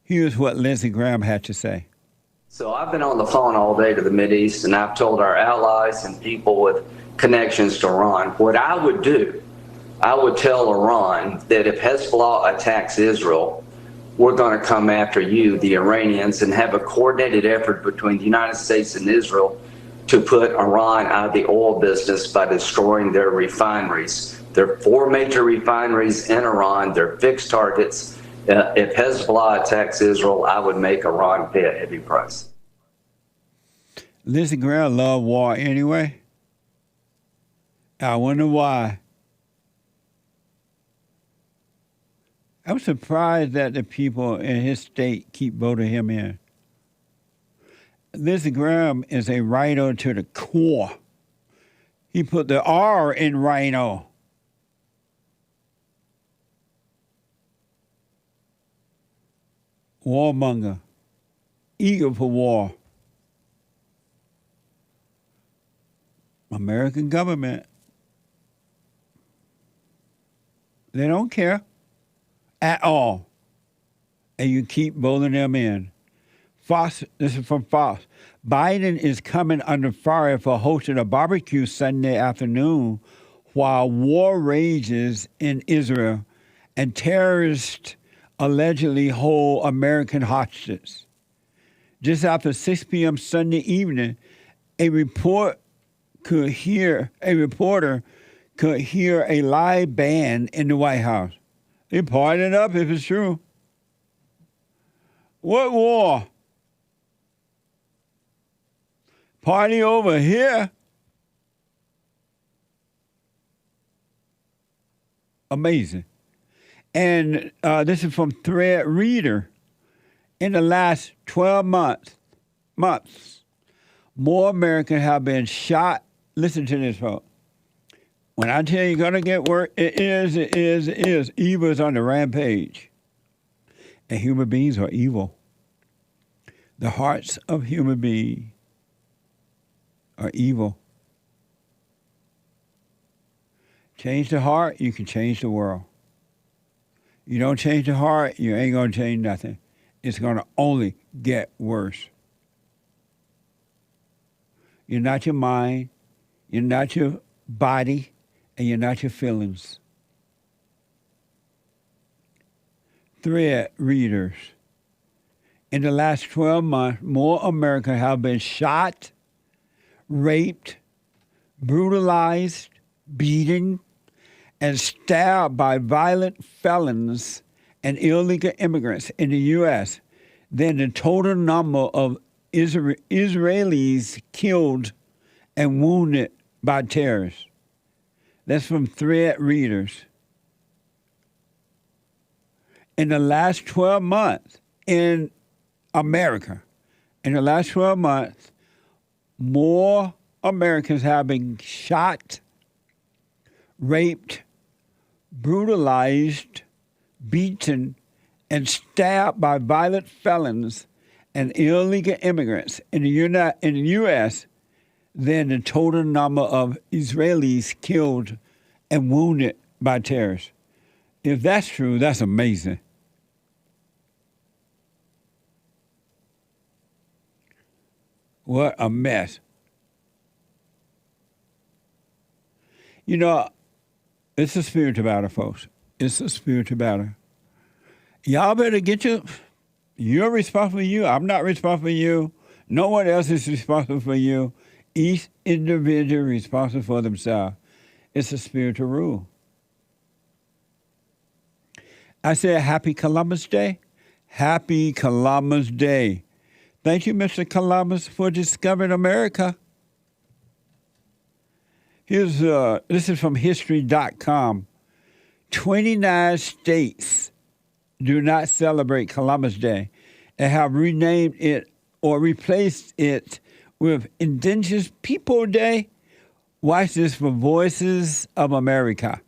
Here's what Lindsey Graham had to say. So I've been on the phone all day to the Mideast, and I've told our allies and people with connections to Iran, what I would do, I would tell Iran that if Hezbollah attacks Israel, we're going to come after you, the Iranians, and have a coordinated effort between the United States and Israel to put Iran out of the oil business by destroying their refineries. There are 4 major refineries in Iran. They're fixed targets. If Hezbollah attacks Israel, I would make Iran pay a heavy price. Lindsey Graham loved war anyway. I wonder why. I'm surprised that the people in his state keep voting him in. Lindsey Graham is a rhino to the core. He put the R in rhino. Warmonger. Eager for war. American government. They don't care at all. And you keep voting them in. Fox, this is from Fox. Biden is coming under fire for hosting a barbecue Sunday afternoon while war rages in Israel and terrorists allegedly hold American hostages. Just after 6 p.m. Sunday evening, a reporter could hear a live band in the White House. They partying up if it's true. What war? Party over here? Amazing. And this is from Thread Reader. In the last 12 months, more Americans have been shot. Listen to this, folks. When I tell you it's going to get worse, it is. Evil is on the rampage. And human beings are evil. The hearts of human beings are evil. Change the heart, you can change the world. You don't change the heart, you ain't going to change nothing. It's going to only get worse. You're not your mind, you're not your body, and you're not your feelings. Thread readers. In the last 12 months, more Americans have been shot, raped, brutalized, beaten, and stabbed by violent felons and illegal immigrants in the U.S. than the total number of Israelis killed and wounded by terrorists. That's from Thread Readers. In the last 12 months in America, more Americans have been shot, raped, brutalized, beaten, and stabbed by violent felons and illegal immigrants in the U.S. than the total number of Israelis killed and wounded by terrorists. If that's true, that's amazing. What a mess. You know, it's a spiritual battle, folks. It's a spiritual battle. Y'all better get you're responsible for you. I'm not responsible for you. No one else is responsible for you. Each individual responsible for themselves. It's a spiritual rule. I said, Happy Columbus Day. Happy Columbus Day. Thank you, Mr. Columbus, for discovering America. This is from history.com. 29 states do not celebrate Columbus Day and have renamed it or replaced it with Indigenous People Day. Watch this for Voices of America.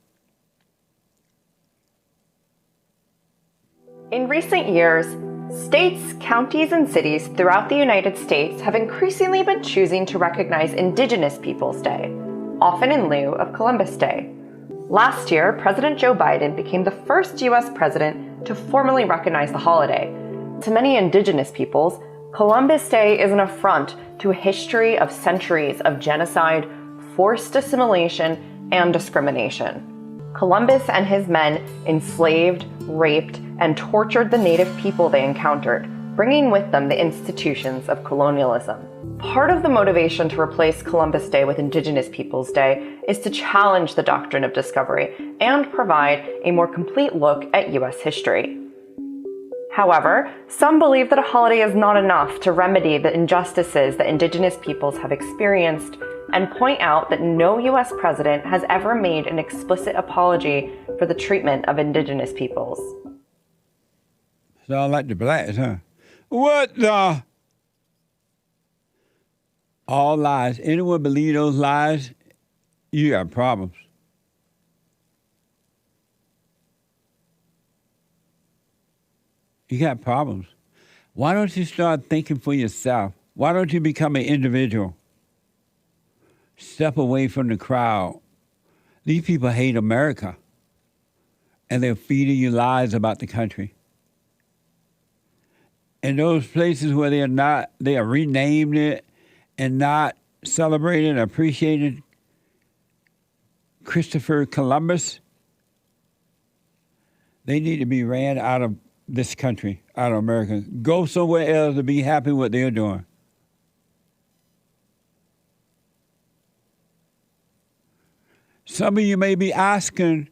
In recent years, states, counties, and cities throughout the United States have increasingly been choosing to recognize Indigenous Peoples Day, often in lieu of Columbus Day. Last year, President Joe Biden became the first U.S. president to formally recognize the holiday. To many Indigenous peoples, Columbus Day is an affront to a history of centuries of genocide, forced assimilation, and discrimination. Columbus and his men enslaved, raped, and tortured the native people they encountered, bringing with them the institutions of colonialism. Part of the motivation to replace Columbus Day with Indigenous Peoples Day is to challenge the doctrine of discovery and provide a more complete look at U.S. history. However, some believe that a holiday is not enough to remedy the injustices that Indigenous peoples have experienced and point out that no U.S. president has ever made an explicit apology for the treatment of Indigenous peoples. Sound like the blacks, huh? What the? All lies. Anyone believe those lies, you got problems. You got problems. Why don't you start thinking for yourself? Why don't you become an individual? Step away from the crowd. These people hate America, and they're feeding you lies about the country. In those places where they are renamed it and not celebrating and appreciating Christopher Columbus, they need to be ran out of this country, out of America. Go somewhere else to be happy with what they're doing. Some of you may be asking,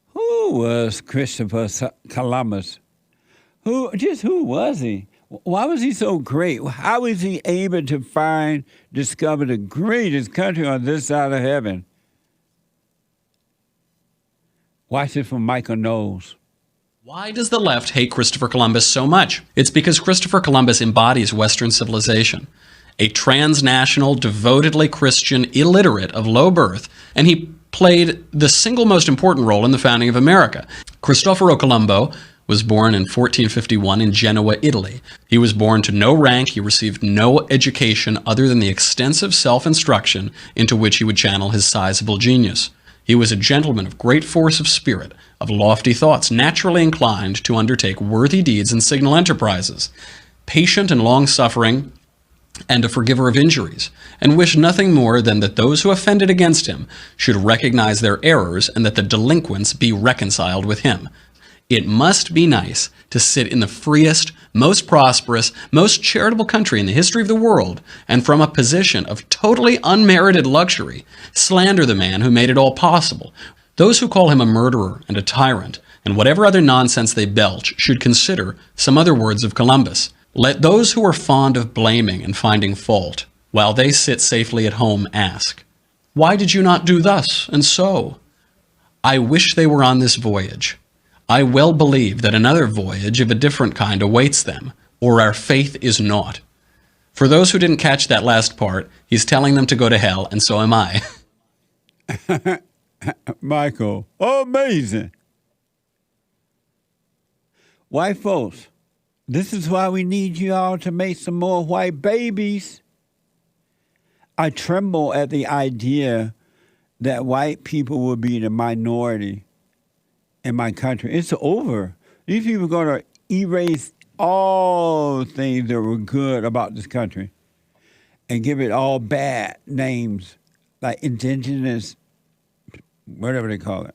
who was Christopher Columbus? Who was he? Why was he so great? How was he able to discover the greatest country on this side of heaven? Watch it from Michael Knowles. Why does the left hate Christopher Columbus so much? It's because Christopher Columbus embodies Western civilization. A transnational, devotedly Christian illiterate of low birth, and he played the single most important role in the founding of America. Cristoforo Colombo was born in 1451 in Genoa, Italy. He was born to no rank. He received no education other than the extensive self-instruction into which he would channel his sizable genius. He was a gentleman of great force of spirit, of lofty thoughts, naturally inclined to undertake worthy deeds and signal enterprises, patient and long-suffering, and a forgiver of injuries, and wished nothing more than that those who offended against him should recognize their errors and that the delinquents be reconciled with him. It must be nice to sit in the freest, most prosperous, most charitable country in the history of the world, and from a position of totally unmerited luxury, slander the man who made it all possible. Those who call him a murderer and a tyrant, and whatever other nonsense they belch, should consider some other words of Columbus. Let those who are fond of blaming and finding fault, while they sit safely at home, ask, why did you not do thus and so? I wish they were on this voyage. I well believe that another voyage of a different kind awaits them, or our faith is naught. For those who didn't catch that last part, he's telling them to go to hell, and so am I. Michael, amazing. White folks, this is why we need you all to make some more white babies. I tremble at the idea that white people will be the minority in my country. It's over. These people are going to erase all things that were good about this country. and give it all bad names, like indigenous, whatever they call it.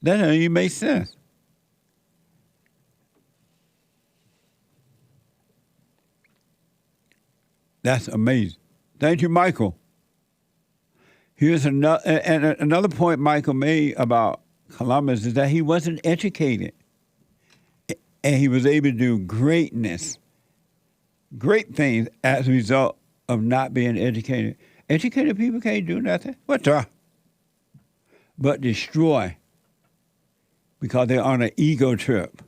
That doesn't even make sense. That's amazing. Thank you, Michael. Here's another point Michael made about Columbus is that he wasn't educated. And he was able to do great things as a result of not being educated. Educated people can't do nothing. What the? But destroy because they're on an ego trip.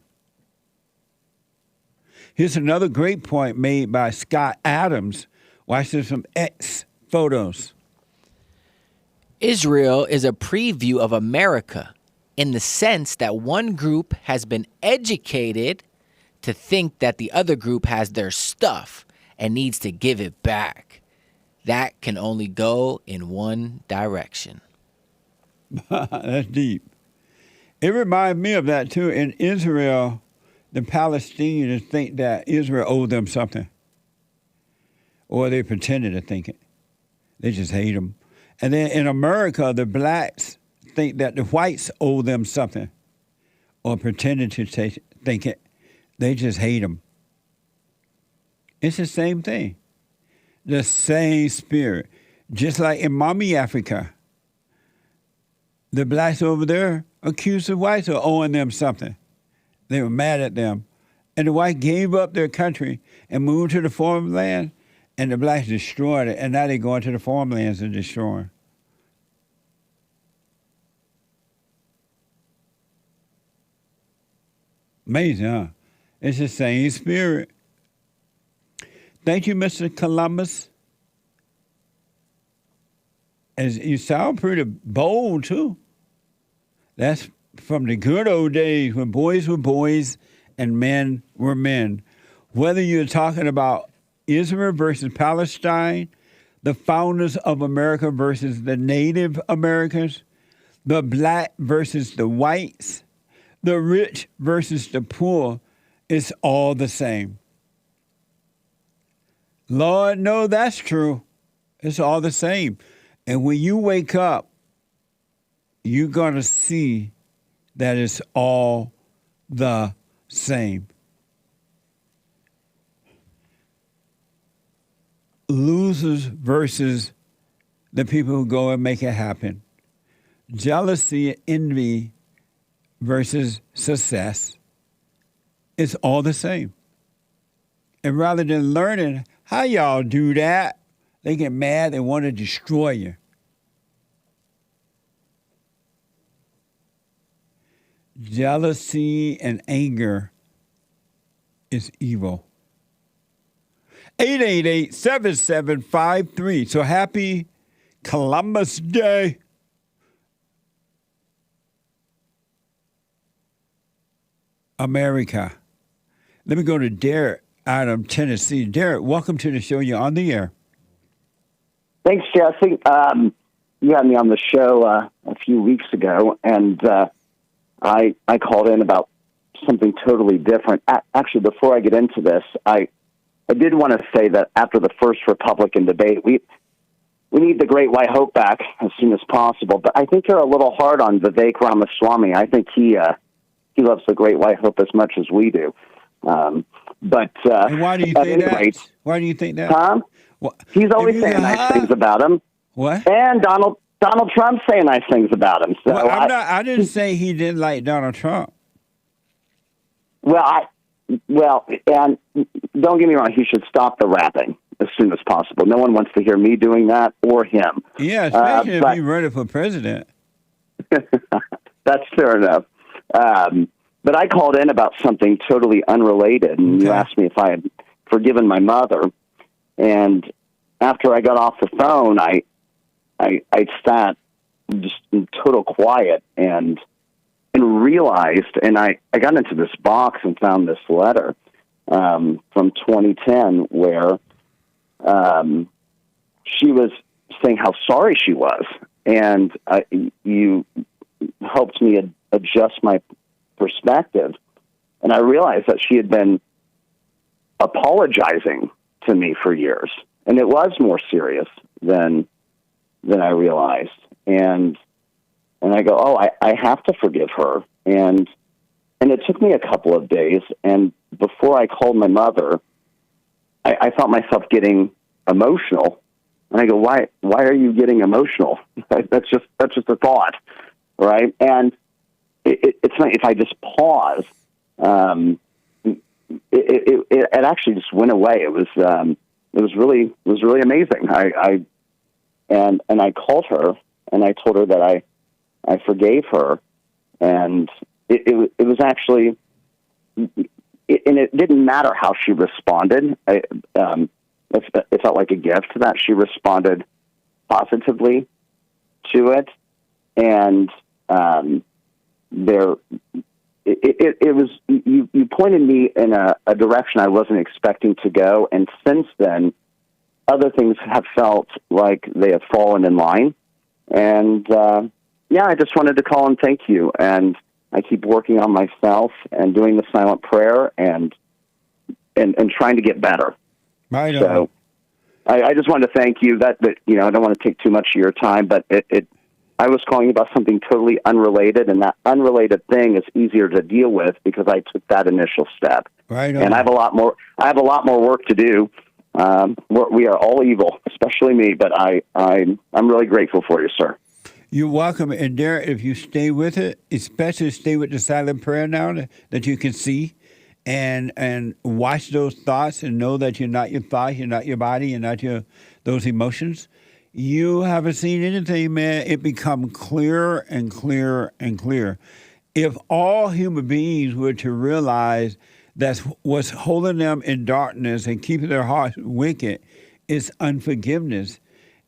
Here's another great point made by Scott Adams. Watch this from X photos. Israel is a preview of America in the sense that one group has been educated to think that the other group has their stuff and needs to give it back. That can only go in one direction. That's deep. It reminds me of that, too. In Israel, the Palestinians think that Israel owed them something. Or they pretended to think it. They just hate them. And then in America, the blacks think that the whites owe them something. Or pretended to think it. They just hate them. It's the same thing. The same spirit. Just like in Mommy Africa, the blacks over there accused the whites of owing them something. They were mad at them. And the whites gave up their country and moved to the foreign land, and the blacks destroyed it. And now they're going to the farmlands and destroying. Amazing, huh? It's the same spirit. Thank you, Mr. Columbus. As you sound pretty bold, too. That's from the good old days when boys were boys and men were men. Whether you're talking about Israel versus Palestine, the founders of America versus the Native Americans, the black versus the whites, the rich versus the poor, it's all the same. Lord, no, that's true. It's all the same. And when you wake up, you're going to see that it's all the same. Losers versus the people who go and make it happen. Jealousy and envy versus success. It's all the same. And rather than learning how y'all do that, they get mad and want to destroy you. Jealousy and anger is evil. 888-7753. So happy Columbus Day. America. Let me go to Derek out of Tennessee. Derek, welcome to the show. You're on the air. Thanks, Jesse. You had me on the show a few weeks ago, and I called in about something totally different. Actually, before I get into this, I did want to say that after the first Republican debate, we need the Great White Hope back as soon as possible. But I think you're a little hard on Vivek Ramaswamy. I think he loves the Great White Hope as much as we do. And why do you think that? Why do you think that? Tom? He's always saying nice things about him. What? And Donald Trump's saying nice things about him. So I didn't say he didn't like Donald Trump. And don't get me wrong, he should stop the rapping as soon as possible. No one wants to hear me doing that or him. Yeah, especially if he's running for president. That's fair enough. But I called in about something totally unrelated, and you asked me if I had forgiven my mother. And after I got off the phone, I sat just in total quiet and realized, and I got into this box and found this letter from 2010 where she was saying how sorry she was. And you helped me adjust my perspective. And I realized that she had been apologizing to me for years. it was more serious than I realized. And I go, oh, I have to forgive her. And it took me a couple of days. And before I called my mother, I felt myself getting emotional. And I go, why are you getting emotional? That's just a thought, right? And it's not, if I just pause, it actually just went away. It was really amazing. I called her and I told her that I forgave her, and it was actually, and it didn't matter how she responded. It felt like a gift that she responded positively to it, and it was, you pointed me in a direction I wasn't expecting to go, and since then, other things have felt like they have fallen in line. And I just wanted to call and thank you. And I keep working on myself and doing the silent prayer and trying to get better. Right. So I just wanted to thank you. That I don't want to take too much of your time, but I was calling you about something totally unrelated, and that unrelated thing is easier to deal with because I took that initial step. Right. And I have a lot more work to do. We are all evil, especially me, but I'm really grateful for you, sir. You're welcome. And Derek, if you stay with it, especially stay with the silent prayer now that you can see, and watch those thoughts and know that you're not your thoughts, you're not your body, you're not those emotions. You haven't seen anything, man. It becomes clearer and clearer and clearer. If all human beings were to realize that's what's holding them in darkness and keeping their hearts wicked is unforgiveness.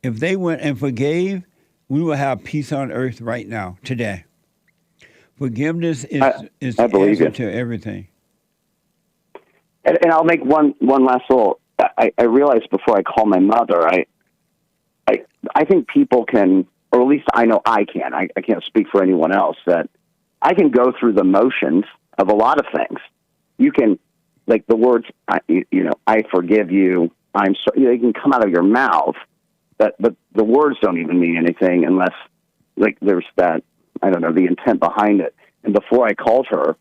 If they went and forgave, we will have peace on earth right now, today. Forgiveness is the answer to everything. And I'll make one last little. I realized before I call my mother, I think people can, or at least I know I can. I can't speak for anyone else, that I can go through the motions of a lot of things. You can, like the words, I forgive you, I'm sorry, they can come out of your mouth, but the words don't even mean anything unless, like, there's that, I don't know, the intent behind it. And before I called her,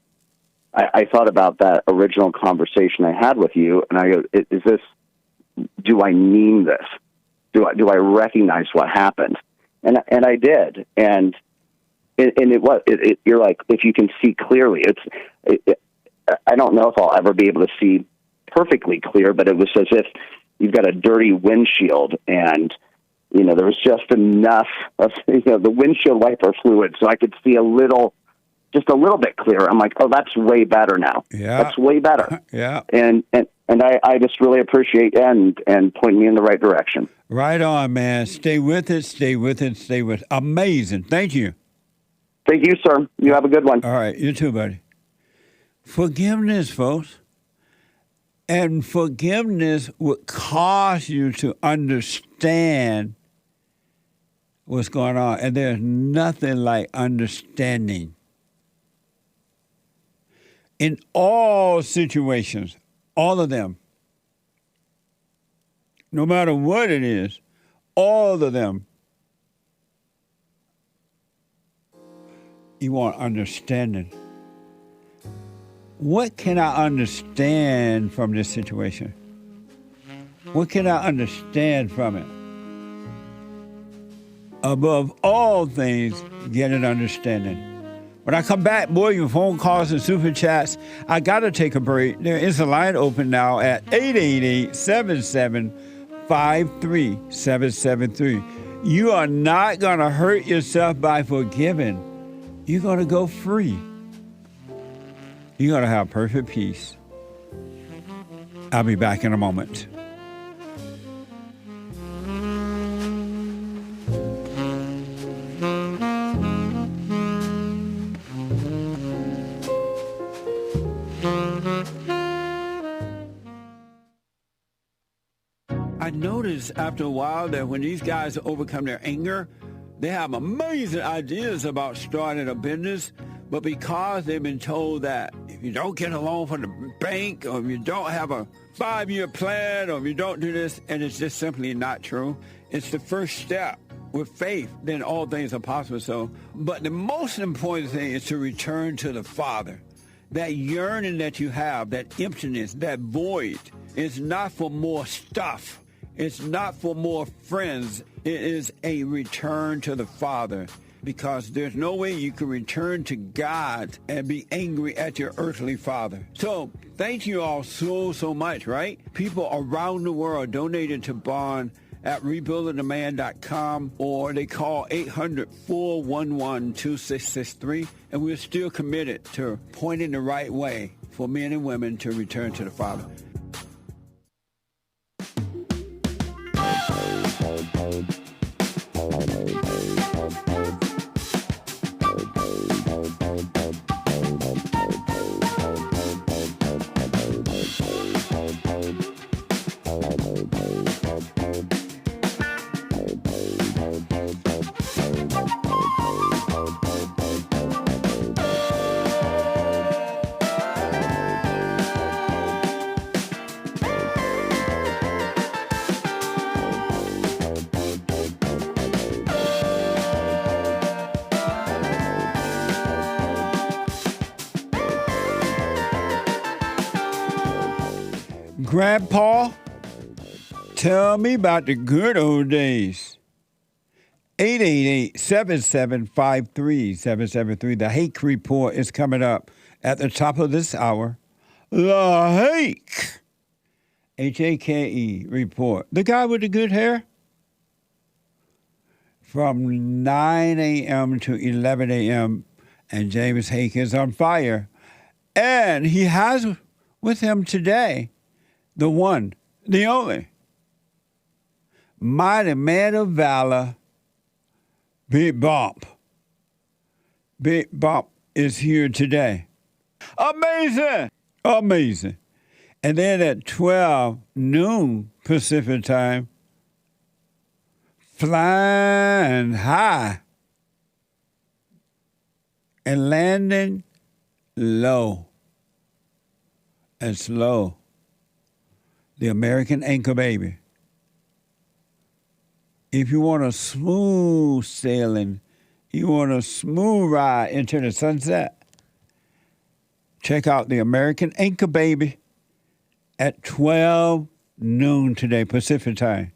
I thought about that original conversation I had with you, and I go, do I mean this? Do I recognize what happened? And I did, and it was. You're like, if you can see clearly, I don't know if I'll ever be able to see perfectly clear, but it was as if you've got a dirty windshield, and there was just enough of the windshield wiper fluid, so I could see just a little bit clearer. I'm like, oh, that's way better now. Yeah, that's way better. Yeah, and I just really appreciate and point me in the right direction. Right on, man. Stay with it. Stay with it. Stay with it. Amazing. Thank you. Thank you, sir. You have a good one. All right. You too, buddy. Forgiveness, folks. And forgiveness would cause you to understand what's going on. And there's nothing like understanding. In all situations, all of them, no matter what it is, all of them, you want understanding. What can I understand from this situation? What can I understand from it? Above all things, get an understanding. When I come back, boy, your phone calls and super chats, I got to take a break. There is a line open now at 888-77-53773. You are not going to hurt yourself by forgiving. You're going to go free. You're going to have perfect peace. I'll be back in a moment. I noticed after a while that when these guys overcome their anger, they have amazing ideas about starting a business, but because they've been told that if you don't get a loan from the bank, or if you don't have a 5-year plan, or if you don't do this, and it's just simply not true. It's the first step. With faith, then all things are possible. So, but the most important thing is to return to the Father. That yearning that you have, that emptiness, that void, is not for more stuff. It's not for more friends. It is a return to the Father, because there's no way you can return to God and be angry at your earthly father. So thank you all so much, right? People around the world donated to Bond at rebuildingtheman.com, or they call 800-411-2663, and we're still committed to pointing the right way for men and women to return to the Father. Grandpa, tell me about the good old days. 888-7753-773. The Hake Report is coming up at the top of this hour. The Hake, Hake Report. The guy with the good hair. From 9 a.m. to 11 a.m. And James Hake is on fire. And he has with him today the one, the only, mighty man of valor, Big Bump. Big Bump is here today. Amazing! Amazing. And then at 12 noon Pacific time, flying high and landing low and slow. The American Anchor Baby. If you want a smooth sailing, you want a smooth ride into the sunset, check out the American Anchor Baby at 12 noon today, Pacific time.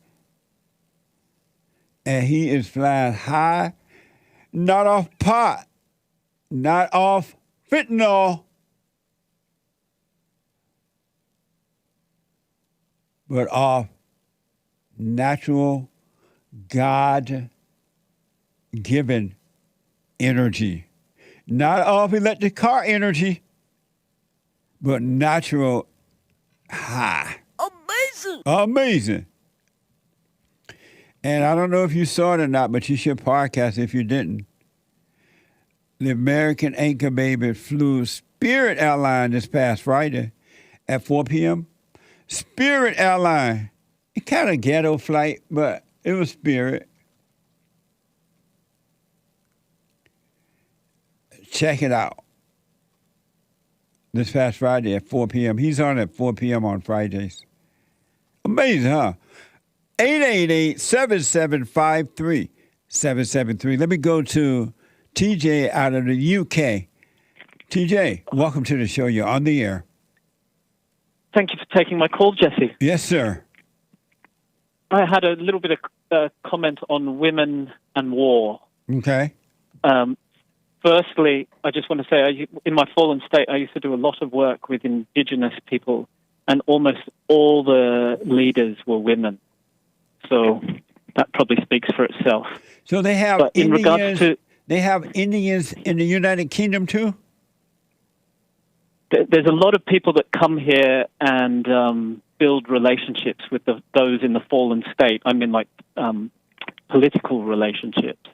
And he is flying high, not off pot, not off fentanyl, but off natural, God-given energy. Not off electric car energy, but natural high. Amazing. Amazing. And I don't know if you saw it or not, but you should podcast if you didn't. The American Anchor Baby flew Spirit Airline this past Friday at 4 p.m. Spirit Airline. It kind of ghetto flight, but it was Spirit. Check it out. This past Friday at 4 p.m. He's on at 4 p.m. on Fridays. Amazing, huh? 888-7753-773. Let me go to TJ out of the UK. TJ, welcome to the show. You're on the air. Thank you for taking my call, Jesse. Yes, sir. I had a little bit of comment on women and war. Okay. Firstly, I just want to say, in my fallen state, I used to do a lot of work with Indigenous people, and almost all the leaders were women. So that probably speaks for itself. So they have but in regards to they have Indians in the United Kingdom too? There's a lot of people that come here and build relationships with those in the fallen state. I mean, like political relationships.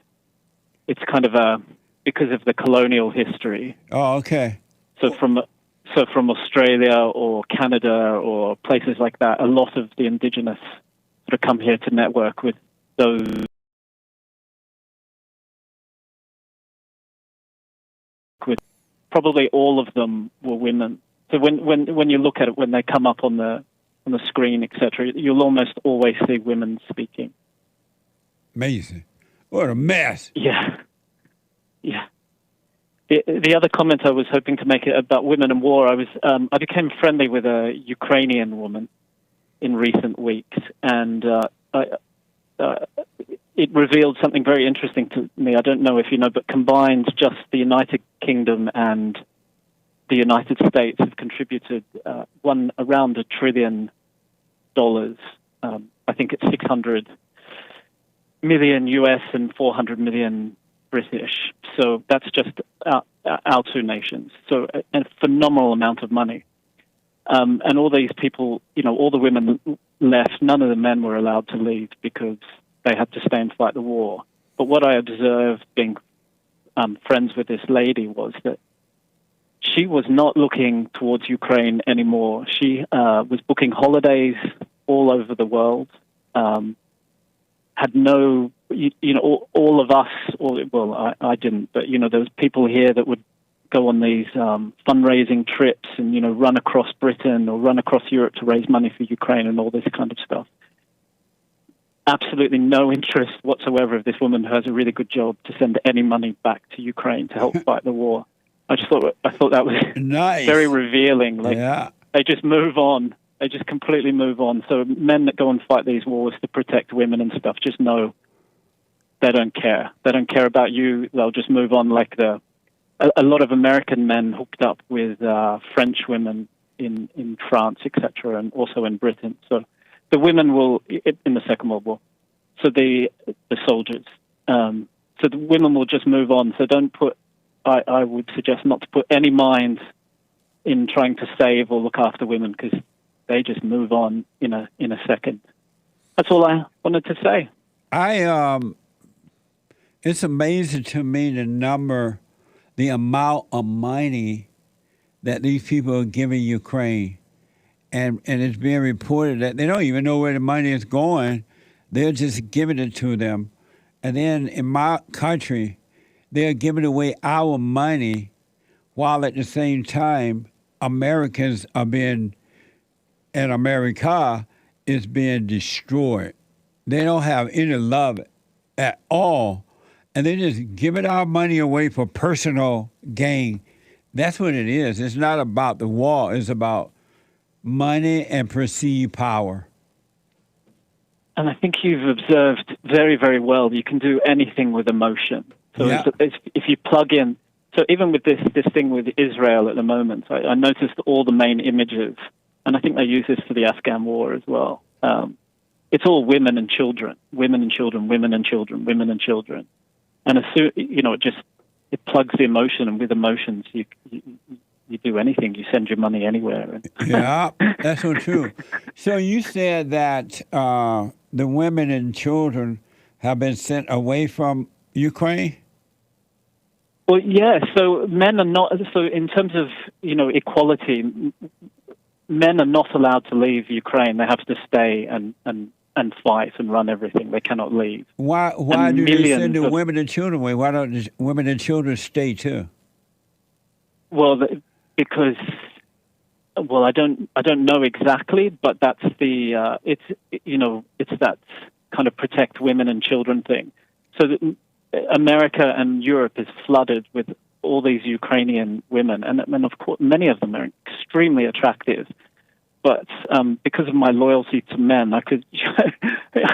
It's kind of because of the colonial history. Oh, okay. So from Australia or Canada or places like that, a lot of the Indigenous sort of come here to network with those. probably all of them were women. So when you look at it, when they come up on the screen, etc., you'll almost always see women speaking. Amazing. What a mess. Yeah. Yeah. The other comment I was hoping to make about women and war, I became friendly with a Ukrainian woman in recent weeks, and it revealed something very interesting to me. I don't know if you know, but combined, just the United Kingdom and the United States have contributed around $1 trillion. I think it's 600 million US and 400 million British. So that's just our two nations. So a phenomenal amount of money. And all these people, all the women left. None of the men were allowed to leave because they had to stay and fight the war. But what I observed being friends with this lady was that she was not looking towards Ukraine anymore. She was booking holidays all over the world. Had no, all of us, I didn't, but, there was people here that would go on these fundraising trips and, run across Britain or run across Europe to raise money for Ukraine and all this kind of stuff. Absolutely no interest whatsoever of this woman who has a really good job to send any money back to Ukraine to help fight the war. I thought that was nice. Very revealing. They just move on. They just completely move on. So men that go and fight these wars to protect women and stuff just know they don't care. They don't care about you. They'll just move on like a lot of American men hooked up with French women in France, etc., and also in Britain. So the women will, in the Second World War, so the soldiers, so the women will just move on. So don't put, I would suggest not to put any mind in trying to save or look after women because they just move on in a second. That's all I wanted to say. It's amazing to me the amount of money that these people are giving Ukraine. And it's being reported that they don't even know where the money is going. They're just giving it to them. And then in my country, they're giving away our money while at the same time Americans are being, and America is being destroyed. They don't have any love at all. And they just giving our money away for personal gain. That's what it is. It's not about the war. It's about money and perceived power. And I think you've observed very, very well, you can do anything with emotion. So if you plug in, so even with this thing with Israel at the moment, I noticed all the main images, and I think they use this for the Afghan war as well. It's all women and children, women and children, women and children, women and children. And as soon, it plugs the emotion, and with emotions, you do anything. You send your money anywhere. Yeah, that's so true. So you said that the women and children have been sent away from Ukraine? Well, yeah. So men are not. So in terms of equality, men are not allowed to leave Ukraine. They have to stay and fight and run everything. They cannot leave. Why do they send the women and children away? Why don't the women and children stay too? Well, because I don't know exactly, but that's the it's that kind of protect women and children thing. So that America and Europe is flooded with all these Ukrainian women, and of course many of them are extremely attractive. But because of my loyalty to men, I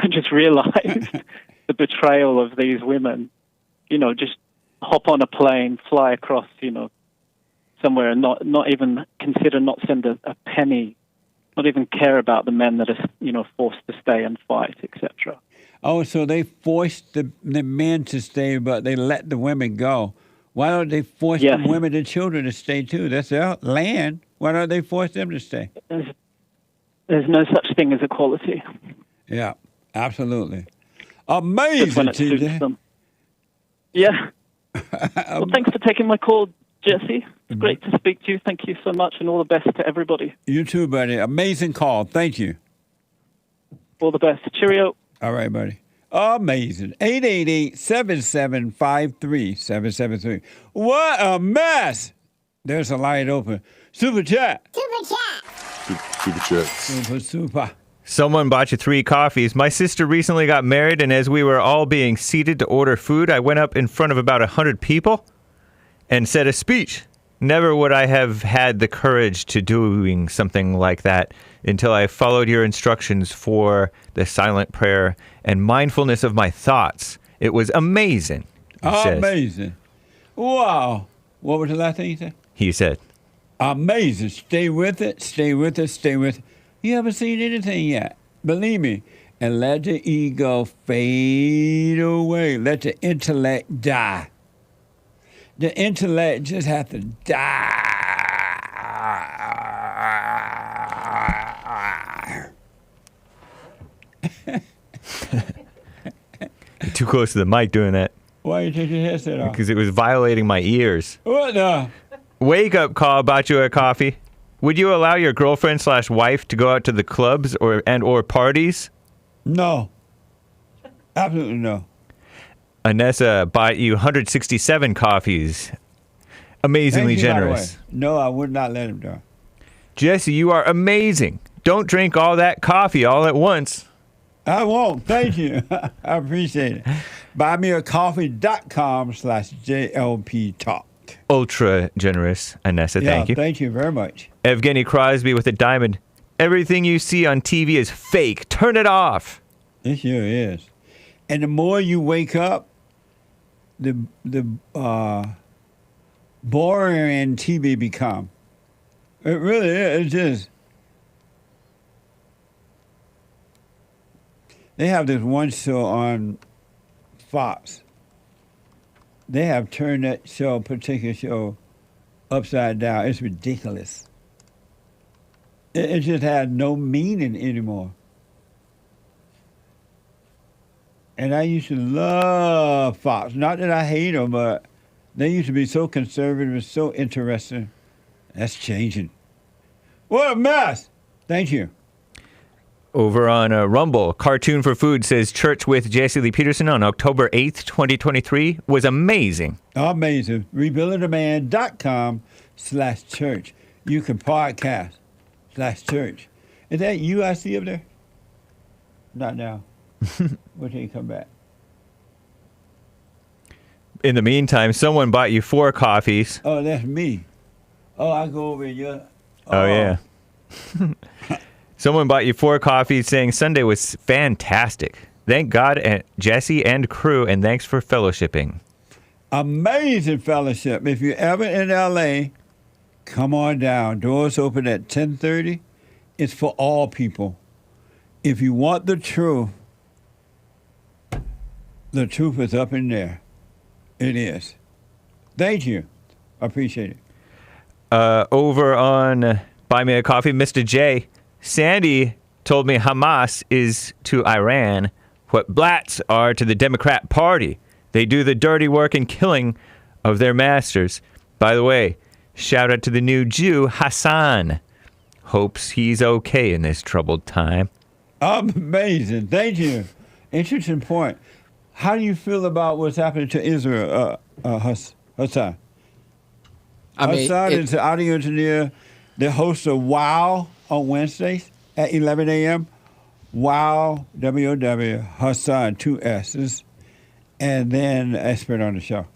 just realized the betrayal of these women. Just hop on a plane, fly across, somewhere, and not even consider, not send a penny, not even care about the men that are, forced to stay and fight, etc. Oh, so they forced the men to stay, but they let the women go. Why don't they force the women and children to stay too? That's their land. Why don't they force them to stay? There's no such thing as equality. Yeah, absolutely. Amazing, TJ. Yeah. Well, thanks for taking my call, Jesse. It's great to speak to you. Thank you so much, and all the best to everybody. You too, buddy. Amazing call. Thank you. All the best. Cheerio. All right, buddy. Amazing. 888-7753-773. What a mess. There's a light open. Super chat. Super chats. Super. Someone bought you 3 coffees. My sister recently got married, and as we were all being seated to order food, I went up in front of about 100 people and said a speech. Never would I have had the courage to doing something like that until I followed your instructions for the silent prayer and mindfulness of my thoughts. It was amazing. He says. Amazing. Wow. What was the last thing you said? He said. Amazing. Stay with it. Stay with it. Stay with it. You haven't seen anything yet. Believe me. And let the ego fade away. Let the intellect die. The intellect just has to die. You're too close to the mic doing that. Why you take your headset off? Because it was violating my ears. What the? Wake up call bought you a coffee. Would you allow your girlfriend/wife to go out to the clubs or parties? No. Absolutely no. Anessa bought you 167 coffees. Amazingly Thank you, by the generous. way. No, I would not let him do. Jesse, you are amazing. Don't drink all that coffee all at once. I won't. Thank you. I appreciate it. BuyMeACoffee.com/JLP Talk. Ultra generous, Anessa. Thank you. Thank you very much. Evgeny Crosby with a diamond. Everything you see on TV is fake. Turn it off. It sure is. And the more you wake up, the boring TV become. It really is. It's just. They have this one show on Fox. They have turned that particular show, upside down. It's ridiculous. It just has no meaning anymore. And I used to love Fox. Not that I hate them, but they used to be so conservative and so interesting. That's changing. What a mess! Thank you. Over on Rumble, Cartoon for Food says Church with Jesse Lee Peterson on October 8th, 2023 was amazing. Amazing. RebuildingTheMan.com/church. You can podcast/church. Is that you I see up there? Not now. Wait till you come back. In the meantime, someone bought you 4 coffees. Oh, that's me. Oh, I go over here. Oh yeah. Someone bought you 4 coffees saying Sunday was fantastic. Thank God, and Jesse and crew, and thanks for fellowshipping. Amazing fellowship. If you're ever in L.A., come on down. Doors open at 10:30. It's for all people. If you want the truth is up in there. It is. Thank you. I appreciate it. Over on Buy Me a Coffee, Mr. J, Sandy told me Hamas is to Iran what blacks are to the Democrat Party. They do the dirty work and killing of their masters. By the way, shout out to the new Jew, Hassan. Hopes he's okay in this troubled time. Amazing. Thank you. Interesting point. How do you feel about what's happening to Israel, Hassan? Hassan is the audio engineer, the host of WOW on Wednesdays at 11 a.m. WOW, W-O-W, Hassan, 2 S's, and then expert on the show,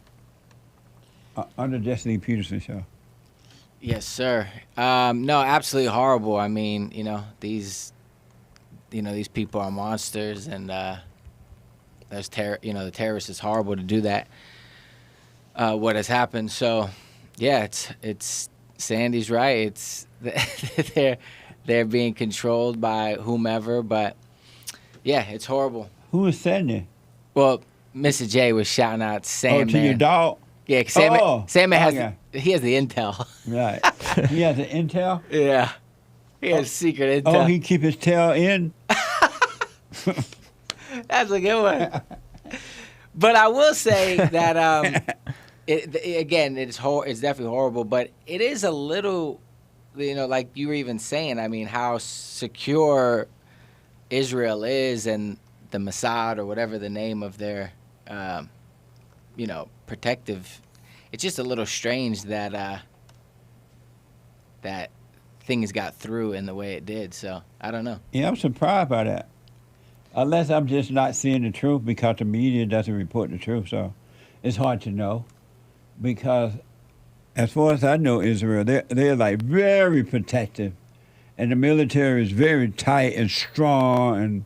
on the Jesse Lee Peterson show. Yes, sir. No, absolutely horrible. I mean, these people are monsters, and the terrorists is horrible to do that. What has happened? So, yeah, it's Sandy's right. It's they're being controlled by whomever, but yeah, it's horrible. Who is Sandy? Well, Mr. J was shouting out Sandman. Oh, to your dog? Yeah, Sandman has he has the intel. Right. He has the intel? Yeah. He has secret intel. Oh, he keep his tail in? That's a good one. But I will say that it's definitely horrible, but it is a little, like you were even saying, I mean, how secure Israel is and the Mossad or whatever the name of their, protective. It's just a little strange that that things got through in the way it did. So I don't know. Yeah, I'm surprised by that. Unless I'm just not seeing the truth because the media doesn't report the truth. So it's hard to know. Because as far as I know, Israel, they're like very protective. And the military is very tight and strong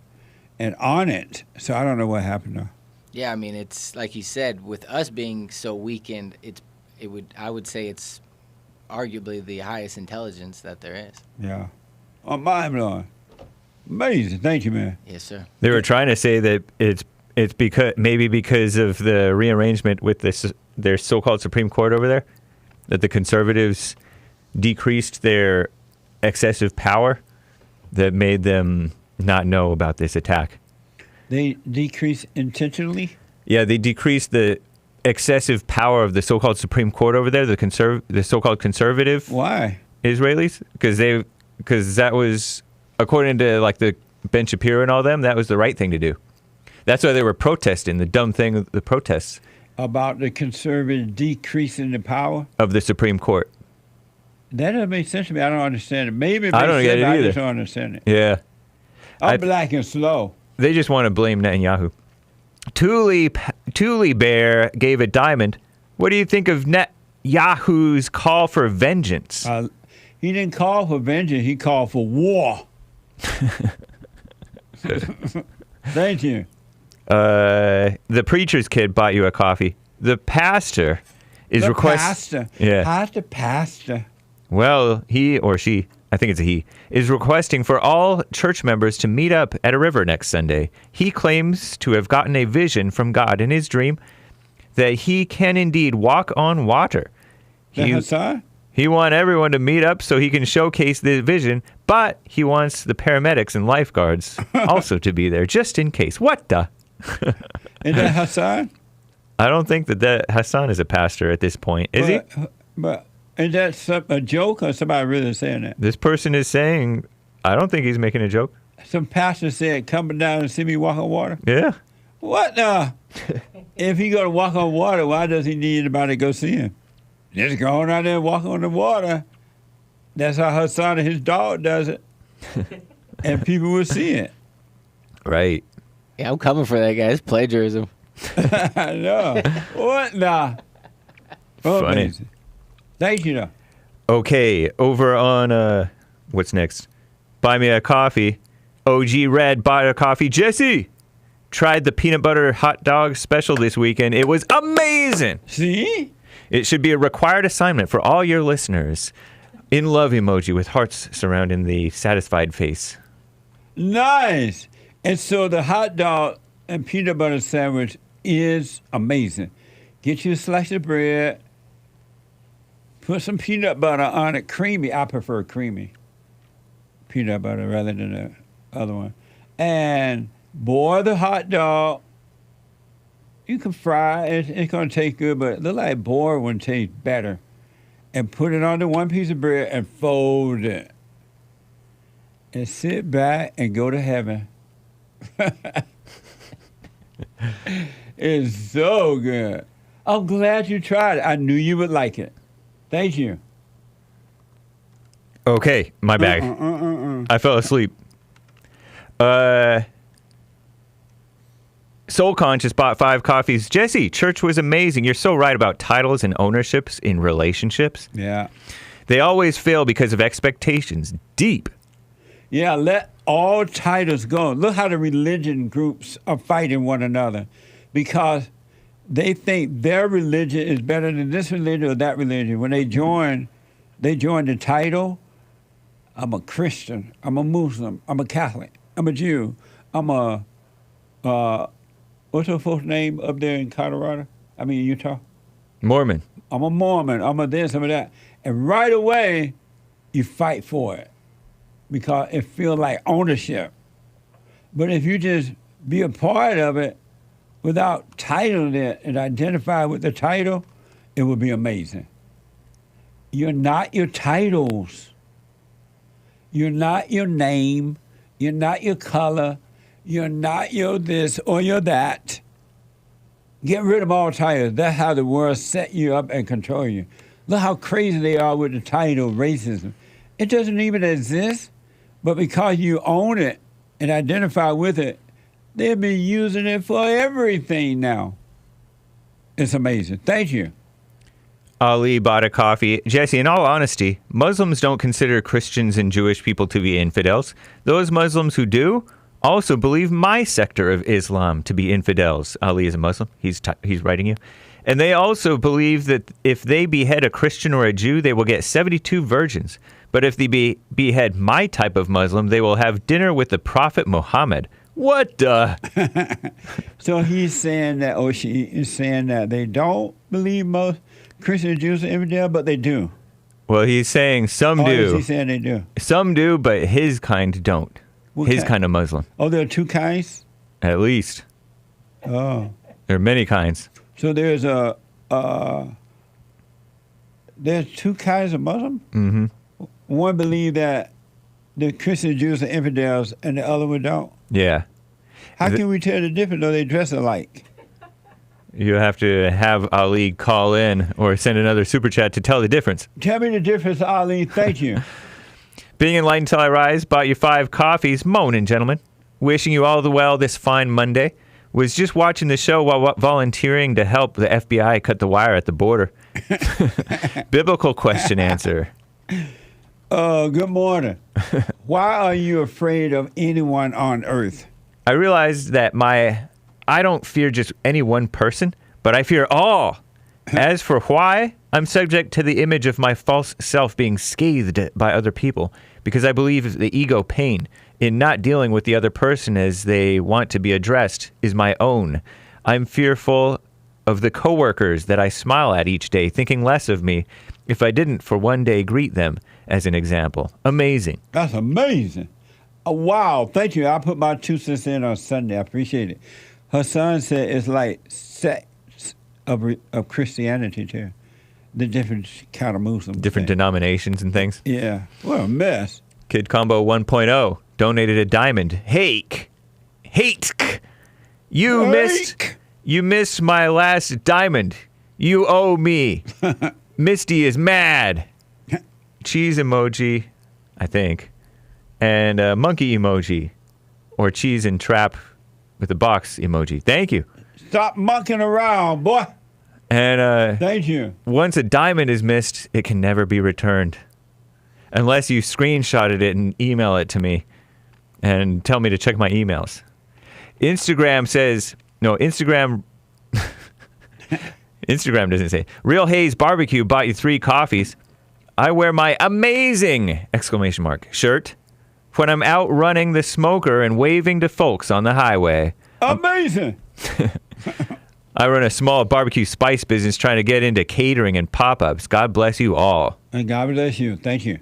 and on it. So I don't know what happened though. Yeah, I mean, it's like you said, with us being so weakened, I would say it's arguably the highest intelligence that there is. Yeah. Oh, mind-blowing. Amazing. Thank you, man. Yes, sir. They were trying to say that it's because of the rearrangement with their so-called Supreme Court over there, that the conservatives decreased their excessive power that made them not know about this attack. They decreased intentionally? Yeah, they decreased the excessive power of the so-called Supreme Court over there, the so-called conservative. Why? Israelis? Because that was, according to like the Ben Shapiro and all them, that was the right thing to do. That's why they were protesting, the dumb thing of the protests. About the conservative decreasing the power? Of the Supreme Court. That doesn't make sense to me. I don't understand it. Maybe it I makes don't sense, get it but I either. just don't understand it. Yeah. I'm black and slow. They just want to blame Netanyahu. Thule Bear gave a diamond. What do you think of Netanyahu's call for vengeance? He didn't call for vengeance. He called for war. Thank you. The preacher's kid bought you a coffee. The pastor is requesting. Pastor. Yeah. How's the pastor? Well, he or she, I think it's a he, is requesting for all church members to meet up at a river next Sunday. He claims to have gotten a vision from God in his dream that he can indeed walk on water. He wants everyone to meet up so he can showcase the vision, but he wants the paramedics and lifeguards also to be there just in case. What the? Is that Hassan? I don't think that Hassan is a pastor at this point. Is he? But is that a joke or somebody really saying that? This person is saying, I don't think he's making a joke. Some pastor said, come down and see me walk on water? Yeah. What the? If he going to walk on water, why does he need anybody to go see him? Just go on out there and walk on the water. That's how Hassan and his dog does it. And people will see it. Right. Yeah, I'm coming for that guy. It's plagiarism. I know. What the? Funny. Amazing. Thank you, though. Okay, over on, what's next? Buy me a coffee. OG Red bought a coffee. Jesse tried the peanut butter hot dog special this weekend. It was amazing. See? It should be a required assignment for all your listeners. In love emoji with hearts surrounding the satisfied face. Nice. And so the hot dog and peanut butter sandwich is amazing. Get you a slice of bread. Put some peanut butter on it. Creamy. I prefer creamy peanut butter rather than the other one. And boil the hot dog. You can fry it. It's going to taste good, but it looks like boiled one tastes better. And put it on the one piece of bread and fold it. And sit back and go to heaven. It's so good. I'm glad you tried it. I knew you would like it. Thank you. Okay, my bag. I fell asleep. Soul Conscious bought 5 coffees. Jesse, church was amazing. You're so right about titles and ownerships in relationships. Yeah. They always fail because of expectations. Deep. Yeah, let all titles go. Look how the religion groups are fighting one another because they think their religion is better than this religion or that religion. When they join the title. I'm a Christian. I'm a Muslim. I'm a Catholic. I'm a Jew. I'm a, what's the folks' name up there in Colorado? I mean, Utah? Mormon. I'm a Mormon. I'm a this, I'm a that. And right away, you fight for it because it feels like ownership. But if you just be a part of it without titling it and identify with the title, it would be amazing. You're not your titles. You're not your name. You're not your color. You're not your this or your that. Get rid of all titles. That's how the world set you up and control you. Look how crazy they are with the title racism. It doesn't even exist, but because you own it and identify with it, they'll be using it for everything now. It's amazing. Thank you. Ali bought a coffee. Jesse, in all honesty, Muslims don't consider Christians and Jewish people to be infidels. Those Muslims who do also believe my sector of Islam to be infidels. Ali is a Muslim. He's writing you. And they also believe that if they behead a Christian or a Jew, they will get 72 virgins. But if they behead my type of Muslim, they will have dinner with the Prophet Muhammad. What the? So he's saying that, or she is saying that they don't believe most Christian and Jews are infidel, but they do. Well, he's saying some do. Is he saying they do? Some do, but his kind don't. His kind of Muslim. Oh, there are two kinds? At least. Oh. There are many kinds. So there's there's two kinds of Muslim? Mm-hmm. One believe that the Christian and Jews are infidels and the other one don't? Yeah. How can we tell the difference though they dress alike? You have to have Ali call in or send another super chat to tell the difference. Tell me the difference, Ali. Thank you. Being enlightened till I rise, bought you 5 coffees. Morning, gentlemen. Wishing you all the well this fine Monday. Was just watching the show while volunteering to help the FBI cut the wire at the border. Biblical question answer. Good morning. Why are you afraid of anyone on earth? I realized that I don't fear just any one person, but I fear all. As for why, I'm subject to the image of my false self being scathed by other people, because I believe the ego pain in not dealing with the other person as they want to be addressed is my own. I'm fearful of the coworkers that I smile at each day, thinking less of me if I didn't for one day greet them as an example. Amazing. That's amazing. Oh, wow. Thank you. I put my 2 cents in on Sunday. I appreciate it. Her son said it's like sect of Christianity too. The different kind of Muslims. Different denominations and things. Yeah. What a mess. Kid Combo 1.0 donated a diamond. Hake. You missed my last diamond. You owe me. Misty is mad. Cheese emoji, I think. And a monkey emoji. Or cheese and trap with a box emoji. Thank you. Stop monkeying around, boy. And thank you. Once a diamond is missed, it can never be returned. Unless you screenshotted it and email it to me and tell me to check my emails. Instagram doesn't say. Real Hayes Barbecue bought you 3 coffees. I wear my amazing ! Shirt when I'm out running the smoker and waving to folks on the highway. Amazing! I run a small barbecue spice business trying to get into catering and pop-ups. God bless you all. And God bless you. Thank you.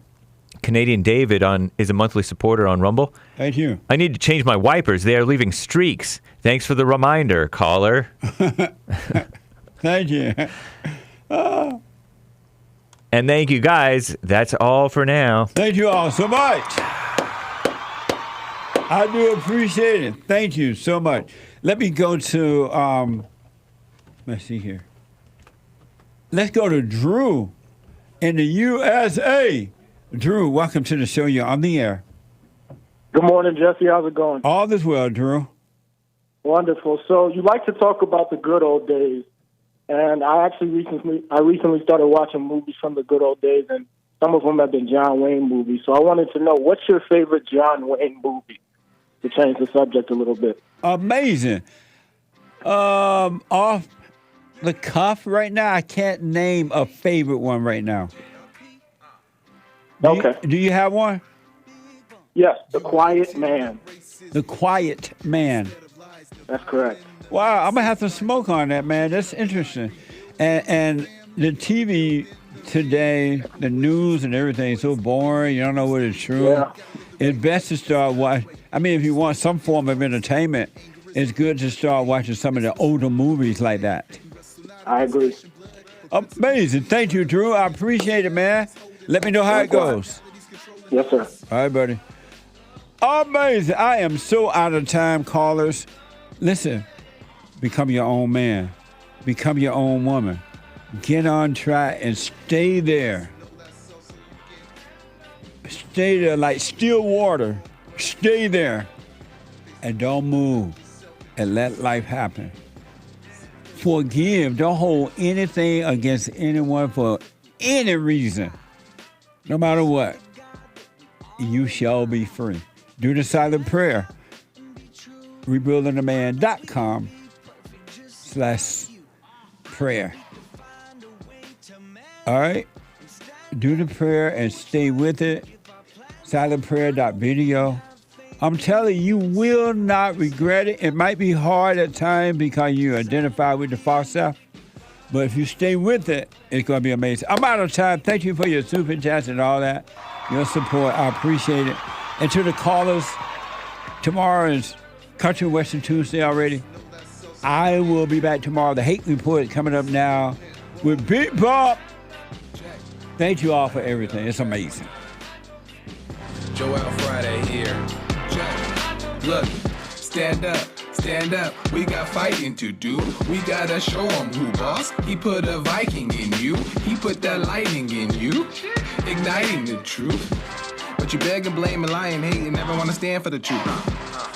Canadian David is a monthly supporter on Rumble. Thank you. I need to change my wipers. They are leaving streaks. Thanks for the reminder, caller. Thank you. And thank you, guys. That's all for now. Thank you all so much. I do appreciate it. Thank you so much. Let me go to, let's see here. Let's go to Drew in the USA. Drew, welcome to the show. You're on the air. Good morning, Jesse. How's it going? All is well, Drew. Wonderful. So you like to talk about the good old days, and I recently started watching movies from the good old days, and some of them have been John Wayne movies. So I wanted to know, what's your favorite John Wayne movie? To change the subject a little bit. Amazing. Off the cuff right now, I can't name a favorite one right now. Do you have one? Yes, The Quiet Man. The Quiet Man. That's correct. Wow, I'm going to have to smoke on that, man. That's interesting. And the TV today, the news and everything is so boring. You don't know what is true. Yeah. It's best to start watching. I mean, if you want some form of entertainment, it's good to start watching some of the older movies like that. I agree. Amazing. Thank you, Drew. I appreciate it, man. Let me know how it goes. Yes, sir. All right, buddy. Amazing. I am so out of time, callers. Listen, become your own man. Become your own woman. Get on track and stay there. stay there like still water. Stay there and don't move and let life happen. Forgive. Don't hold anything against anyone for any reason, no matter what. You shall be free. Do the silent prayer. rebuildingtheman.com/prayer. All right? Do the prayer and stay with it. Silentprayer.video. I'm telling you, you will not regret it. It might be hard at times because you identify with the false self. But if you stay with it, it's going to be amazing. I'm out of time. Thank you for your super chats and all that. Your support. I appreciate it. And to the callers, tomorrow is Country Western Tuesday already. I will be back tomorrow. The Hake Report is coming up now with Big Bob. Thank you all for everything. It's amazing. Joel Friday here. Look, stand up. Stand up, we got fighting to do. We gotta show him who boss. He put a Viking in you. He put that lightning in you. Igniting the truth. But you beg and blame and lie and hate and never wanna stand for the truth.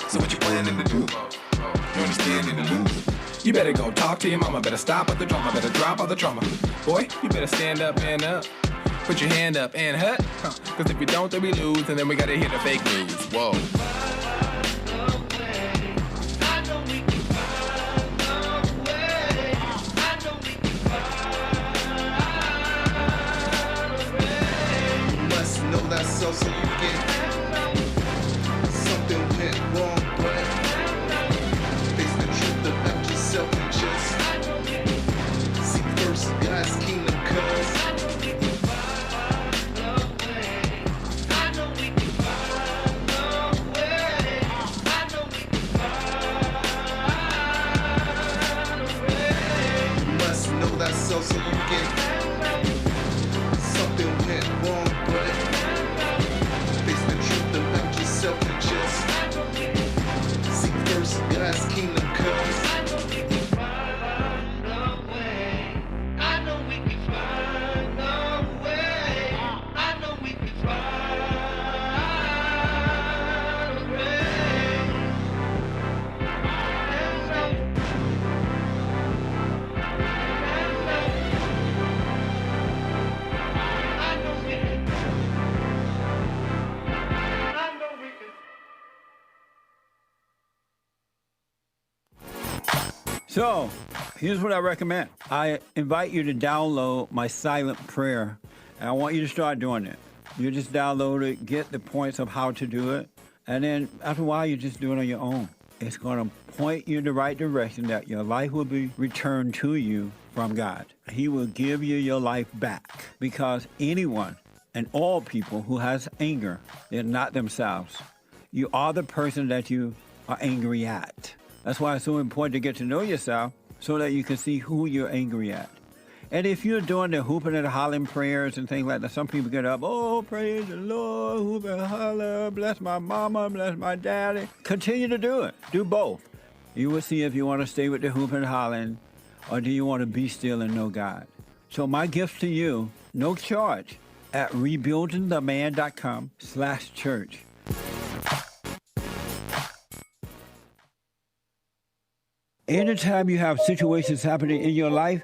So what you planning to do? You understanding to lose. You better go talk to your mama. Better stop at the drama. Better drop all the trauma. Boy, you better stand up and up. Put your hand up and hut. Cause if we don't, then we lose. And then we gotta hear the fake news. Whoa. So you get something went wrong, but face the truth about yourself and just seek first God's kingdom, cause you must know that so you get something went wrong, but face the truth about yourself and just seek first God's kingdom, cause I know we can find a way. I know we can find a way. So, here's what I recommend. I invite you to download my silent prayer, and I want you to start doing it. You just download it, get the points of how to do it, and then after a while, you just do it on your own. It's going to point you in the right direction that your life will be returned to you from God. He will give you your life back, because anyone and all people who has anger, they're not themselves. You are the person that you are angry at. That's why it's so important to get to know yourself so that you can see who you're angry at. And if you're doing the hooping and hollering prayers and things like that, some people get up, oh, praise the Lord, hoop and holler, bless my mama, bless my daddy. Continue to do it. Do both. You will see if you want to stay with the hooping and hollering or do you want to be still and know God. So my gift to you, no charge, at rebuildingtheman.com/church. Anytime you have situations happening in your life,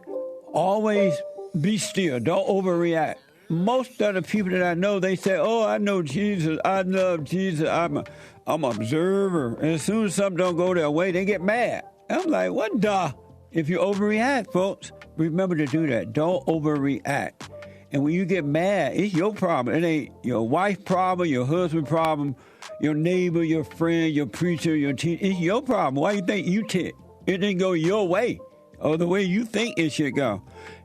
always be still. Don't overreact. Most of the people that I know, they say, oh, I know Jesus. I love Jesus. I'm an observer. And as soon as something don't go their way, they get mad. I'm like, what the? If you overreact, folks, remember to do that. Don't overreact. And when you get mad, it's your problem. It ain't your wife's problem, your husband's problem, your neighbor, your friend, your preacher, your teacher. It's your problem. Why you think you tick? It didn't go your way or the way you think it should go.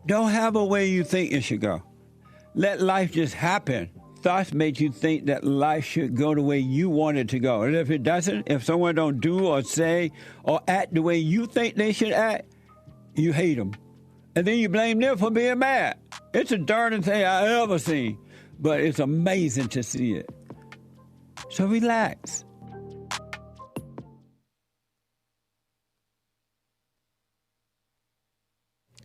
Don't have a way you think it should go. Let life just happen. Thoughts make you think that life should go the way you want it to go. And if it doesn't, if someone don't do or say or act the way you think they should act, you hate them. And then you blame them for being mad. It's the darndest thing I ever seen. But it's amazing to see it. So relax.